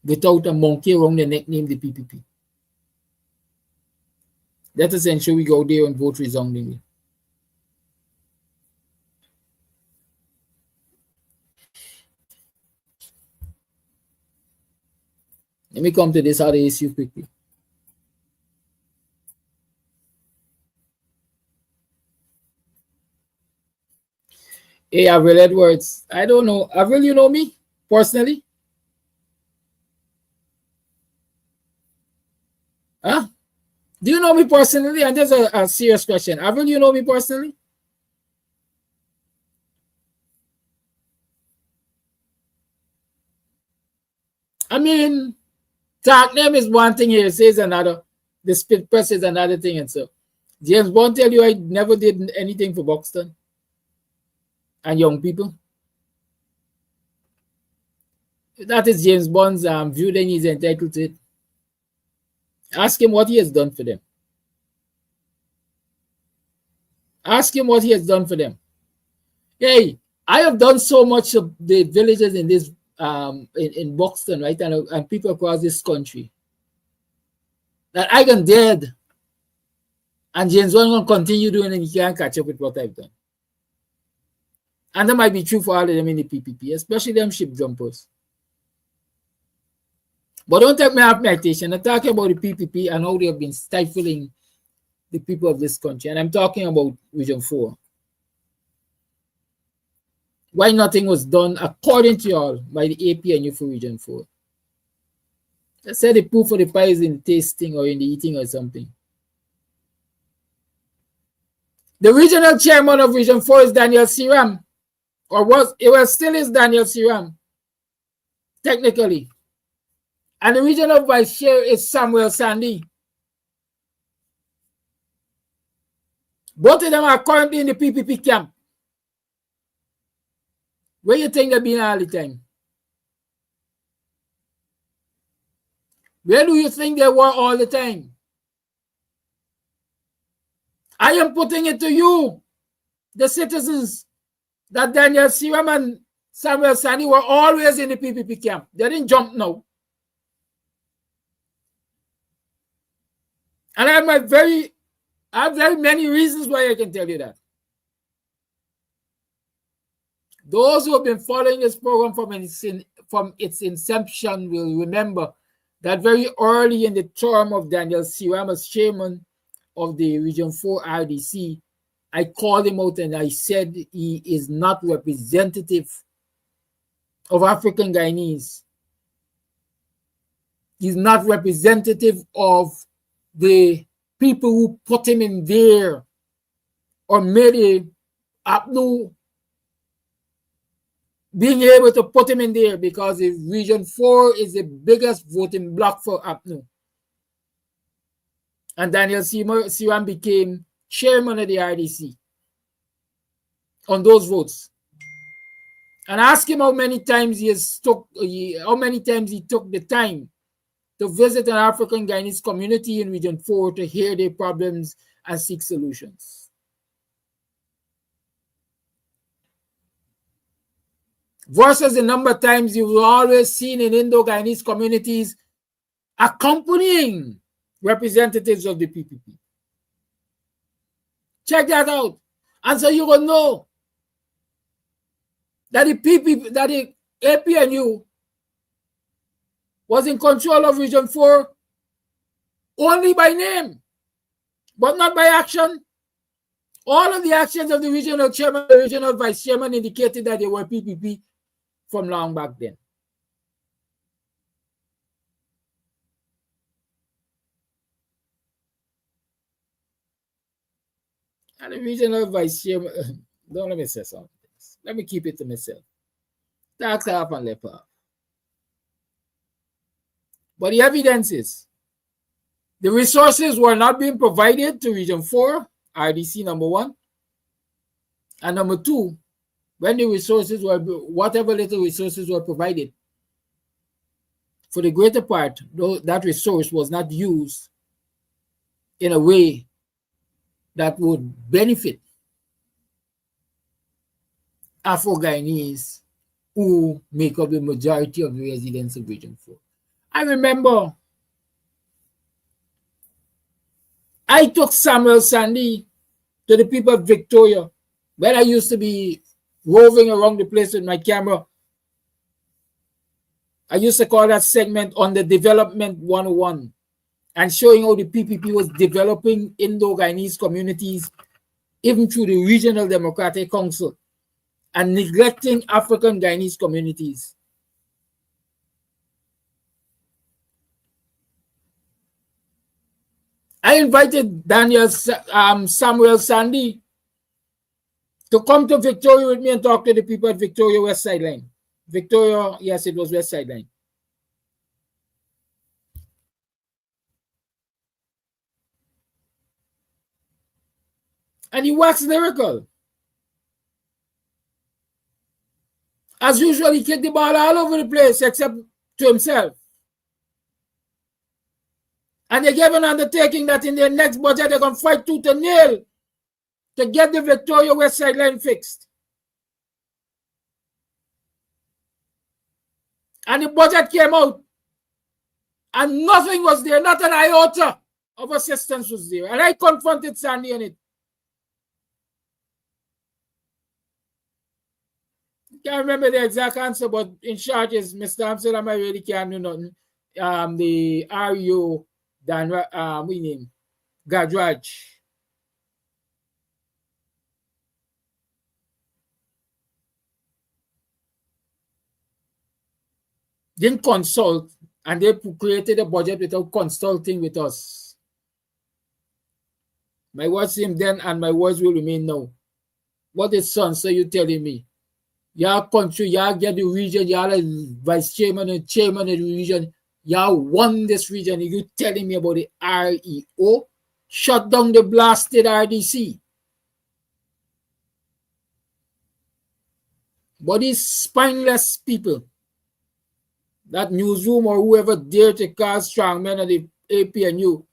Speaker 3: without a monkey around the neck named the PPP. Let us ensure we go there and vote resoundingly. Let me come to this other issue quickly. Hey, Avril Edwards. I don't know. Avril, you know me personally? Huh? Do you know me personally? And there's a serious question. Avril, you know me personally? I mean, talk name is one thing here, says another. The split press is another thing. And so, James Bond tell you I never did anything for Buxton and young people. That is James Bond's view, then he's entitled to it. Ask him what he has done for them. Ask him what he has done for them. Hey, I have done so much of the villages in this in Buxton, right, and people across this country that I can dead, and James Wan gonna continue doing, and he can't catch up with what I've done. And that might be true for all of them in the PPP, especially them ship jumpers. But don't take me off my attention. I'm talking about the PPP and how they have been stifling the people of this country, and I'm talking about Region 4. Why nothing was done according to y'all by the APNU for Region 4? They said the proof of the pie is in the tasting or in the eating or something. The regional chairman of Region 4 is Daniel Siram, still is Daniel Siram, technically. And the regional vice chair is Samuel Sandy. Both of them are currently in the PPP camp. Where you think they've been all the time? Where do you think they were all the time? I am putting it to you, the citizens, that Daniel Siram and Samuel Sandy were always in the PPP camp. They didn't jump now. And I have very many reasons why I can tell you that. Those who have been following this program from its inception will remember that very early in the term of Daniel Siram as chairman of the Region 4 RDC, I called him out and I said he is not representative of African Guyanese. He's not representative of the people who put him in there or made a APNU being able to put him in there, because the Region 4 is the biggest voting bloc for APNU. And Daniel Siram became chairman of the RDC on those votes. And ask him how many times he took the time to visit an African Guyanese community in Region 4 to hear their problems and seek solutions. Versus the number of times you've always seen in Indo-Guyanese communities accompanying representatives of the PPP. Check that out. And so you will know that the APNU was in control of Region 4 only by name, but not by action. All of the actions of the regional chairman, the regional vice chairman indicated that they were PPP from long back then. And the regional vice chairman, don't let me say something. Let me keep it to myself. Tax half and left half. But the evidence is the resources were not being provided to Region 4, RDC number 1. And number 2, when the resources were, whatever little resources were provided, for the greater part, that resource was not used in a way that would benefit Afro-Guyanese who make up the majority of the residents of Region 4. I remember I took Samuel Sandy to the people of Victoria when I used to be roving around the place with my camera. I used to call that segment On the Development 101 and showing how the PPP was developing Indo-Guyanese communities even through the Regional Democratic Council and neglecting African Guyanese communities. I invited Samuel Sandy to come to Victoria with me and talk to the people at Victoria West Sideline. Victoria, yes, it was West Sideline. And he waxed lyrical. As usual, he kicked the ball all over the place except to himself. And they gave an undertaking that in their next budget, they're going to fight tooth and nail to get the Victoria West Side line fixed. And the budget came out, and nothing was there, not an iota of assistance was there. And I confronted Sandy on it. Can't remember the exact answer, but in short is Mr. Amsterdam, I really can't do nothing. The RU, Dan, we name Gadraj. Didn't consult, and they created a budget without consulting with us. My words seem then, and my words will remain now. What is son? So you telling me? Y'all country, y'all get the region, y'all are vice chairman and chairman of the region. Y'all won this region. You telling me about the REO? Shut down the blasted RDC. But these spineless people, that newsroom or whoever dare to call strongmen of the APNU,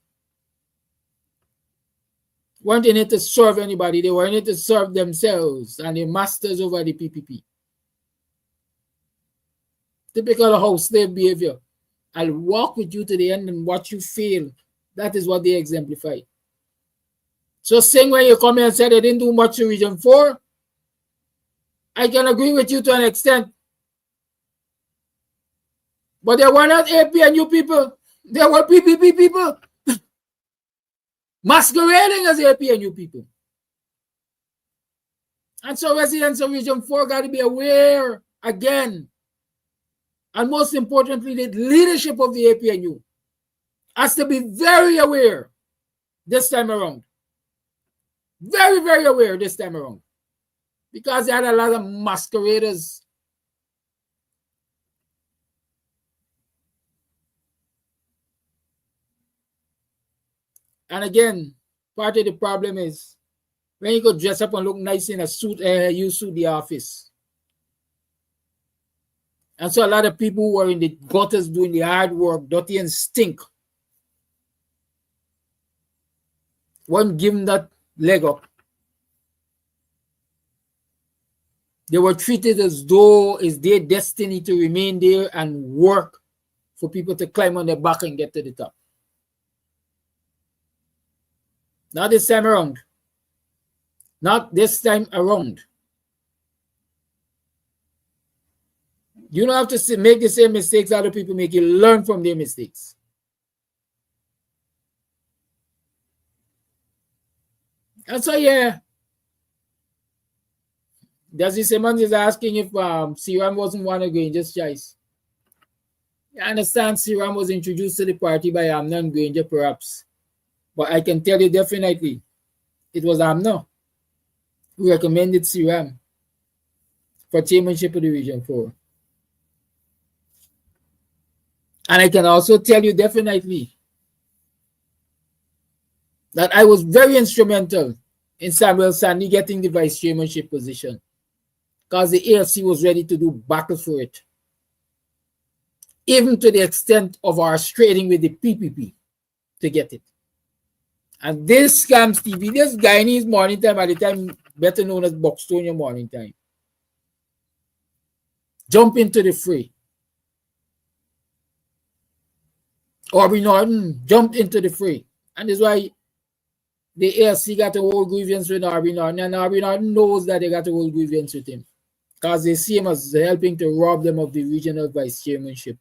Speaker 3: weren't in it to serve anybody. They were in it to serve themselves and the masters over the PPP. Typical house slave behavior. I'll walk with you to the end and watch you fail. That is what they exemplify. So saying when you come here and say they didn't do much to Region 4, I can agree with you to an extent. But they were not APNU people. They were PPP people. Masquerading as APNU people. And so residents of Region 4 got to be aware again. And most importantly, the leadership of the APNU has to be very aware this time around. Very, very aware this time around. Because they had a lot of masqueraders. And again, part of the problem is when you go dress up and look nice in a suit, you suit the office. And so a lot of people who are in the gutters doing the hard work, dirty and stink, weren't given that leg up. They were treated as though it's their destiny to remain there and work for people to climb on their back and get to the top. Not this time around. Not this time around. You don't have to make the same mistakes other people make. You learn from their mistakes. And so, yeah. Desi Simmons is asking if Siram wasn't one of Granger's choice. I understand Siram was introduced to the party by Amna and Granger, perhaps. But I can tell you definitely, it was Amna who recommended Siram for chairmanship of the Region 4. And I can also tell you definitely that I was very instrumental in Samuel Sandy getting the vice chairmanship position because the AFC was ready to do battle for it. Even to the extent of our trading with the PPP to get it. And this Scams TV, this Guyanese Morning Time, at the time better known as Buxtonian Morning Time, jump into the fray. Aubrey Norton jumped into the fray. And that's why the AFC got a whole grievance with Aubrey Norton. And Aubrey Norton knows that they got a whole grievance with him. Because they see him as helping to rob them of the regional vice chairmanship.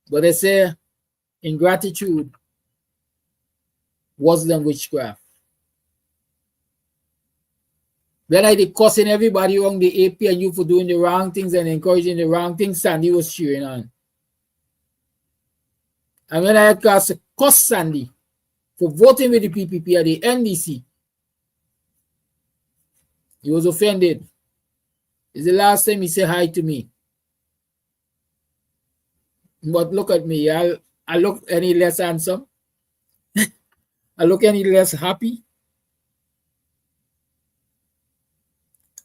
Speaker 3: But they say ingratitude worse than witchcraft. When I did cussing everybody around the AP and you for doing the wrong things and encouraging the wrong things, Sandy was cheering on. And when I had cussed Sandy for voting with the PPP at the NDC, he was offended. It's the last time he said hi to me. But look at me, I look any less handsome? I look any less happy?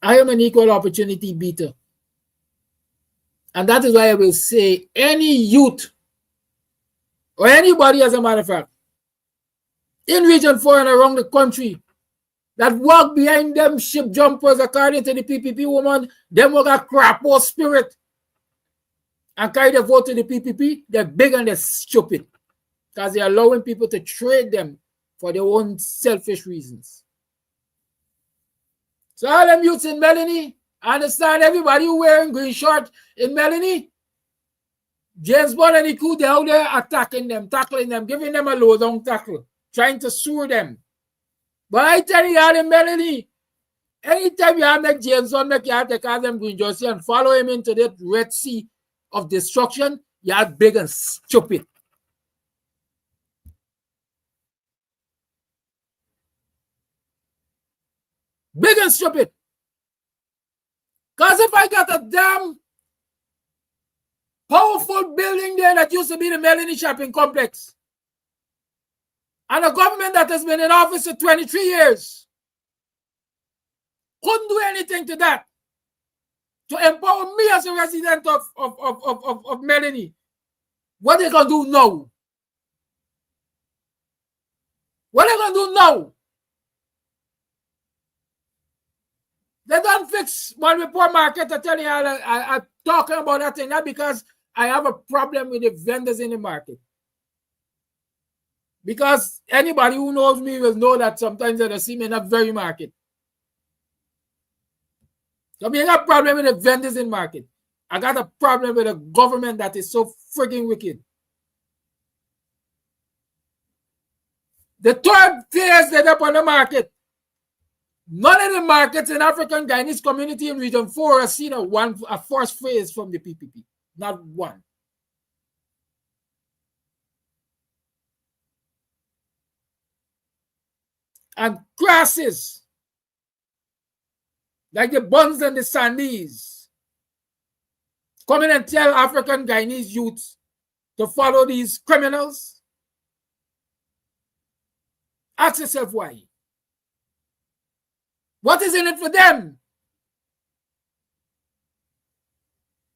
Speaker 3: I am an equal opportunity beater. And that is why I will say any youth or anybody, as a matter of fact, in Region 4 and around the country that walk behind them ship jumpers, according to the PPP woman, them will got crap or spirit and carry the vote to the PPP, they're big and they're stupid because they're allowing people to trade them for their own selfish reasons. So all them youths in Melanie, I understand everybody who wearing green short in Melanie, James Bond and the crew, they're out there attacking them, tackling them, giving them a low down tackle, trying to sue them. But I tell you all in Melanie, anytime you have make James Bond, make you have to call them green jersey and follow him into that Red Sea of destruction, you are big and stupid. Big and stupid. Because if I got a damn powerful building there that used to be the Melanie Shopping Complex, and a government that has been in office for 23 years couldn't do anything to that, to empower me as a resident of Melanie, what they going to do now? What they going to do now? They don't fix one report market. I tell you, I'm talking about that thing, not because I have a problem with the vendors in the market. Because anybody who knows me will know that sometimes they see me in a very market. So I got a problem with the vendors in the market. I got a problem with a government that is so freaking wicked. The third phase they're up on the market. None of the markets in African Guyanese community in Region 4 has seen a first phase from the PPP. Not one. And classes like the Buns and the Sandies come in and tell African Guyanese youths to follow these criminals. Ask yourself why. What is in it for them?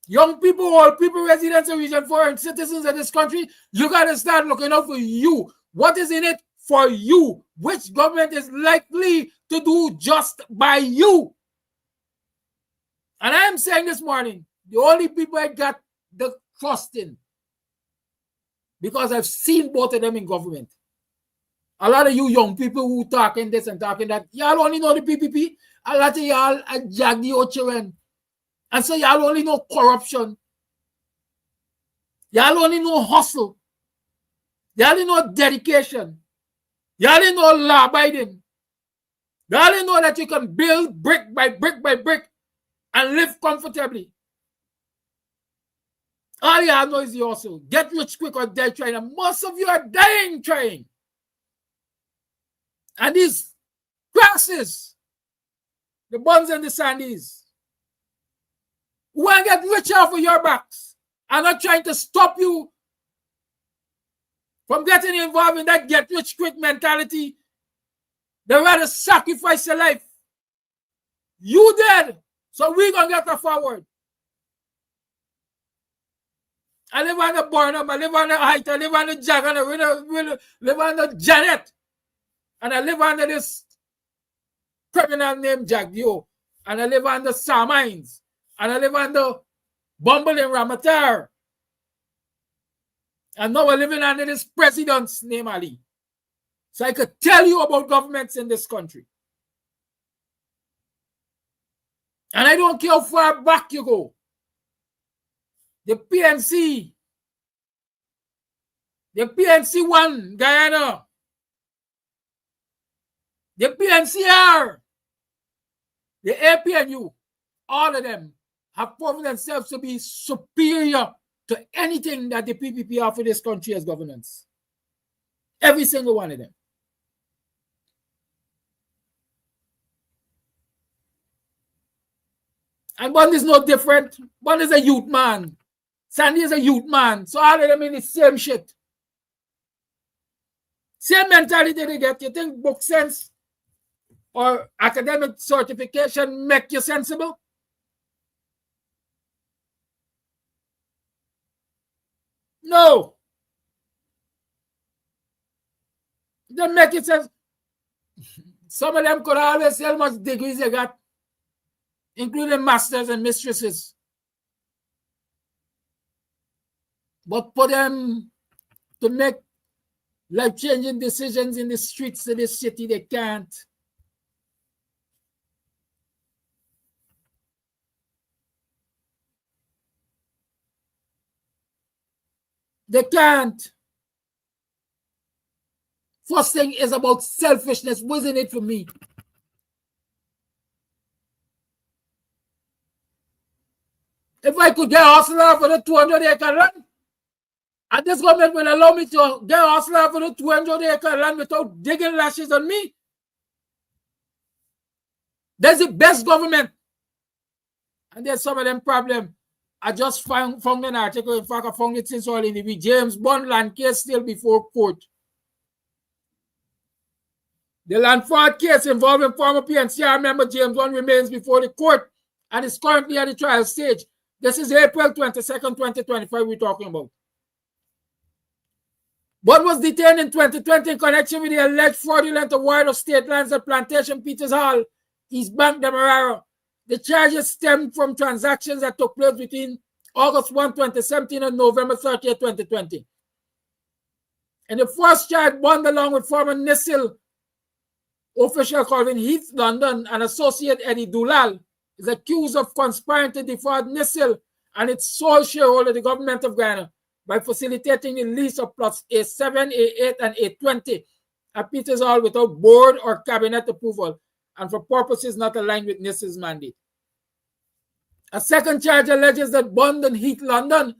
Speaker 3: Young people, old people, residents of Region 4 and citizens of this country, you got to start looking out for you. What is in it for you? Which government is likely to do just by you? And I am saying this morning, the only people I got the trust in, because I've seen both of them in government. A lot of you young people who talking this and talking that, y'all only know the PPP. A lot of y'all are jaggy or children. And so y'all only know corruption. Y'all only know hustle. Y'all only know dedication. Y'all only know law abiding. Y'all only know that you can build brick by brick by brick and live comfortably. All y'all know is the hustle. Get rich quick or die trying. And most of you are dying trying. And these classes, the Buns and the Sandies, who want to get rich off of your backs and not trying to stop you from getting involved in that get rich quick mentality. They rather sacrifice your life. You dead, so we gonna get her forward. I live on the Burnham, I live on the Height, I live on the Jag, and I live on the Janet. And I live under this criminal named Jagdio. And I live under Samines. And I live under Bumble in Ramatar. And now we're living under this president's name, Ali. So I could tell you about governments in this country. And I don't care how far back you go. The PNC. The PNC 1, Guyana. The PNCR, the APNU, all of them have proven themselves to be superior to anything that the PPP offer this country as governance. Every single one of them. And Bond is no different. Bond is a youth man. Sandy is a youth man. So all of them in the same shit. Same mentality they get. You think book sense or academic certification make you sensible? No. They make it sense. Some of them could always say how much degrees they got, including masters and mistresses. But for them to make life-changing decisions in the streets of this city, they can't. They can't. First thing is about selfishness. Wasn't it for me? If I could get hustler for the 200-acre land, and this government will allow me to get hustler for the 200-acre land without digging lashes on me, that's the best government. And there's some of them problems. I just found an article. In fact, I found it since all in the week. James Bond land case still before court. The land fraud case involving former PNCR member James Bond remains before the court and is currently at the trial stage. This is April 22nd, 2025 we're talking about. Bond was detained in 2020 in connection with the alleged fraudulent award of state lands at Plantation Peters Hall, East Bank, Demerara. The charges stemmed from transactions that took place between August 1, 2017 and November 30, 2020. In the first charge, Bond, along with former NISIL official Calvin Heath London and associate Eddie Dulal, is accused of conspiring to defraud NISIL and its sole shareholder, the government of Ghana, by facilitating the lease of plots A7, A8, and A20 at Peters Hall without board or cabinet approval and for purposes not aligned with NISIL's mandate. A second charge alleges that Bond and Heath London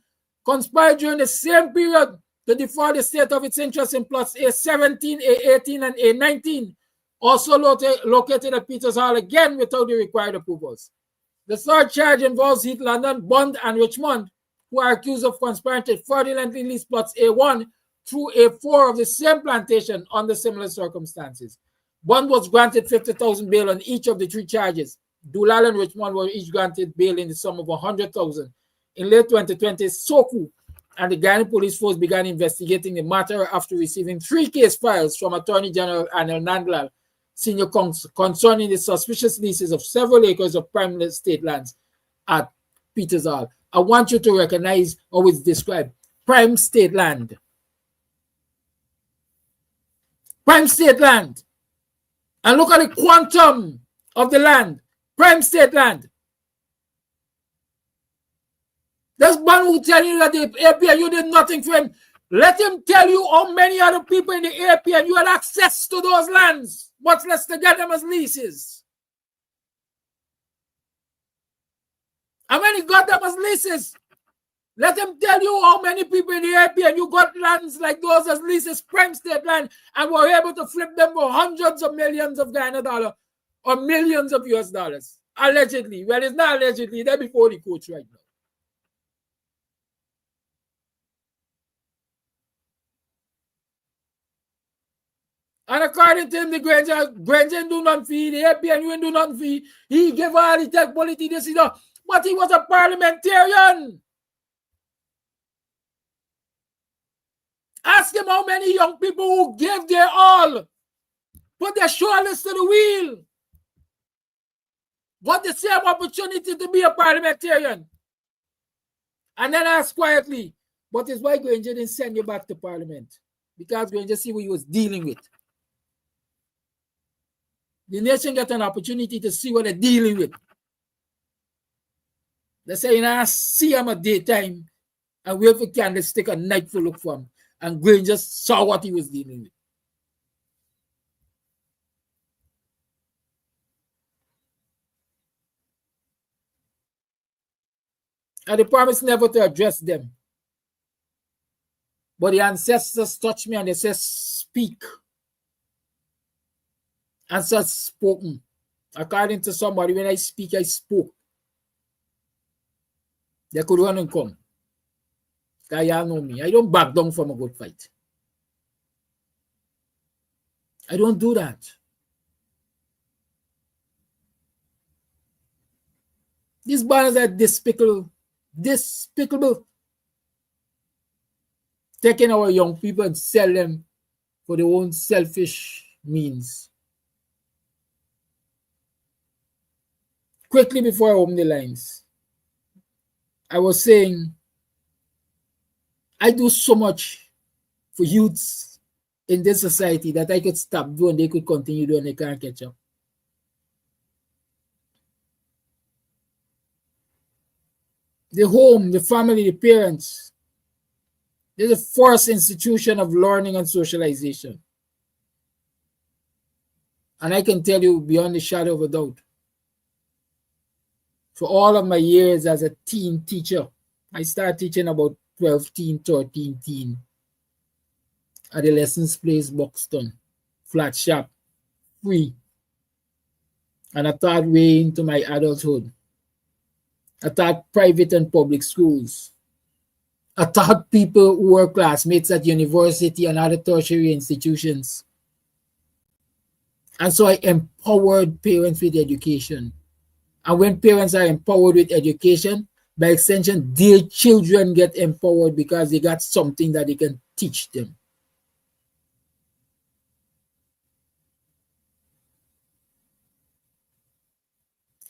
Speaker 3: conspired during the same period to defraud the state of its interest in plots A17, A18, and A19, also located at Peters Hall, again without the required approvals. The third charge involves Heath London, Bond, and Richmond, who are accused of conspiring to fraudulently lease plots A1 through A4 of the same plantation under similar circumstances. Bond was granted 50,000 bail on each of the three charges. Dulal and Richmond were each granted bail in the sum of 100,000. In late 2020, Soku and the Ghana Police Force began investigating the matter after receiving 3 case files from Attorney General Anil Nandlal, senior concerning the suspicious leases of several acres of prime state lands at Peters Hall. I want you to recognize how it's described. Prime state land. Prime state land. And look at the quantum of the land. Prime state land. There's one who tell you that the APNU did nothing for him. Let him tell you how many other people in the APNU had access to those lands, much less to get them as leases. And when he got them as leases, let him tell you how many people in the APNU got lands like those as leases, prime state land, and were able to flip them for hundreds of millions of Ghana dollars or millions of US dollars. Allegedly. Well, it's not allegedly. They're before the courts right now. And according to him, the Granger do not fee, the APNU do not fee. He gave all the tech polity this, but he was a parliamentarian. Ask him how many young people who gave their all, put their shoulders to the wheel, got the same opportunity to be a parliamentarian. And then ask quietly, but it's why Granger didn't send you back to parliament. Because Granger see what he was dealing with. The nation get an opportunity to see what they're dealing with. They say, see him at daytime and wait for candlestick at night to look for him. And Granger saw what he was dealing with. And they promised never to address them. But the ancestors touched me and they said, speak. And said, spoken. According to somebody, when I speak, I spoke. They could run and come. Because y'all know me. I don't back down from a good fight. I don't do that. These banners are despicable. Despicable. taking our young people and sell them for their own selfish means. Quickly before I open the lines, I was saying I do so much for youths in this society that I could stop doing, they could continue doing, they can't catch up. The home, the family, the parents, they're the first institution of learning and socialization. And I can tell you beyond the shadow of a doubt, for all of my years as a teen teacher, I started teaching about 12, 13 at the Lessons Place, Buxton, flat shop, free. And I thought way into my adulthood. I taught private and public schools. I taught people who were classmates at university and other tertiary institutions. And so I empowered parents with education. And when parents are empowered with education, by extension, their children get empowered because they got something that they can teach them.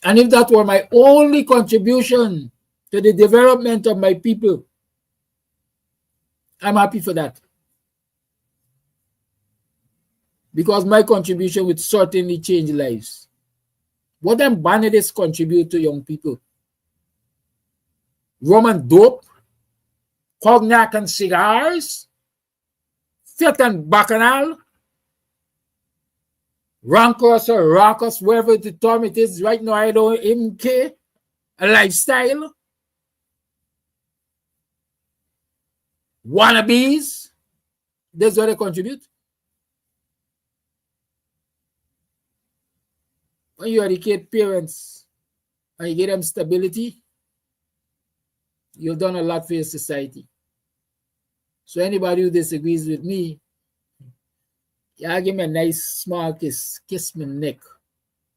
Speaker 3: And if that were my only contribution to the development of my people, I'm happy for that. Because my contribution would certainly change lives. What them Bangladesh contribute to young people? Rum and dope, cognac and cigars, fit and bacchanal, rankers or rockers, wherever the term it is. Right now, I don't even care. A lifestyle. Wannabes. That's what they contribute. When you educate parents and you give them stability, you've done a lot for your society. So anybody who disagrees with me, yeah, give me a nice small kiss. Kiss my neck.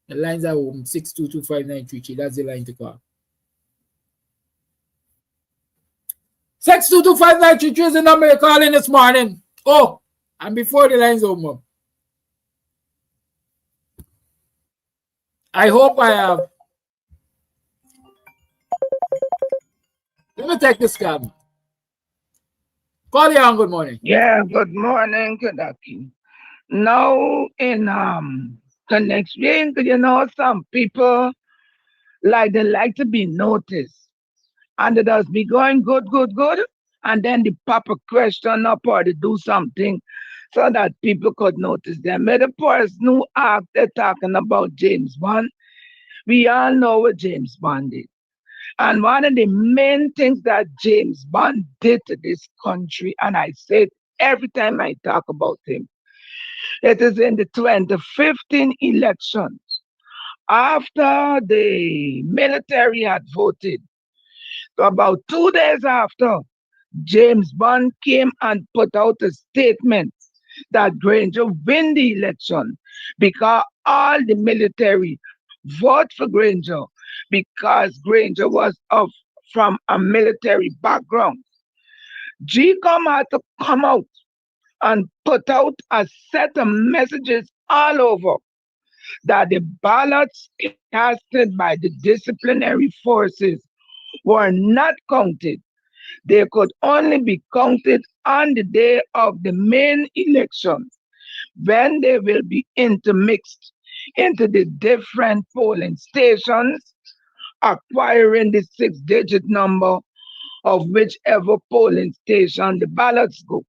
Speaker 3: The lines are open 6225933. That's the line to call. 6225933 is the number you're calling this morning. Oh, and before the lines open, I hope I have. Let me take this call. Call you on, good morning.
Speaker 1: Yeah, good morning, Kadaki. Now in connection, you know, some people they like to be noticed. And it does be going good, and then they pop a question up or they do something so that people could notice them. But the person who act, they're talking about James Bond. We all know what James Bond did. And one of the main things that James Bond did to this country, and I say it every time I talk about him, it is in the 2015 elections. After the military had voted, so about 2 days after, James Bond came and put out a statement that Granger win the election because all the military vote for Granger because Granger was from a military background. GCOM had to come out and put out a set of messages all over that the ballots casted by the disciplinary forces were not counted. They could only be counted on the day of the main elections when they will be intermixed into the different polling stations, acquiring the 6-digit number of whichever polling station the ballots go.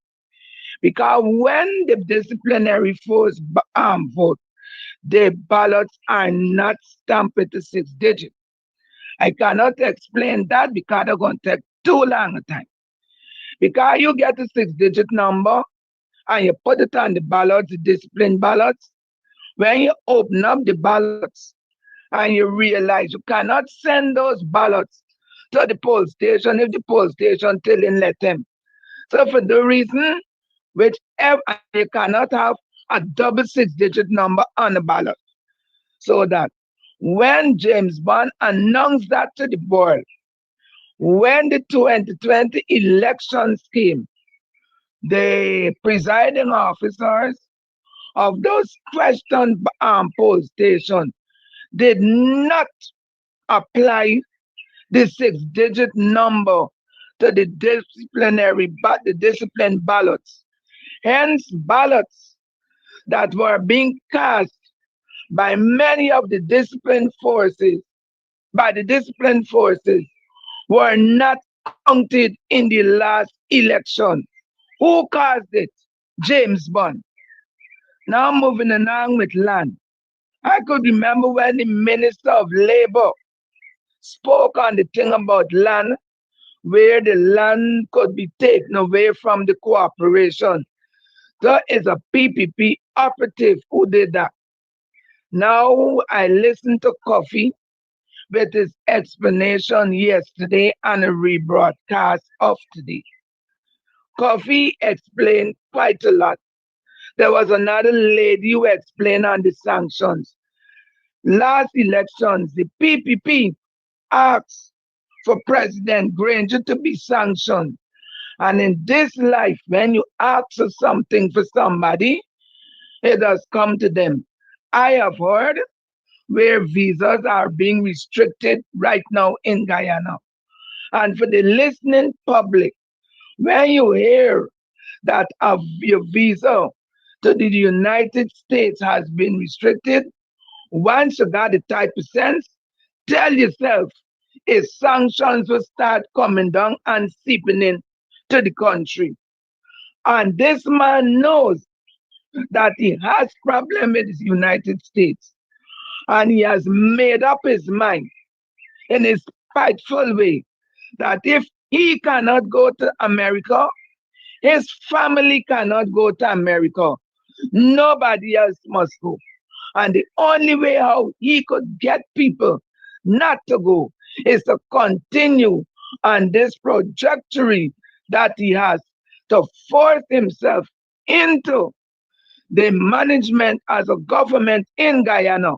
Speaker 1: Because when the disciplinary force vote, the ballots are not stamped with the 6 digits. I cannot explain that because it's going to take too long a time. Because you get a 6-digit number and you put it on the ballots, the discipline ballots. When you open up the ballots and you realize you cannot send those ballots to the poll station if the poll station telling let them. So for the reason whichever you cannot have a double 6-digit number on the ballot. So that when James Bond announced that to the world, when the 2020 elections came, the presiding officers of those question poll stations did not apply the 6-digit number to the the discipline ballots. Hence, ballots that were being cast by many of the disciplined forces were not counted in the last election. Who caused it? James Bond. Now moving along with land. I could remember when the Minister of Labor spoke on the thing about land, where the land could be taken away from the corporation. There is a PPP operative who did that. Now I listened to Coffee with his explanation yesterday and a rebroadcast of today. Coffee explained quite a lot. There was another lady who explained on the sanctions. Last elections, the PPP asked for President Granger to be sanctioned. And in this life, when you ask for something for somebody, it has come to them. I have heard where visas are being restricted right now in Guyana. And for the listening public, when you hear that your visa to the United States has been restricted, once you got the type of sense, tell yourself if sanctions will start coming down and seeping in to the country. And this man knows that he has problem with the United States. And he has made up his mind in his spiteful way that if he cannot go to America, his family cannot go to America. Nobody else must go. And the only way how he could get people not to go is to continue on this trajectory that he has to force himself into the management as a government in Guyana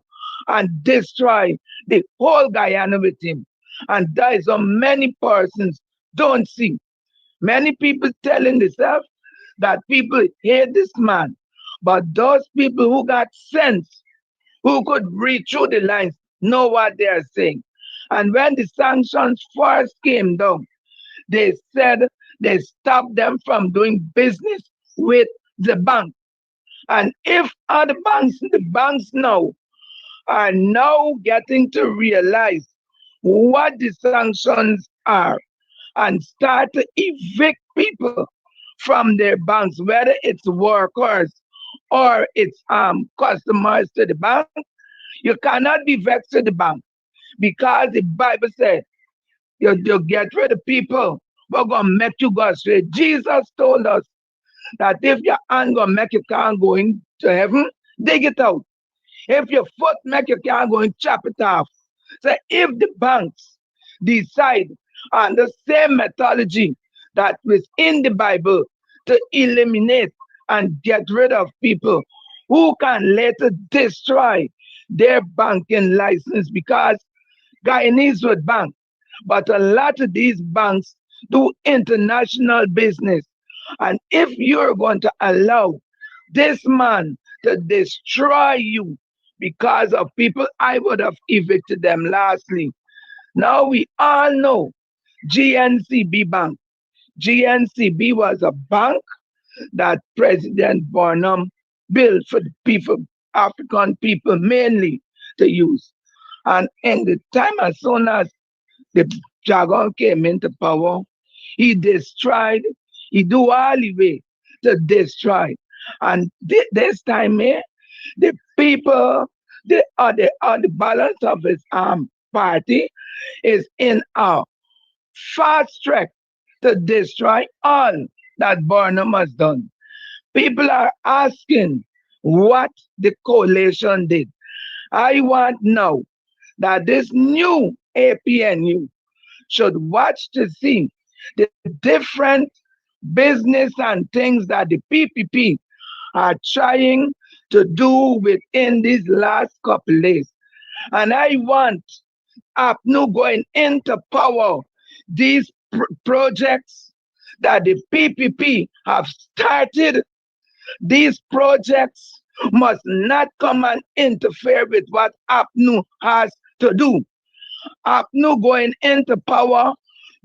Speaker 1: and destroy the whole Guyana with him. And that is what many persons don't see. Many people telling themselves that people hate this man. But those people who got sense, who could read through the lines, know what they are saying. And when the sanctions first came down, they said they stopped them from doing business with the bank. And if other banks, the banks now are now getting to realize what the sanctions are and start to evict people from their banks, whether it's workers or it's customers to the bank, you cannot be vexed to the bank because the Bible said you get rid of people. We're going to make you go astray. Jesus told us that if your hand gonna make you can't go into heaven, dig it out. If your foot make you can't go and chop it off. So if the banks decide on the same methodology that was in the Bible to eliminate and get rid of people who can later destroy their banking license, because Guyanese would bank, but a lot of these banks do international business. And if you're going to allow this man to destroy you because of people, I would have evicted them lastly. Now we all know GNCB Bank. GNCB was a bank that President Barnum built for the people, African people mainly, to use. And in the time as soon as the Dragon came into power, he destroyed, he do all the way to destroy. And this time here, the people, the balance of his party is in a fast track to destroy all that Burnham has done. People are asking what the coalition did. I want now that this new APNU should watch to see the different business and things that the PPP are trying to do within these last couple days. And I want APNU going into power these projects that the PPP have started, these projects must not come and interfere with what APNU has to do. APNU going into power,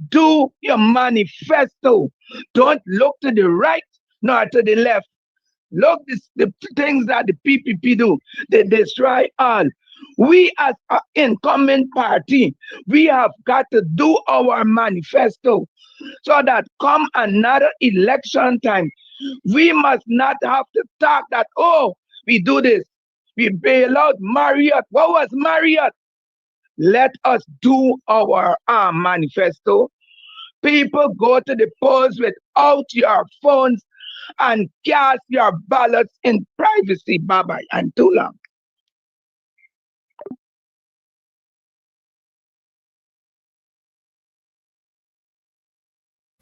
Speaker 1: do your manifesto. Don't look to the right nor to the left. Look, the things that the PPP do, they destroy all. We as an incumbent party, we have got to do our manifesto so that come another election time, we must not have to talk that, oh, we do this. We bail out Marriott. What was Marriott? Let us do our manifesto. People go to the polls without your phones and cast your ballots in privacy. Bye-bye. And too long.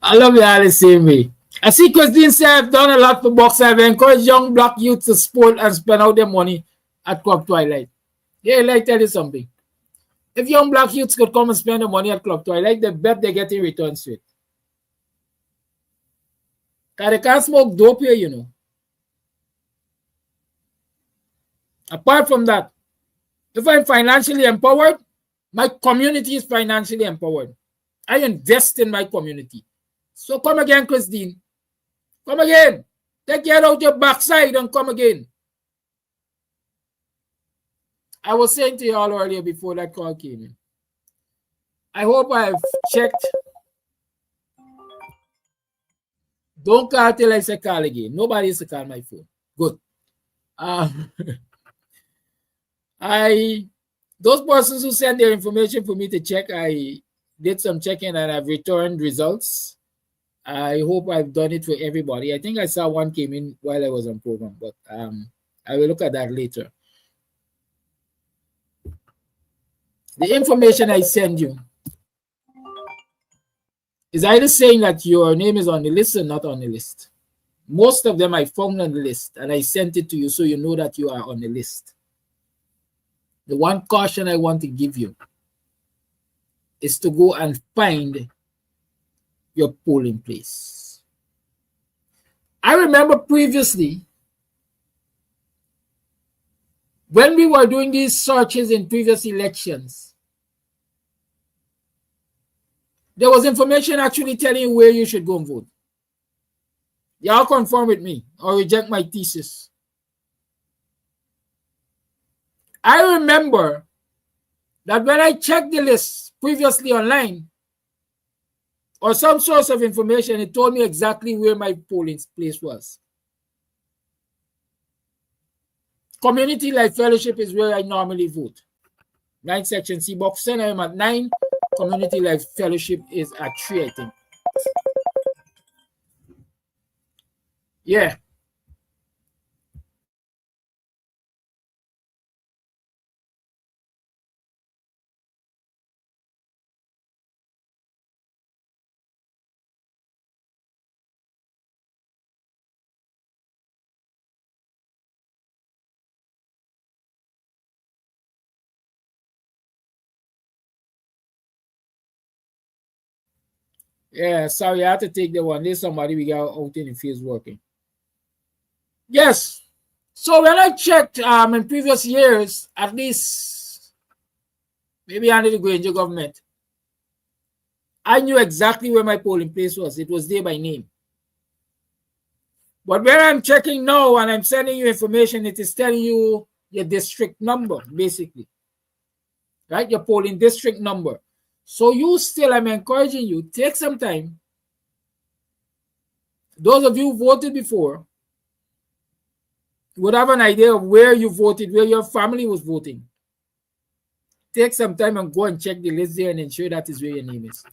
Speaker 3: I love you all the same way. I see Christine say I've done a lot for box. I've encouraged young black youth to sport and spend out their money at Club Twilight. Yeah, let me tell you something. If young black youths could come and spend the money at Club Twilight, they bet they get in returns to it. Because they can't smoke dope here, you know. Apart from that, if I'm financially empowered, my community is financially empowered. I invest in my community. So come again, Christine. Come again. Take your head out your backside and come again. I was saying to you all earlier before that call came in. I hope I've checked. Don't call till I say call again. Nobody is to call my phone. Good. Those persons who sent their information for me to check, I did some checking and I've returned results. I hope I've done it for everybody. I think I saw one came in while I was on program, but I will look at that later. The information I send you is either saying that your name is on the list or not on the list. Most of them I found on the list and I sent it to you so you know that you are on the list. The one caution I want to give you is to go and find your polling place. I remember previously when we were doing these searches in previous elections, there was information actually telling you where you should go and vote. Y'all confirm with me or reject my thesis. I remember that when I checked the list previously online or some source of information, it told me exactly where my polling place was. Community Life Fellowship is where I normally vote. 9 section C box. I am at 9. Community Life Fellowship is at 3, I think. Yeah. Yeah, sorry, I had to take the one. There's somebody we got out in the fields working. Yes. So when I checked in previous years, at least maybe under the Granger government, I knew exactly where my polling place was. It was there by name. But when I'm checking now and I'm sending you information, it is telling you your district number, basically. Right? Your polling district number. So you still, I'm encouraging you, take some time. Those of you who voted before would have an idea of where you voted, where your family was voting. Take some time and go and check the list there and ensure that is where your name is.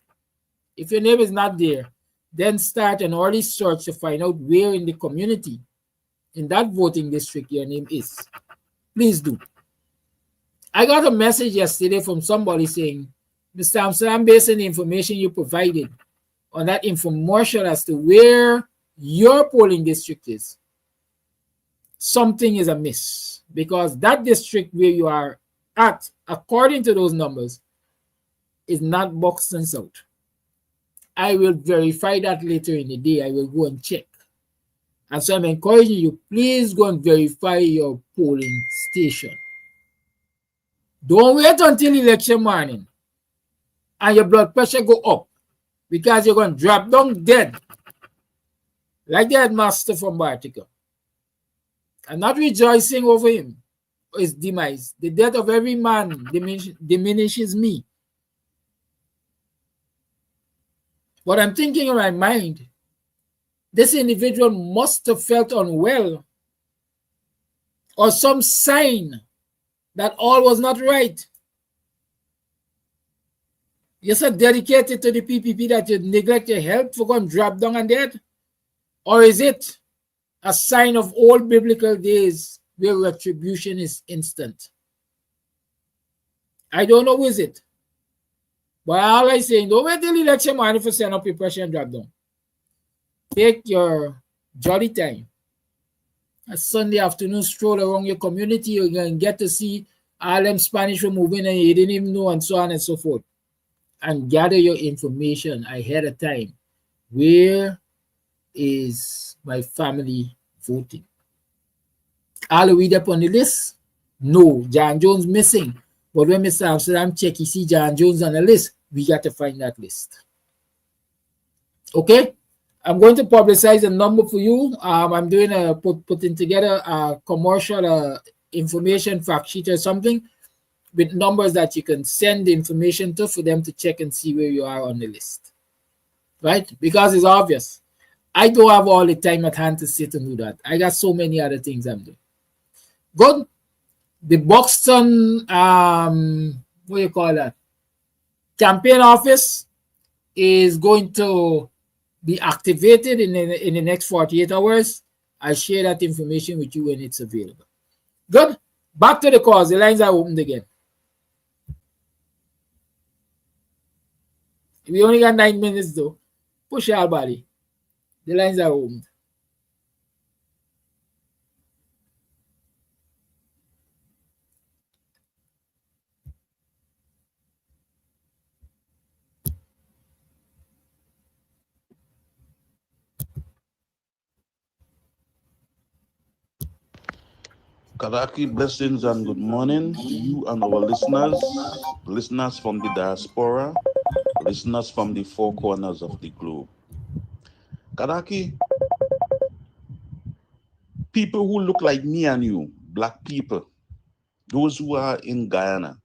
Speaker 3: If your name is not there, then start an early search to find out where in the community, in that voting district, your name is. Please do. I got a message yesterday from somebody saying, Mr. Thompson, based on the information you provided on that infomercial as to where your polling district is, something is amiss because that district where you are at, according to those numbers, is not Buxton South. I will verify that later in the day. I will go and check. And so I'm encouraging you, please go and verify your polling station. Don't wait until election morning and your blood pressure go up because you're going to drop down dead like the headmaster from Bartica. I'm not rejoicing over him or his demise. The death of every man diminishes me. But I'm thinking in my mind, this individual must have felt unwell or some sign that all was not right. You're so dedicated to the PPP that you neglect your health for going to drop down and dead? Or is it a sign of old biblical days where retribution is instant? I don't know who is it. But all I'm saying, don't wait till election morning for send up your pressure and drop down. Take your jolly time. A Sunday afternoon stroll around your community, you're going to get to see all them Spanish were moving and you didn't even know, and so on and so forth. And gather your information ahead of time. Where is my family voting? All the way up on the list? No, John Jones missing. But when Mr. Amsterdam check, you see John Jones on the list, we got to find that list. Okay? I'm going to publicize a number for you. I'm doing putting together a commercial information fact sheet or something with numbers that you can send the information to for them to check and see where you are on the list. Right? Because it's obvious. I don't have all the time at hand to sit and do that. I got so many other things I'm doing. Good. The Buxton, what do you call that? Campaign office is going to be activated in the next 48 hours. I'll share that information with you when it's available. Good. Back to the calls. The lines are opened again. We only got 9 minutes though. Push your body. The lines are opened.
Speaker 9: Kadaki, blessings and good morning to you and our listeners from the diaspora, listeners from the four corners of the globe. Kadaki, people who look like me and you, black people, those who are in Guyana,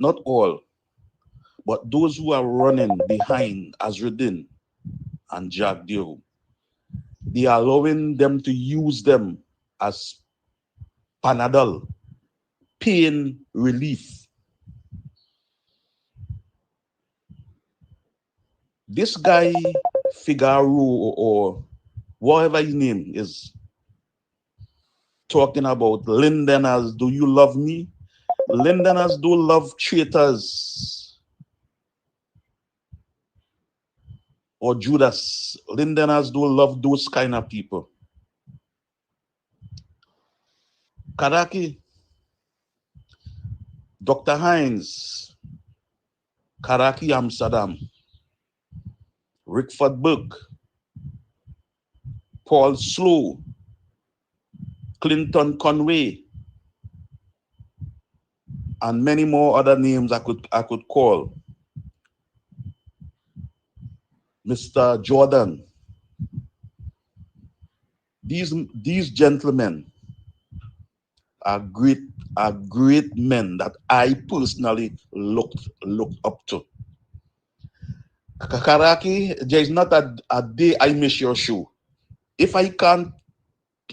Speaker 9: not all, but those who are running behind Azruddin and Jack Dio, they are allowing them to use them as Panadol, pain relief. This guy, Figaro, or whatever his name is, talking about Londoners, do you love me? Londoners don't love traitors. Or Judas. Londoners don't love those kind of people. Kadaki, Dr. Hines, Karaki Amsterdam, Rickford Burke, Paul Slow, Clinton Conway, and many more other names I could call. Mr. Jordan. These gentlemen are great men that I personally looked up to. Kakaraki, there is not a day I miss your show. If I can't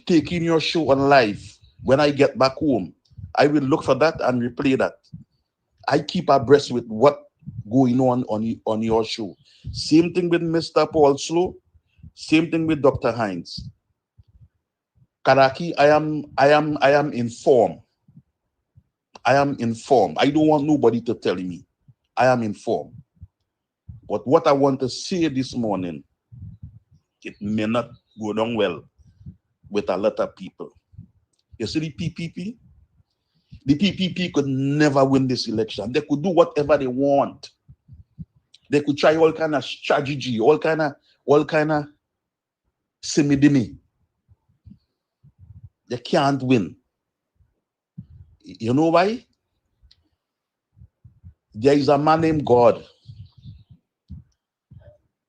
Speaker 9: take in your show on live when I get back home, I will look for that and replay that. I keep abreast with what going on your show. Same thing with Mr. Paul Slow. Same thing with Dr. Hines. Karaki, I am informed. I am informed. I don't want nobody to tell me. I am informed. But what I want to say this morning, it may not go down well with a lot of people. You see the PPP? The PPP could never win this election. They could do whatever they want. They could try all kind of strategy, all kind of simidimi. They can't win. You know why? There is a man named God.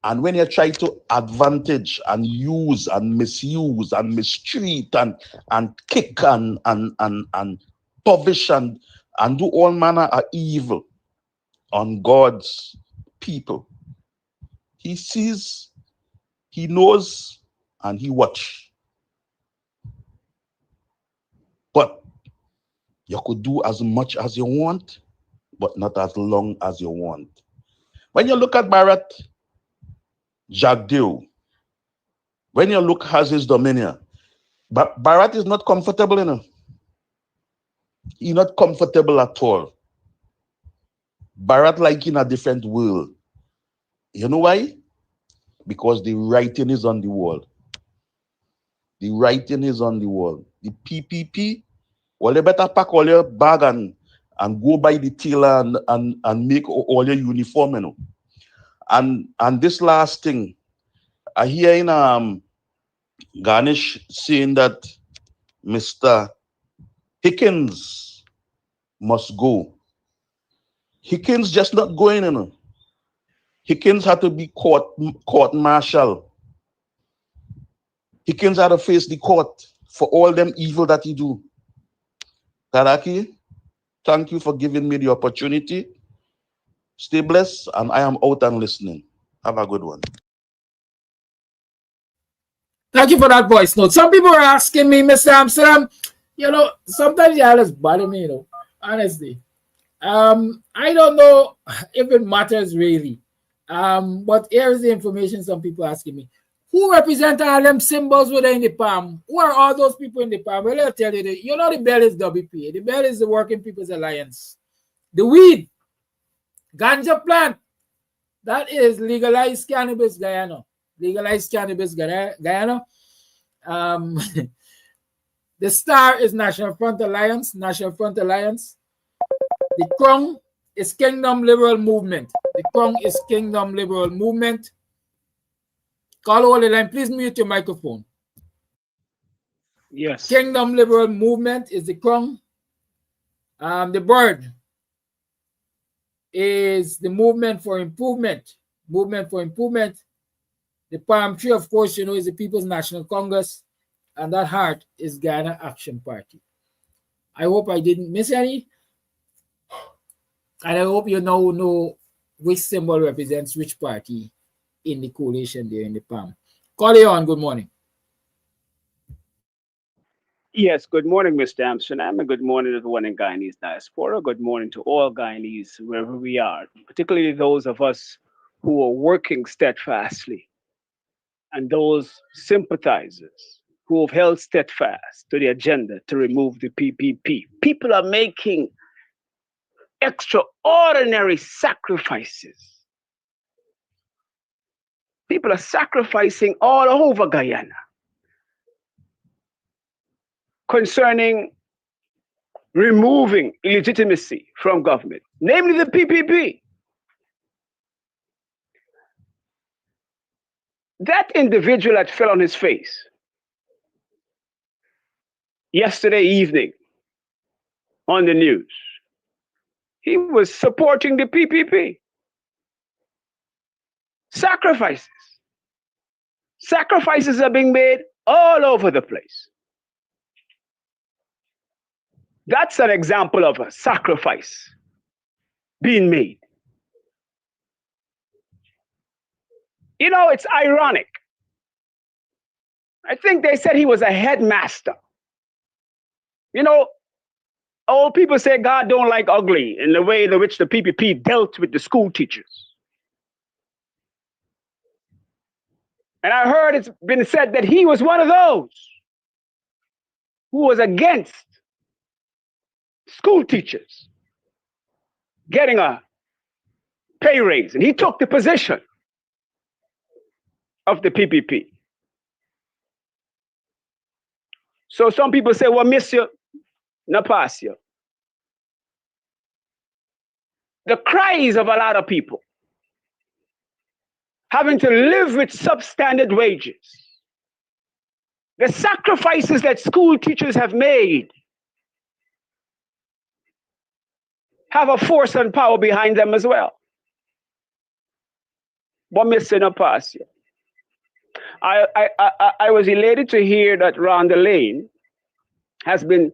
Speaker 9: And when you try to advantage and use and misuse and mistreat and kick and publish and do all manner of evil on God's people, he sees, he knows, and he watch. But you could do as much as you want, but not as long as you want. When you look at Barrett, Jagdeo, when you look at his dominion, Barrett is not comfortable enough. He's not comfortable at all. Barrett like in a different world. You know why? Because the writing is on the wall. The writing is on the wall. The PPP, well, you better pack all your bag and go buy the tailor and make all your uniform, you know. And this last thing, I hear in Ganesh saying that Mr. Hickens must go. Hickens just not going, you know. Hickens had to be court martial. Hickens had to face the court for all them evil that he do. Kadaki, thank you for giving me the opportunity. Stay blessed, and I am out and listening. Have a good one.
Speaker 3: Thank you for that voice note. Some people are asking me, Mr. Amsterdam, you know, sometimes you always bother me, you know, honestly. I don't know if it matters really. But here's the information some people asking me. Who represent all them symbols within in the palm? Who are all those people in the palm? Well, I'll tell you, you know the bell is WPA. The bell is the Working People's Alliance. The weed, ganja plant, that is legalized cannabis Guyana. Legalized cannabis Guyana. The star is National Front Alliance. National Front Alliance. The crown is Kingdom Liberal Movement. The crown is Kingdom Liberal Movement. Call over the line. Please mute your microphone.
Speaker 6: Yes.
Speaker 3: Kingdom Liberal Movement is the crown. The bird is the Movement for Improvement. Movement for Improvement. The palm tree, of course, you know, is the People's National Congress. And that heart is Guyana Action Party. I hope I didn't miss any. And I hope you now know which symbol represents which party in the coalition there in the palm. Call you on. Good morning.
Speaker 6: Yes, good morning, Mr. Amsterdam, and good morning to everyone in Guyanese diaspora. Good morning to all Guyanese, wherever we are, particularly those of us who are working steadfastly and those sympathizers who have held steadfast to the agenda to remove the PPP. People are making extraordinary sacrifices. People are sacrificing all over Guyana concerning removing illegitimacy from government, namely the PPP. That individual that fell on his face yesterday evening on the news, he was supporting the PPP. Sacrifices. Sacrifices are being made all over the place. That's an example of a sacrifice being made. You know, it's ironic. I think they said he was a headmaster. You know, old people say God don't like ugly in the way in which the PPP dealt with the school teachers. And I heard it's been said that he was one of those who was against school teachers getting a pay raise. And he took the position of the PPP. So some people say, well, monsieur, no pass you. The cries of a lot of people having to live with substandard wages. The sacrifices that school teachers have made have a force and power behind them as well. But missing a pass. I was elated to hear that Rhonda Lane has been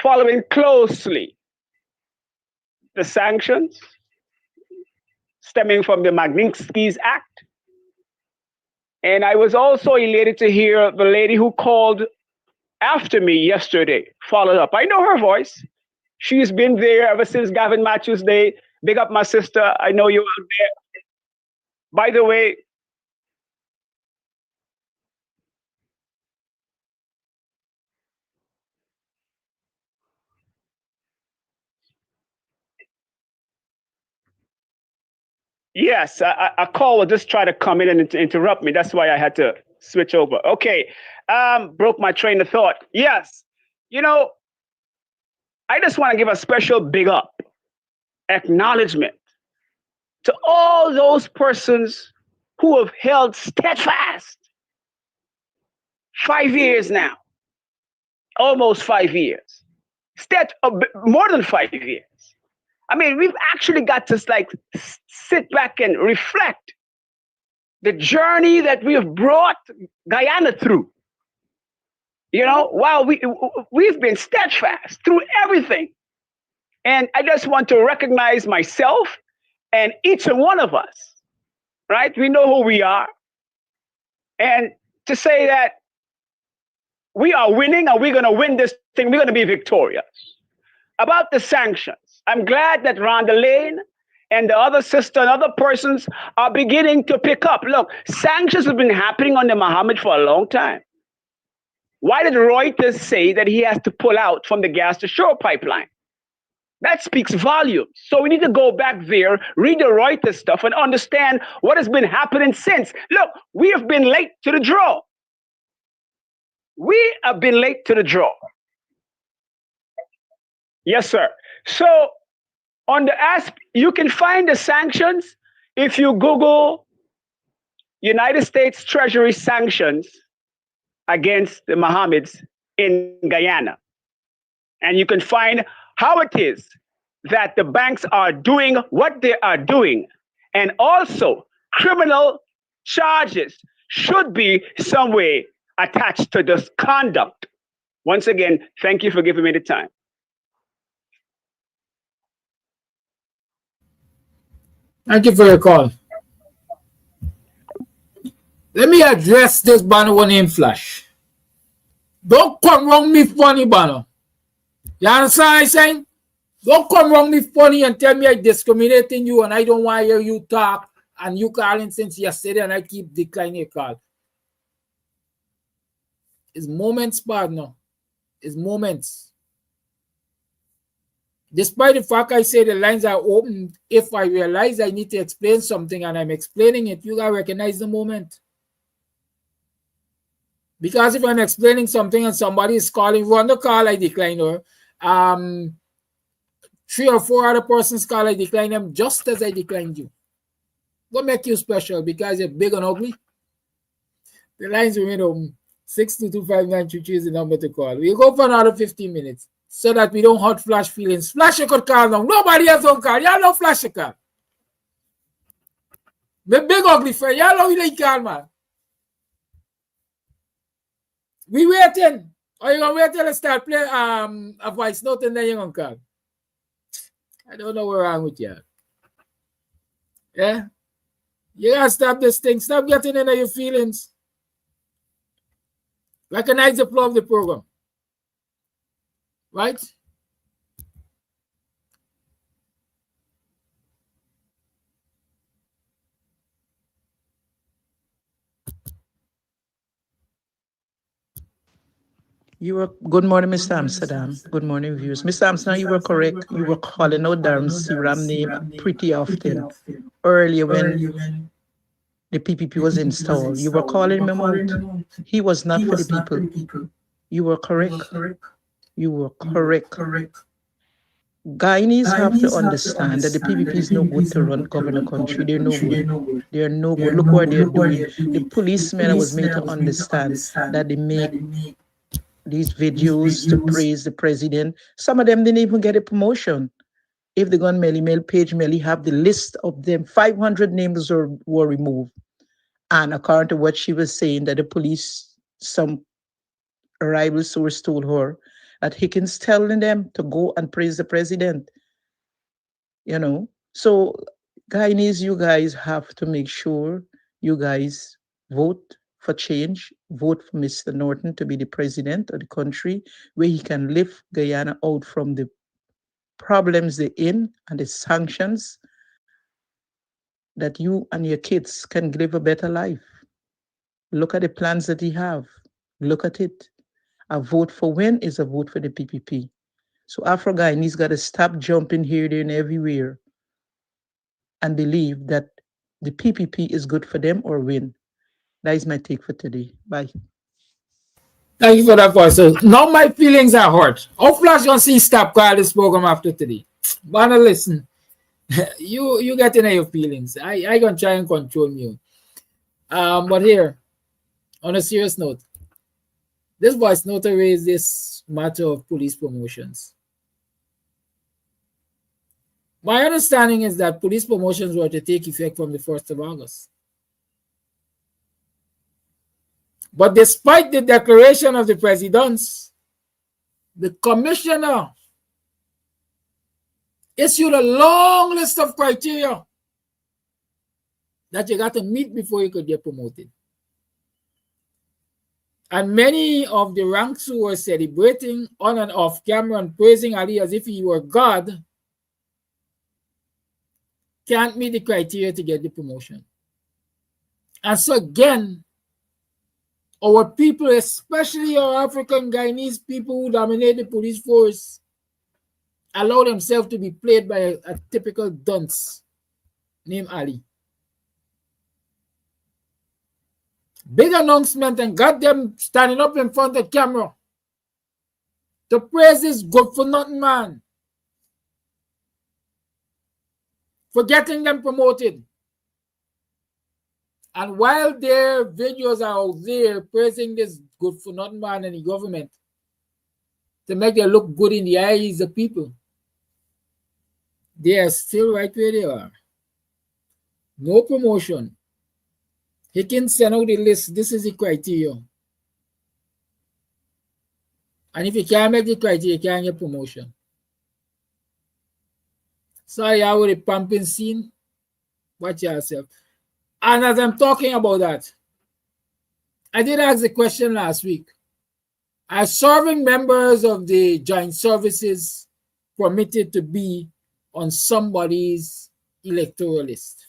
Speaker 6: following closely the sanctions stemming from the Magnitsky's Act. And I was also elated to hear the lady who called after me yesterday followed up. I know her voice. She's been there ever since Gavin Matthews Day. Big up my sister. I know you out there. By the way, yes, a call will just try to come in and interrupt me. That's why I had to switch over. Okay, broke my train of thought. Yes, you know, I just want to give a special big up, acknowledgement to all those persons who have held steadfast 5 years now, almost 5 years, more than 5 years. I mean, we've actually got to like sit back and reflect the journey that we have brought Guyana through. You know, while we've been steadfast through everything. And I just want to recognize myself and each and one of us, right? We know who we are. And to say that we are winning and we're going to win this thing, we're going to be victorious. About the sanctions, I'm glad that Rhonda Lane and the other sister and other persons are beginning to pick up. Look, sanctions have been happening under Mohammed for a long time. Why did Reuters say that he has to pull out from the gas to shore pipeline? That speaks volumes. So we need to go back there, read the Reuters stuff, and understand what has been happening since. Look, we have been late to the draw. We have been late to the draw. Yes, sir. So on the you can find the sanctions if you Google United States Treasury sanctions against the Mohammeds in Guyana. And you can find how it is that the banks are doing what they are doing. And also criminal charges should be some way attached to this conduct. Once again, thank you for giving me the time.
Speaker 3: Thank you for your call. Let me address this banner one name Flash. Don't come wrong me funny, banner. You understand what I'm saying? Don't come wrong me funny and tell me I discriminating you and I don't want to hear you talk and you calling since yesterday and I keep declining your call. It's moments, partner. It's moments. Despite the fact I say the lines are open, if I realize I need to explain something and I'm explaining it, you gotta recognize the moment. Because if I'm explaining something and somebody is calling, run the call, I decline her. 3 or 4 other persons call, I decline them just as I declined you. What make you special? Because you're big and ugly? The lines remain open. 6225933 is the number to call. We'll go for another 15 minutes so that we don't hurt Flash feelings. Flash, you could call now. Nobody else don't call. Y'all know Flash you call. My big ugly friend. Y'all know you like call, man. We waiting. Or you gonna wait till I start playing a voice note and then you're gonna call? I don't know what's wrong with you. Yeah? You gotta stop this thing. Stop getting into your feelings. Recognize the flow of the program. Right?
Speaker 15: You were good morning, Mr. Amsterdam. Good morning, viewers. Mr. Amsterdam, you were correct. You were calling out Darren Seram name pretty often earlier when the PPP was installed. You were calling him out. He was not for the people. You were correct. You were correct. Guyanese have to understand that the PPP is no good to govern the country. They're no good. They're no good. Look what they're doing. The policemen was made to understand that they make these videos to praise the president. Some of them didn't even get a promotion. If they go on Melly Mail page, Melly have the list of them. 500 names were removed. And according to what she was saying, that the police, some rival source told her that Hickens telling them to go and praise the president. You know, so Guyanese, you guys have to make sure you guys vote for change, vote for Mr. Norton to be the president of the country, where he can lift Guyana out from the problems they're in and the sanctions, that you and your kids can live a better life. Look at the plans that he have. Look at it. A vote for when is a vote for the PPP. So Afro-Guyanese got to stop jumping here, there, and everywhere and believe that the PPP is good for them or win. That is my take for today. Bye.
Speaker 3: Thank you for that voice. So now my feelings are hurt. How Flash gonna see stop call this program after today? Wanna listen? you get in your feelings. I gonna try and control you. But here, on a serious note, this voice note raised this matter of police promotions. My understanding is that police promotions were to take effect from the 1st of August. But despite the declaration of the presidents, the commissioner issued a long list of criteria that you got to meet before you could get promoted. And many of the ranks who were celebrating on and off camera and praising Ali as if he were God can't meet the criteria to get the promotion. And so again, our people, especially our African Guyanese people who dominate the police force, allow themselves to be played by a typical dunce named Ali. Big announcement and got them standing up in front of the camera to praise this good-for-nothing man for getting them promoted. And while their videos are out there praising this good-for-nothing man and the government to make them look good in the eyes of people, they are still right where they are. No promotion. He can send out the list. This is the criteria. And if you can't make the criteria, you can't get promotion. Sorry, I with the pumping scene. Watch yourself. And as I'm talking about that, I did ask the question last week. Are serving members of the joint services permitted to be on somebody's electoral list?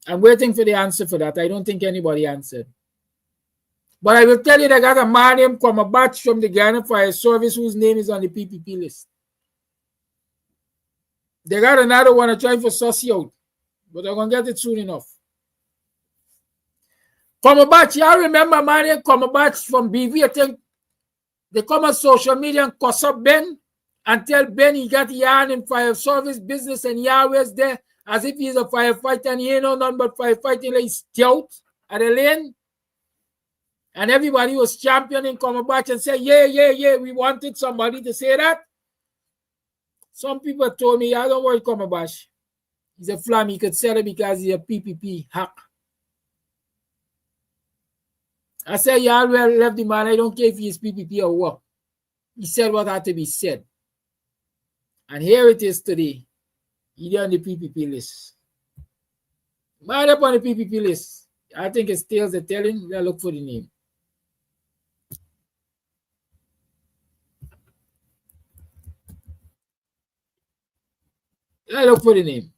Speaker 3: I'm waiting for the answer for that. I don't think anybody answered. But I will tell you that I got a man named Kwamabach from the Guyana Fire Service whose name is on the PPP list. They got another one trying for sussy out, but they're going to get it soon enough. Kwamabach, y'all remember a man named Kwamabach from BV? I think they come on social media and cuss up Ben and tell Ben he got yarn in fire service business and Yahweh's there as if he's a firefighter and he ain't know nothing but firefighting like he's scout at the lane. And everybody was championing Kwamabach and say, yeah, we wanted somebody to say that. Some people told me, I don't worry, Kwamabach. He's a flam, he could sell it because he's a PPP hack. I said, y'all left the man, I don't care if he's PPP or what. He said what had to be said. And here it is today. He's on the PPP list. Man up on the PPP list. I think it's tales the telling. Let's look for the name. Let's look for the name.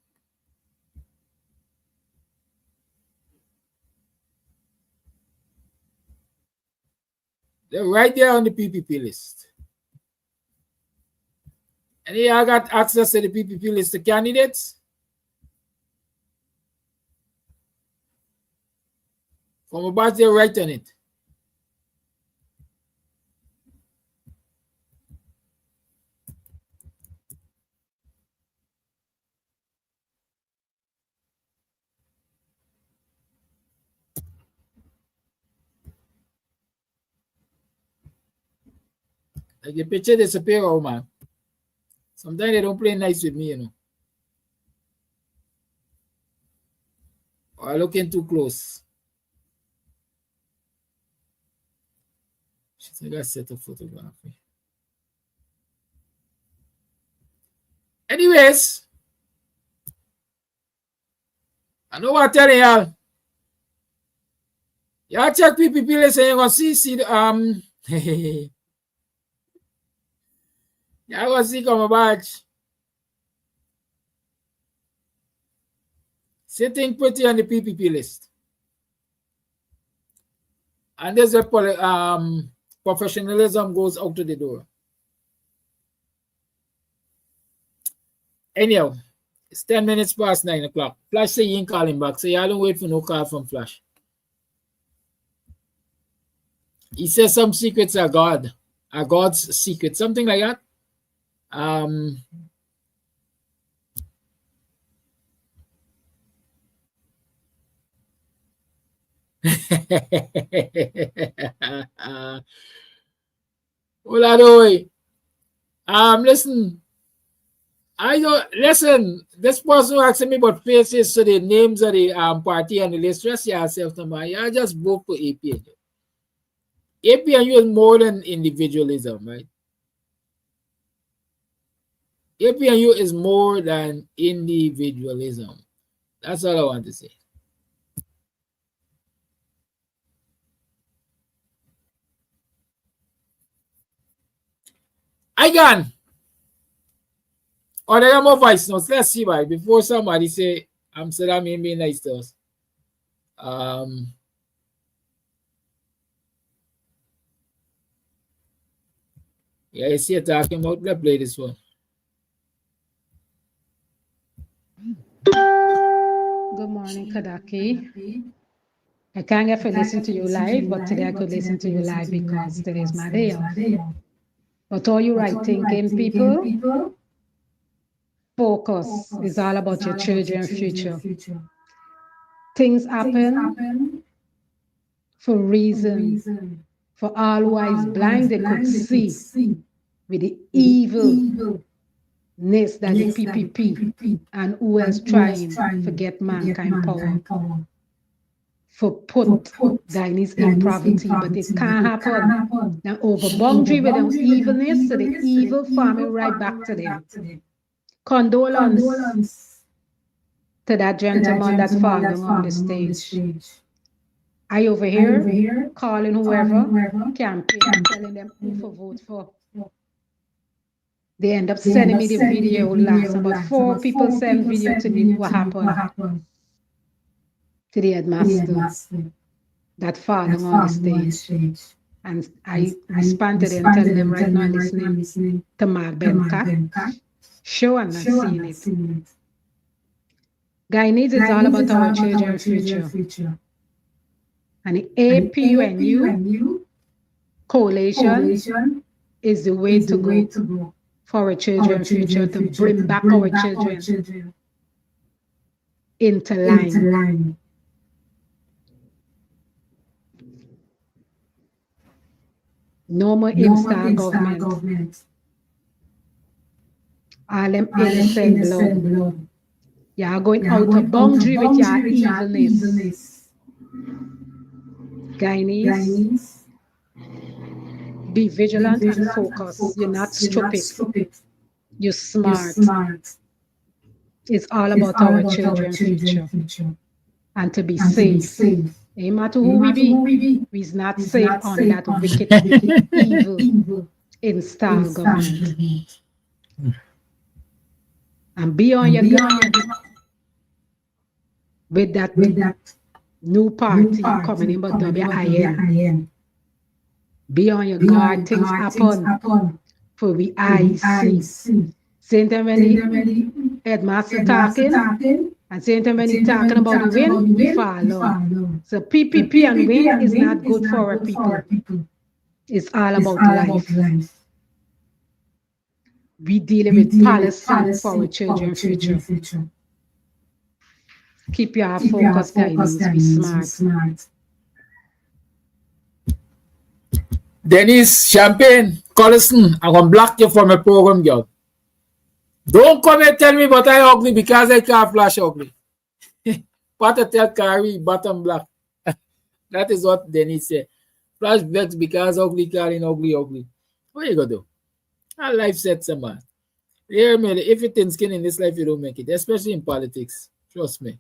Speaker 3: They're right there on the PPP list. And here I got access to the PPP list of candidates. From about there, right on it. Like the picture disappear, oh man. Sometimes they don't play nice with me, you know. Or I look in too close. She's like a set of photography. Anyways, I know what I'm telling y'all. Y'all check PPP list and you're gonna see y'all gonna see come badge. Sitting pretty on the PPP list. And there's a professionalism goes out to the door. Anyhow, it's 10 minutes past 9 o'clock. Flash say you ain't calling back, so y'all don't wait for no call from Flash. He says some secrets are God's secret, something like that. Listen. I don't listen. This person asking me about faces, so the names of the party on the list. Stress yourself, man. You just vote for AP. AP and you is more than individualism, right? AP and you is more than individualism. That's all I want to say. I can. Oh, they got more voice notes. Let's see, right? Before somebody say Amsterdam ain't being nice to us. Yeah, you see it talking about. Let's play this one.
Speaker 16: Good morning, Kadaki. I can't get to listen to you live, but today I could listen to you live because today's my day off. But all you right thinking people, focus is all about your children's future. Things happen for reasons. For all who is blind, they could see with the evilness that the PPP and who else trying to get mankind power. For put Guyanese in poverty, but it can't happen. Now over boundary with them evilness, so the evil farming right back to them. Condolence to that gentleman that's falling on the stage. I over here calling whoever campaign, telling them who to vote for. They end up sending me the video last. About 4 people send video to me what happened to the headmaster that falling on the stage. And I respond to them, telling them right now listening to Mark Benka. Show and not seeing it. Guyanese is all about our children's future. And the APUNU coalition is the way to go for our children's future, to bring back our children into line. No more install government. All them innocent blood. You are going out of boundary with your evilness. Guyanese, be vigilant and focused. You're not stupid. You're smart. It's all about our children's future. And to be safe. No matter who we be, we're not safe on that wicked, evil installed government. And be on your guard with that new party coming in, but WIN. Be on your guard, things happen for we eyes see. Same time when the headmaster talking, and same time when he talking about the win, we follow. So PPP and win is not good for our people. It's all about life. We dealing with policy for our children's future. Keep your focus, guys. Be smart.
Speaker 3: Denise, Champagne, Collison, I'm going to block you from a program, girl. Don't come and tell me but I ugly because I can't flash ugly. Pata tell Carrie, bottom black. That is what Denise said. Flash vex because ugly calling ugly ugly. What you gonna do? Our life sets a man. Hear me, if you thin skin in this life, you don't make it, especially in politics. Trust me.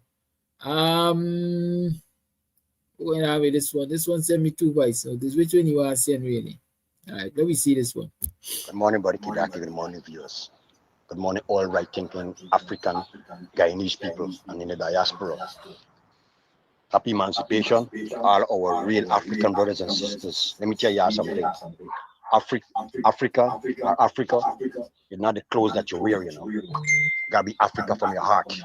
Speaker 3: We're gonna have this one. This one sent me 2 bites. So this which one you are seeing really? All right, let me see this one.
Speaker 17: Good morning, Buddy Kidaki. Good morning, viewers. Good morning, all right-thinking African Guyanese people and in the diaspora. Happy emancipation to all our real African brothers and sisters. Let me tell you something. Africa is not the clothes that you wear, you know. You gotta be Africa from your heart. You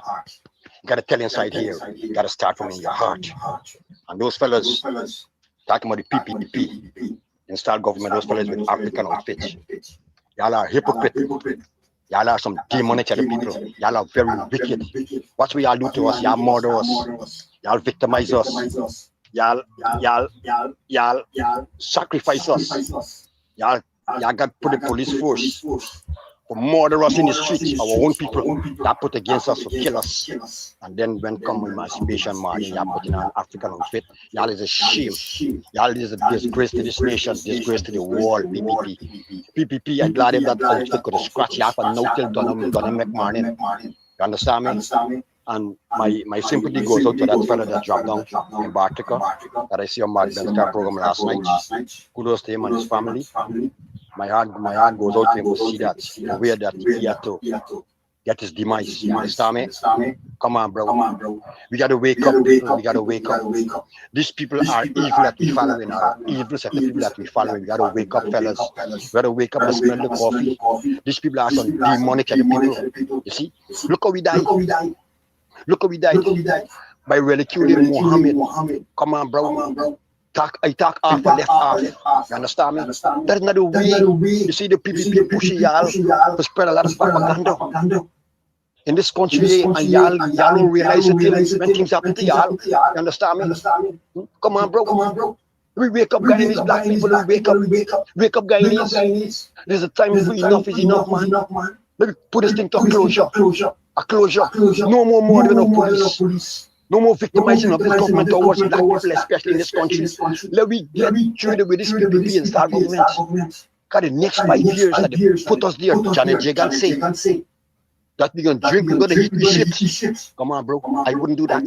Speaker 17: gotta tell inside here. You gotta start from in your heart. And those fellas talking about the PPP, install government, those fellas with African outfits. Y'all are hypocrites. Y'all are some demonic people. Y'all are very wicked. What will y'all do to us? Y'all murder us. Y'all victimize us. Y'all sacrifice us. Y'all got put the police force for murder us in the streets. Our own people that put against us to kill us. And then when come emancipation march, y'all putting on African outfit. Y'all is a shame. Y'all is a disgrace to this nation, disgrace to the world. PPP, I'm glad if that outfit could have scratched you off and no till done make morning. You understand me? And my sympathy goes out to that fella that dropped down in Bartica that I see on Mark Benstar program last night. Kudos to him and his family. My heart goes out to him to see that, the way that he had to get his demise. You understand me? Come on, bro. We gotta wake up, people. We gotta wake up. These people are evil that we following, are evil set of people that we following. We gotta wake up, fellas. We gotta wake up and smell the coffee. These people are some demonic people. You see? Look how we died. Look how we died by ridiculing Muhammad. Come on, bro. I talk half and left half. You understand me? That's not the way. You see the PPP pushing y'all to spread a lot of propaganda in this country, and y'all don't realize it when things happen to y'all. You understand me? Come on, bro. We wake up, Guyanese black people. Wake up, Guyanese. There's a time for enough is enough, man. Let me put this thing to a closure. A closure. No more murder of police. No more victimizing of this government towards black people, especially in this country. Let me get through with this PPP and start government. Because the next 5 years that they put us there, Janet Jagan say that we're going to drink, we're going to eat the shit. Come on, bro. I wouldn't do that.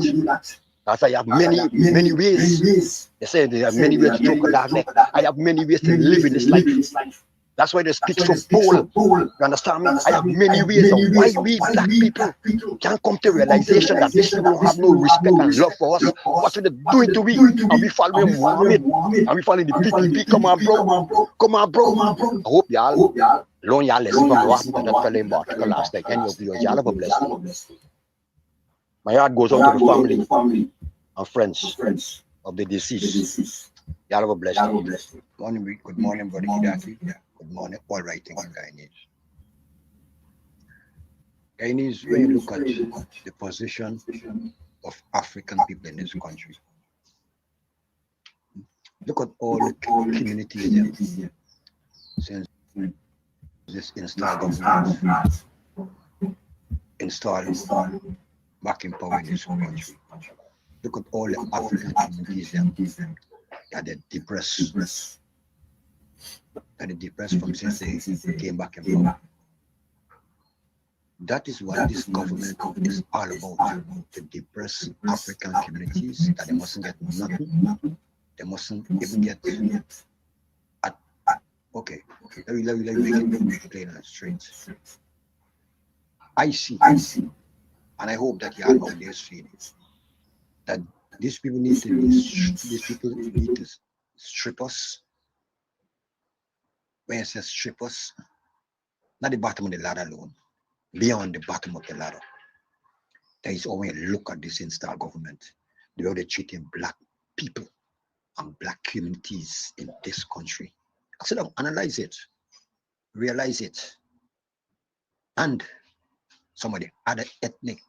Speaker 17: As I have many ways. They say they have many ways to choke a dog neck. I have many ways to live in this life. That's why they speak so bold. You understand me? I have many ways of why we black people can't come to realization that these people don't have no respect and love for us. What are they doing to we? And we following Muhammad. And we following the PPP. Come on, bro. I hope y'all learn y'all lesson from what happened to that fella in Bartica last night. Any of you, y'all have a blessing. My heart goes out to the family and friends of the deceased. Y'all have a blessing. Good morning, Brother Kidaki. Good morning, all writing in Guyanese. Guyanese, when you look at the position of African people in this country, look at all the communities there since this installed government installed back in power in this country. Look at all the African communities there that are depressed. That are depressed from since they came back in power. That is what this government is all about, to depress African communities, that they mustn't get nothing. They mustn't even get at, okay, let me make it plain and straight. I see, and I hope that you all know this feeling, that these people need to strip us. When it says strip us, not the bottom of the ladder alone, beyond the bottom of the ladder. There is always a look at this installed government, the way they're treating black people and black communities in this country. I said, analyze it, realize it, and some of the other ethnic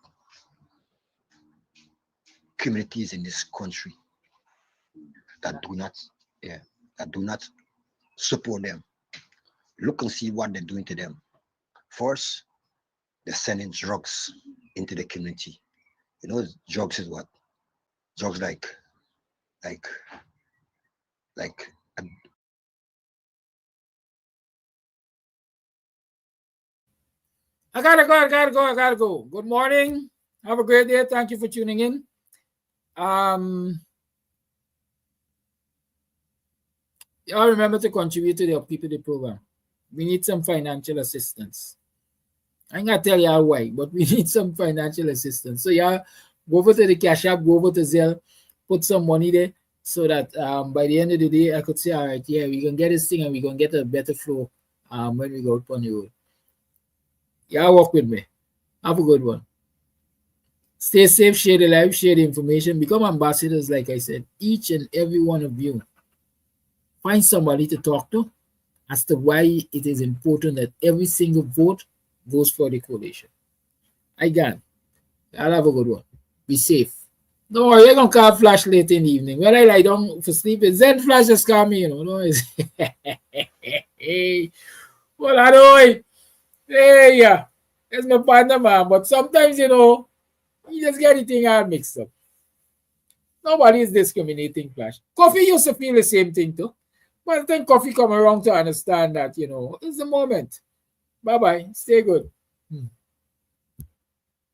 Speaker 17: communities in this country that do not support them. Look and see what they're doing to them. First, they're sending drugs into the community. You know, drugs is what? Drugs like
Speaker 3: I gotta go. Good morning. Have a great day. Thank you for tuning in. Y'all remember to contribute to the PPD program. We need some financial assistance. I'm gonna tell y'all why, but we need some financial assistance. So y'all go over to the Cash App, go over to Zelle, put some money there so that by the end of the day I could say, all right, yeah, we're gonna get this thing and we're gonna get a better flow when we go out on the road. Y'all walk with me. Have a good one. Stay safe, share the life, share the information, become ambassadors, like I said, each and every one of you. Find somebody to talk to as to why it is important that every single vote goes for the coalition. Again, I'll have a good one. Be safe. Don't worry, you're going to call Flash late in the evening. When I lie down for sleeping, Zen Flash just call me, you know. No, hey, well, I know. Hey, yeah. That's my partner, man. But sometimes, you know, you just get the thing all mixed up. Nobody is discriminating, Flash. Coffee used to feel the same thing, too. But I think Coffee come around to understand that, you know, it's the moment. Bye-bye. Stay good.